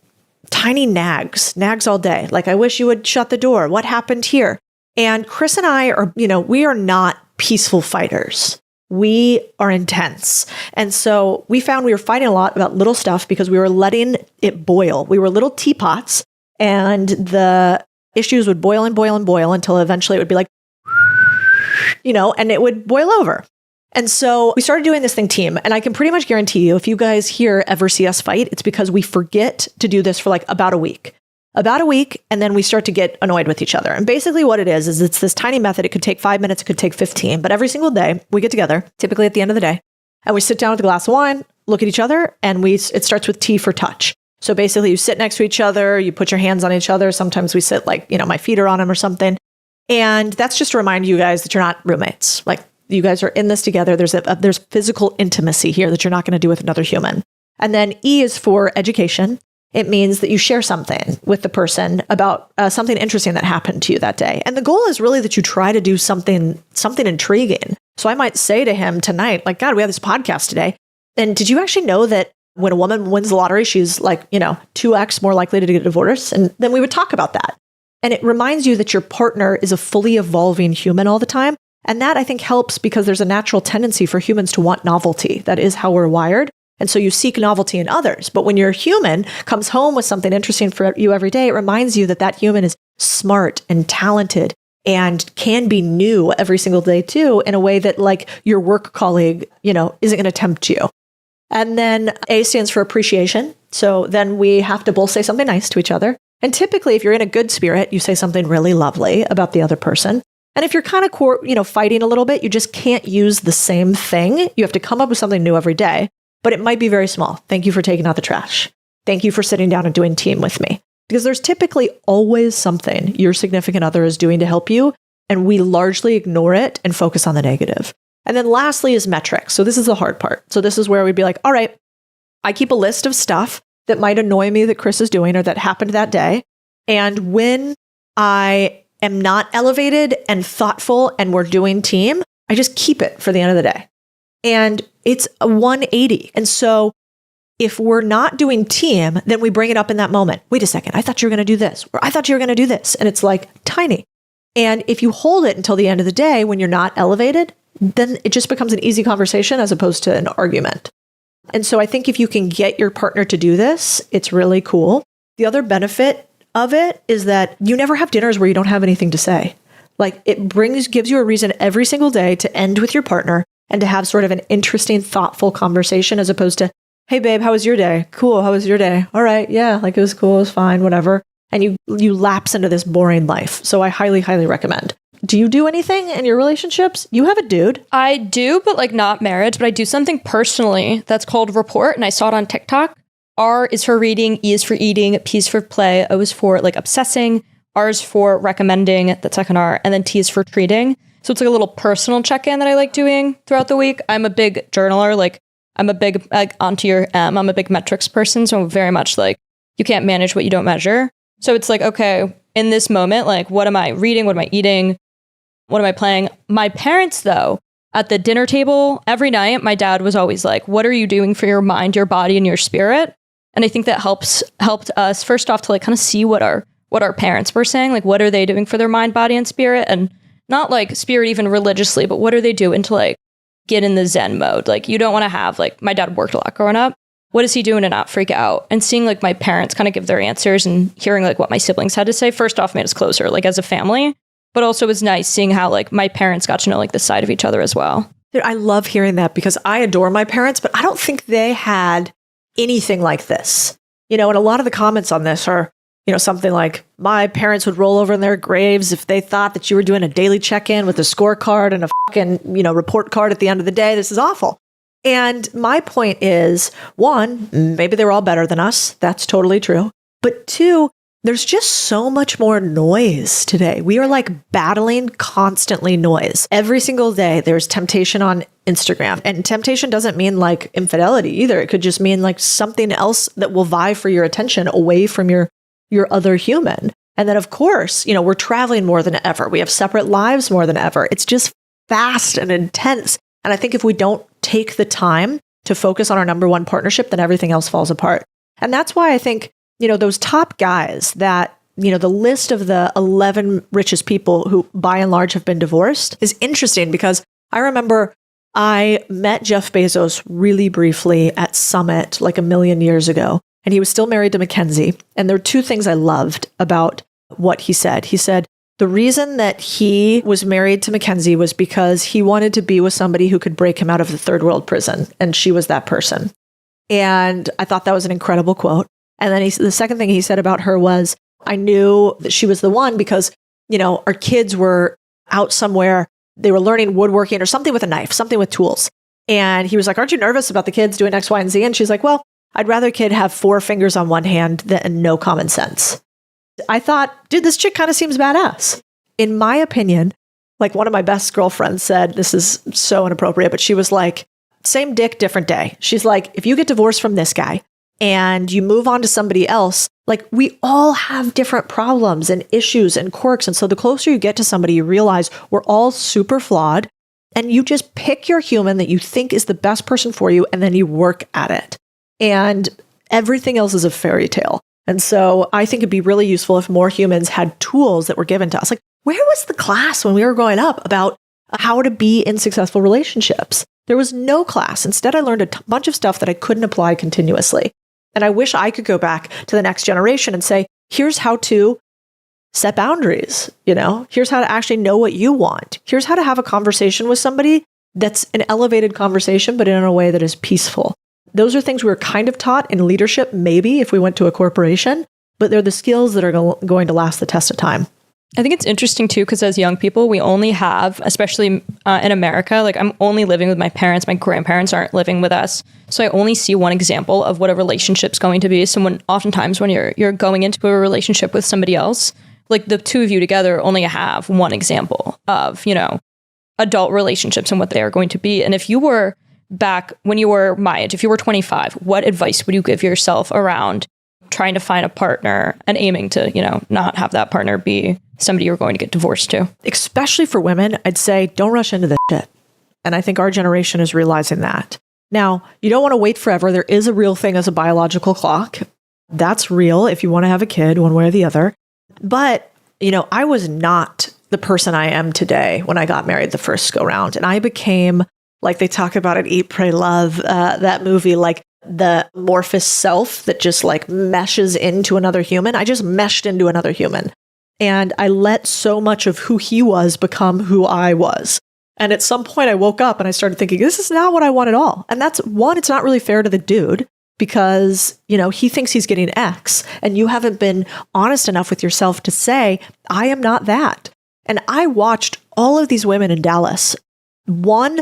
Speaker 1: tiny nags all day. Like, I wish you would shut the door. What happened here? And Chris and I are, we are not peaceful fighters. We are intense. And so we found we were fighting a lot about little stuff because we were letting it boil. We were little teapots, and the issues would boil and boil and boil until eventually it would be like, and it would boil over. And so we started doing this thing team. And I can pretty much guarantee you, if you guys here ever see us fight, it's because we forget to do this for like about a week. And then we start to get annoyed with each other. And basically what it is it's this tiny method. It could take 5 minutes. It could take 15. But every single day we get together, typically at the end of the day, and we sit down with a glass of wine, look at each other, and it starts with T for touch. So basically you sit next to each other, you put your hands on each other. Sometimes we sit like, my feet are on them or something. And that's just to remind you guys that you're not roommates. Like, you guys are in this together. There's physical intimacy here that you're not going to do with another human. And then E is for education. It means that you share something with the person about something interesting that happened to you that day. And the goal is really that you try to do something intriguing. So I might say to him tonight, like, God, we have this podcast today. And did you actually know that when a woman wins the lottery, she's like, 2x more likely to get divorced? And then we would talk about that. And it reminds you that your partner is a fully evolving human all the time. And that, I think, helps because there's a natural tendency for humans to want novelty. That is how we're wired. And so you seek novelty in others. But when your human comes home with something interesting for you every day, it reminds you that human is smart and talented and can be new every single day too, in a way that like your work colleague, isn't going to tempt you. And then A stands for appreciation. So then we have to both say something nice to each other. And typically, if you're in a good spirit, you say something really lovely about the other person. And if you're kind of, fighting a little bit, you just can't use the same thing. You have to come up with something new every day, but it might be very small. Thank you for taking out the trash. Thank you for sitting down and doing team with me. Because there's typically always something your significant other is doing to help you, and we largely ignore it and focus on the negative. And then lastly is metrics. So this is the hard part. So this is where we'd be like, all right, I keep a list of stuff that might annoy me that Chris is doing or that happened that day. And when I am not elevated and thoughtful and we're doing team, I just keep it for the end of the day. And it's a 180. And so if we're not doing team, then we bring it up in that moment. Wait a second, I thought you were going to do this, or I thought you were going to do this. And it's like tiny. And if you hold it until the end of the day when you're not elevated, then it just becomes an easy conversation as opposed to an argument. And so I think if you can get your partner to do this, it's really cool. The other benefit of it is that you never have dinners where you don't have anything to say. Like, it gives you a reason every single day to end with your partner and to have sort of an interesting, thoughtful conversation as opposed to, hey babe, how was your day? Cool. How was your day? All right. Yeah. Like, it was cool. It was fine. Whatever. And you lapse into this boring life. So I highly, highly recommend. Do you do anything in your relationships? You have a dude.
Speaker 3: I do, but like not marriage, but I do something personally that's called Report. And I saw it on TikTok. R is for reading, E is for eating, P is for play, O is for like obsessing, R is for recommending, the second R, and then T is for treating. So it's like a little personal check-in that I like doing throughout the week. I'm a big journaler, like I'm a big, onto your M, I'm a big metrics person. So I'm very much like, you can't manage what you don't measure. So it's like, okay, in this moment, like what am I reading? What am I eating? What am I playing? My parents though, at the dinner table every night, my dad was always like, what are you doing for your mind, your body, and your spirit? And I think that helped us first off to like kind of see what our parents were saying, like what are they doing for their mind, body, and spirit, and not like spirit even religiously, but what are they doing to like get in the Zen mode? Like you don't want to have like my dad worked a lot growing up. What is he doing to not freak out? And seeing like my parents kind of give their answers and hearing like what my siblings had to say first off made us closer, like as a family, but also was nice seeing how like my parents got to know like the side of each other as well.
Speaker 1: Dude, I love hearing that because I adore my parents, but I don't think they had anything like this, and a lot of the comments on this are, something like my parents would roll over in their graves if they thought that you were doing a daily check-in with a scorecard and a fucking, report card at the end of the day. This is awful. And my point is, one, maybe they're all better than us. That's totally true. But two, there's just so much more noise today. We are like battling constantly noise. Every single day, there's temptation on Instagram. And temptation doesn't mean like infidelity either. It could just mean like something else that will vie for your attention away from your other human. And then, of course, we're traveling more than ever. We have separate lives more than ever. It's just fast and intense. And I think if we don't take the time to focus on our number one partnership, then everything else falls apart. And that's why I think, those top guys that, the list of the 11 richest people who by and large have been divorced is interesting, because I remember I met Jeff Bezos really briefly at Summit like a million years ago, and he was still married to Mackenzie. And there are two things I loved about what he said. He said the reason that he was married to Mackenzie was because he wanted to be with somebody who could break him out of the third world prison, and she was that person. And I thought that was an incredible quote. And then the second thing he said about her was, I knew that she was the one because, our kids were out somewhere. They were learning woodworking or something with a knife, something with tools. And he was like, aren't you nervous about the kids doing X, Y, and Z? And she's like, well, I'd rather a kid have 4 fingers on one hand than no common sense. I thought, dude, this chick kind of seems badass. In my opinion, like one of my best girlfriends said, this is so inappropriate, but she was like, same dick, different day. She's like, if you get divorced from this guy and you move on to somebody else, like we all have different problems and issues and quirks. And so the closer you get to somebody, you realize we're all super flawed, and you just pick your human that you think is the best person for you, and then you work at it. And everything else is a fairy tale. And so I think it'd be really useful if more humans had tools that were given to us. Like, where was the class when we were growing up about how to be in successful relationships? There was no class. Instead, I learned a bunch of stuff that I couldn't apply continuously. And I wish I could go back to the next generation and say, here's how to set boundaries. Here's how to actually know what you want. Here's how to have a conversation with somebody that's an elevated conversation, but in a way that is peaceful. Those are things we were kind of taught in leadership, maybe if we went to a corporation, but they're the skills that are going to last the test of time.
Speaker 3: I think it's interesting too, because as young people, we only have, especially in America, like I'm only living with my parents. My grandparents aren't living with us. So I only see one example of what a relationship's going to be. So oftentimes when you're going into a relationship with somebody else, like the two of you together only have one example of, adult relationships and what they are going to be. And if you were back when you were my age, if you were 25, what advice would you give yourself around trying to find a partner and aiming to, not have that partner be somebody you're going to get divorced to?
Speaker 1: Especially for women, I'd say don't rush into this shit. And I think our generation is realizing that. Now, you don't want to wait forever. There is a real thing as a biological clock. That's real if you want to have a kid one way or the other. But, I was not the person I am today when I got married the first go round. And I became, like they talk about it, Eat, Pray, Love, that movie, like the amorphous self that just like meshes into another human. I just meshed into another human. And I let so much of who he was become who I was. And at some point I woke up and I started thinking, this is not what I want at all. And that's one, it's not really fair to the dude because, he thinks he's getting X and you haven't been honest enough with yourself to say, I am not that. And I watched all of these women in Dallas, one,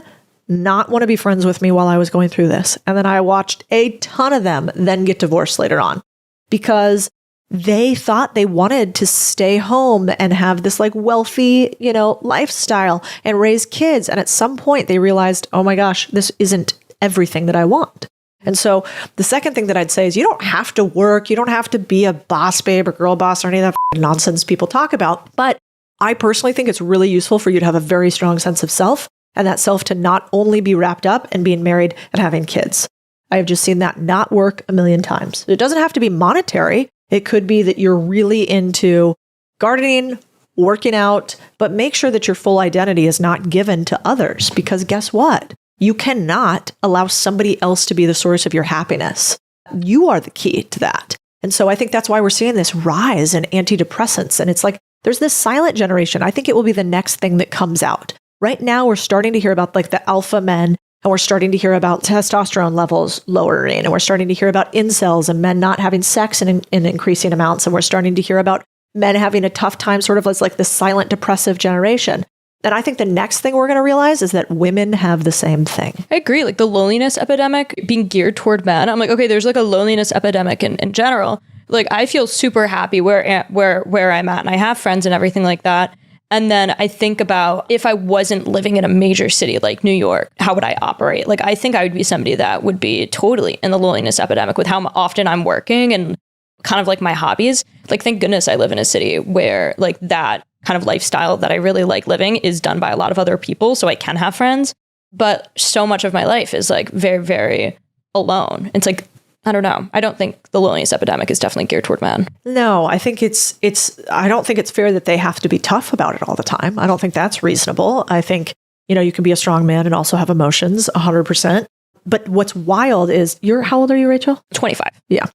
Speaker 1: not want to be friends with me while I was going through this. And then I watched a ton of them then get divorced later on because they thought they wanted to stay home and have this like wealthy, lifestyle and raise kids. And at some point they realized, oh my gosh, this isn't everything that I want. And so the second thing that I'd say is you don't have to work. You don't have to be a boss babe or girl boss or any of that nonsense people talk about. But I personally think it's really useful for you to have a very strong sense of self, and that self to not only be wrapped up in being married and having kids. I have just seen that not work a million times. It doesn't have to be monetary. It could be that you're really into gardening, working out, but make sure that your full identity is not given to others, because guess what? You cannot allow somebody else to be the source of your happiness. You are the key to that. And so I think that's why we're seeing this rise in antidepressants. And it's like, there's this silent generation. I think it will be the next thing that comes out. Right now, we're starting to hear about like the alpha men, and we're starting to hear about testosterone levels lowering, and we're starting to hear about incels and men not having sex in increasing amounts. And we're starting to hear about men having a tough time sort of as like the silent depressive generation. And I think the next thing we're going to realize is that women have the same thing.
Speaker 3: I agree. Like the loneliness epidemic being geared toward men. I'm like, okay, there's like a loneliness epidemic in general. Like I feel super happy where I'm at, and I have friends and everything like that. And then I think about if I wasn't living in a major city like New York, how would I operate? Like, I think I would be somebody that would be totally in the loneliness epidemic with how often I'm working and kind of like my hobbies. Like, thank goodness I live in a city where like that kind of lifestyle that I really like living is done by a lot of other people. So I can have friends, but so much of my life is like very, very alone. It's like, I don't know. I don't think the loneliness epidemic is definitely geared toward men.
Speaker 1: No, I think I don't think it's fair that they have to be tough about it all the time. I don't think that's reasonable. I think, you can be a strong man and also have emotions 100%. But what's wild is how old are you, Rachel?
Speaker 3: 25.
Speaker 1: Yeah.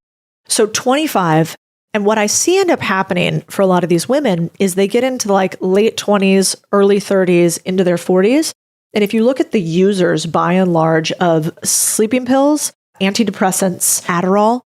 Speaker 1: So 25. And what I see end up happening for a lot of these women is they get into like late 20s, early 30s, into their 40s. And if you look at the users by and large of sleeping pills, antidepressants, Adderall,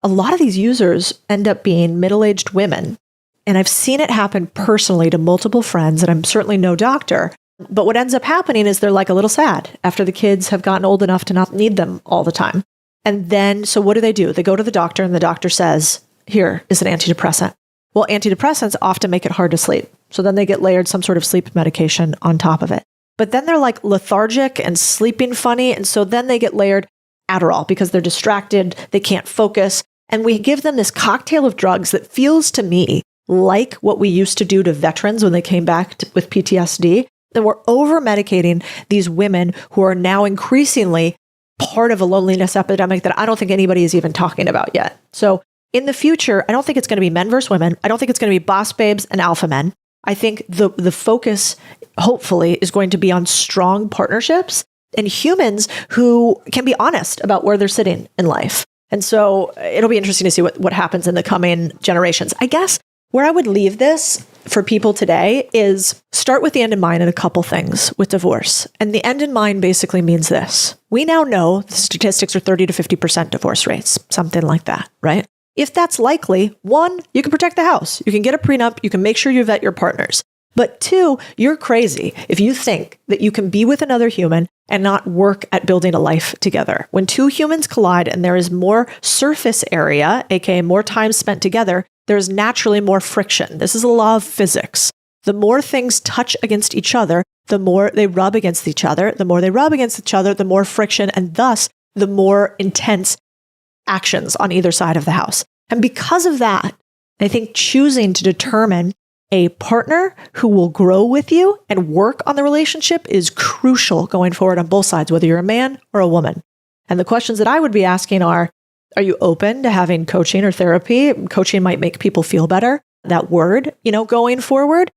Speaker 1: a lot of these users end up being middle-aged women. And I've seen it happen personally to multiple friends, and I'm certainly no doctor. But what ends up happening is they're like a little sad after the kids have gotten old enough to not need them all the time. And then, so what do? They go to the doctor, and the doctor says, here is an antidepressant. Well, antidepressants often make it hard to sleep. So then they get layered some sort of sleep medication on top of it. But then they're like lethargic and sleeping funny. And so then they get layered Adderall because they're distracted, they can't focus. And we give them this cocktail of drugs that feels to me like what we used to do to veterans when they came back with PTSD. And we're over-medicating these women who are now increasingly part of a loneliness epidemic that I don't think anybody is even talking about yet. So in the future, I don't think it's going to be men versus women. I don't think it's going to be boss babes and alpha men. I think the focus, hopefully, is going to be on strong partnerships and humans who can be honest about where they're sitting in life. And so it'll be interesting to see what happens in the coming generations. I guess where I would leave this for people today is start with the end in mind in a couple things with divorce. And the end in mind basically means this. We now know the statistics are 30 to 50% divorce rates, something like that, right? If that's likely, one, you can protect the house. You can get a prenup. You can make sure you vet your partners. But two, you're crazy if you think that you can be with another human and not work at building a life together. When two humans collide and there is more surface area, aka more time spent together, there's naturally more friction. This is a law of physics. The more things touch against each other, the more they rub against each other. The more they rub against each other, the more friction, and thus the more intense actions on either side of the house. And because of that, I think choosing to determine a partner who will grow with you and work on the relationship is crucial going forward on both sides, whether you're a man or a woman. And the questions that I would be asking are you open to having coaching or therapy? Coaching might make people feel better. That word, going forward,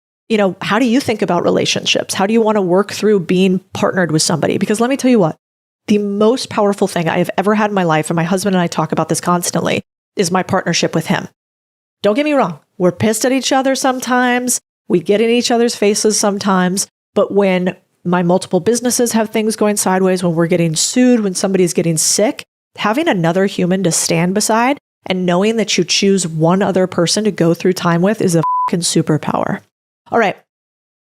Speaker 1: how do you think about relationships? How do you want to work through being partnered with somebody? Because let me tell you what, the most powerful thing I have ever had in my life, and my husband and I talk about this constantly, is my partnership with him. Don't get me wrong. We're pissed at each other sometimes. We get in each other's faces sometimes. But when my multiple businesses have things going sideways, when we're getting sued, when somebody's getting sick, having another human to stand beside and knowing that you choose one other person to go through time with is a fucking superpower. All right.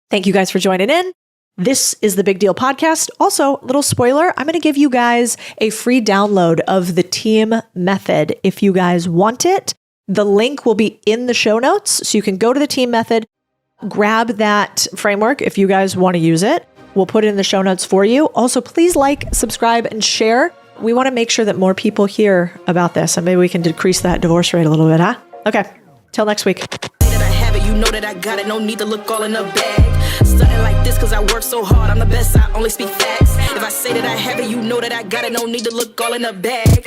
Speaker 1: Thank you guys for joining in. This is the Big Deal podcast. Also, little spoiler, I'm going to give you guys a free download of the team method if you guys want it. The link will be in the show notes, so you can go to the team method, grab that framework if you guys want to use it. We'll put it in the show notes for you. Also, please like, subscribe, and share. We want to make sure that more people hear about this, and maybe we can decrease that divorce rate a little bit, huh? Okay, till next week.
Speaker 6: You know that I got it, no need to look all in the bag. Stunting like this cause I work so hard, I'm the best, I only speak facts. If I say that I have it, you know that I got it, no need to look all in the bag.